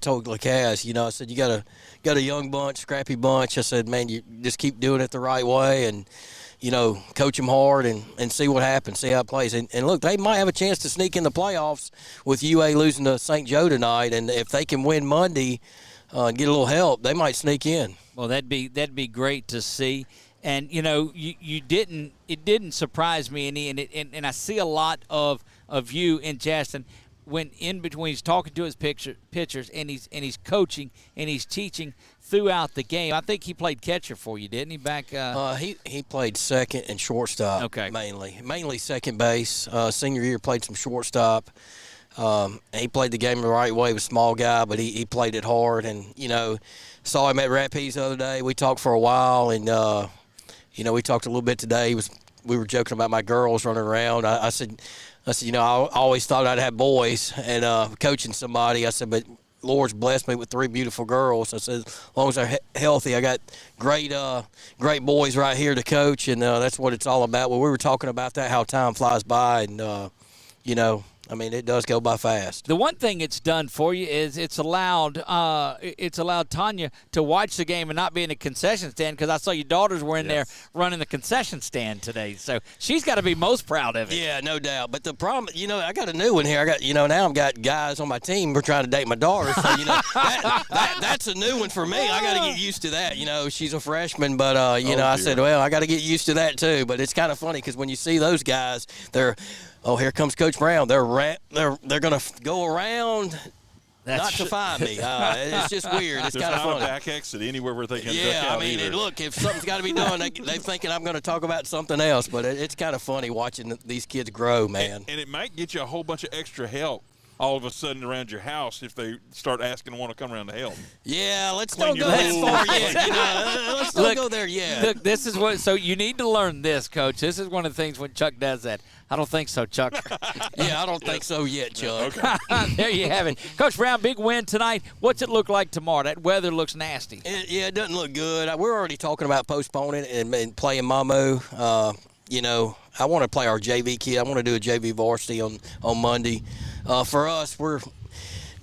told Lacaz, I said you got a young bunch, scrappy bunch. I said, man, you just keep doing it the right way, and coach them hard and see what happens, see how it plays. And look, they might have a chance to sneak in the playoffs with UA losing to St. Joe tonight, and if they can win Monday and get a little help, they might sneak in. Well, that'd be great to see. And it didn't surprise me any, and I see a lot of you in Chasten when in between he's talking to his pitchers and he's coaching and he's teaching throughout the game. I think he played catcher for you, didn't he? Back he played second and shortstop. Okay. mainly second base. Senior year played some shortstop. He played the game the right way. He was a small guy, but he played it hard. And saw him at Rapides the other day. We talked for a while, and we talked a little bit today. We were joking about my girls running around. I said, I always thought I'd have boys, and coaching somebody, I said, but Lord's blessed me with 3 beautiful girls. I said, as long as they're healthy, I got great boys right here to coach, and that's what it's all about. Well, we were talking about that, how time flies by, and it does go by fast. The one thing it's done for you is it's allowed Tanya to watch the game and not be in the concession stand, because I saw your daughters were in there running the concession stand today. So she's got to be most proud of it. Yeah, no doubt. But the problem, I got a new one here. I got, now I've got guys on my team who are trying to date my daughter. So, that's a new one for me. I got to get used to that. She's a freshman, but, I said, well, I got to get used to that too. But it's kind of funny because when you see those guys, oh, here comes Coach Brown. They're going to go around not to find me. It's just weird. It's kind of funny. There's not a back exit anywhere where they can duck Yeah, out either. Look, if something's got to be done, they're thinking I'm going to talk about something else. But it's kind of funny watching these kids grow, man. And it might get you a whole bunch of extra help all of a sudden around your house if they start asking to want to come around to help. Yeah, let's Clean don't go your that pool. far yet. You know, let's don't go there yet. Look, this is what. So you need to learn this, Coach. This is one of the things when Chuck does that. I don't think so, Chuck. Yeah, I don't think so yet, Chuck. Okay. There you have it. Coach Brown, big win tonight. What's it look like tomorrow? That weather looks nasty. It doesn't look good. We're already talking about postponing and playing Mamu. You know, I want to play our JV kid. I want to do a JV varsity on Monday. For us,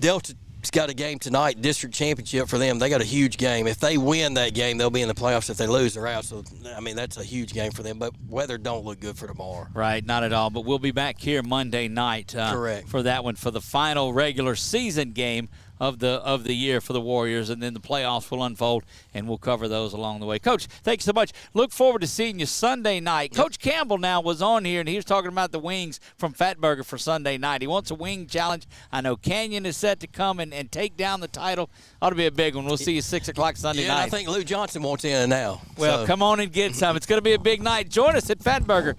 Delta's got a game tonight, district championship for them. They got a huge game. If they win that game, they'll be in the playoffs. If they lose, they're out. So, I mean, that's a huge game for them. But weather don't look good for tomorrow. Right, not at all. But we'll be back here Monday night Correct. For that one, for the final regular season game of the year for the Warriors, and then the playoffs will unfold, and we'll cover those along the way. Coach, thanks so much. Look forward to seeing you Sunday night. Coach Campbell now was on here, and he was talking about the wings from Fatburger for Sunday night. He wants a wing challenge. I know Canyon is set to come and take down the title. Ought to be a big one. We'll see you 6 o'clock Sunday night. I think Lou Johnson wants in now. Well, come on and get some. It's going to be a big night. Join us at Fatburger.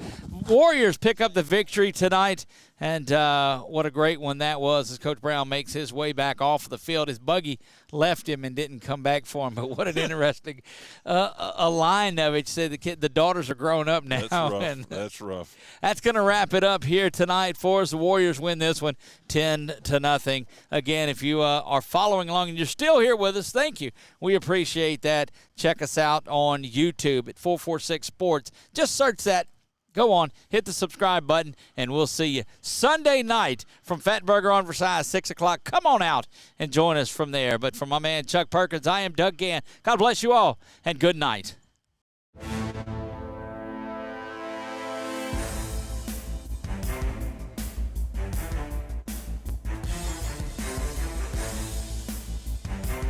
Warriors pick up the victory tonight, and what a great one that was as Coach Brown makes his way back off the field. His buggy left him and didn't come back for him, but what an interesting a line of it. Said the daughters are grown up now. That's rough. And That's rough. That's going to wrap it up here tonight for us. The Warriors win this one 10-0. Again, if you are following along and you're still here with us, thank you. We appreciate that. Check us out on YouTube at 446 Sports. Just search that. Go on, hit the subscribe button, and we'll see you Sunday night from Fatburger on Versailles, 6 o'clock. Come on out and join us from there. But for my man Chuck Perkins, I am Doug Gann. God bless you all, and good night.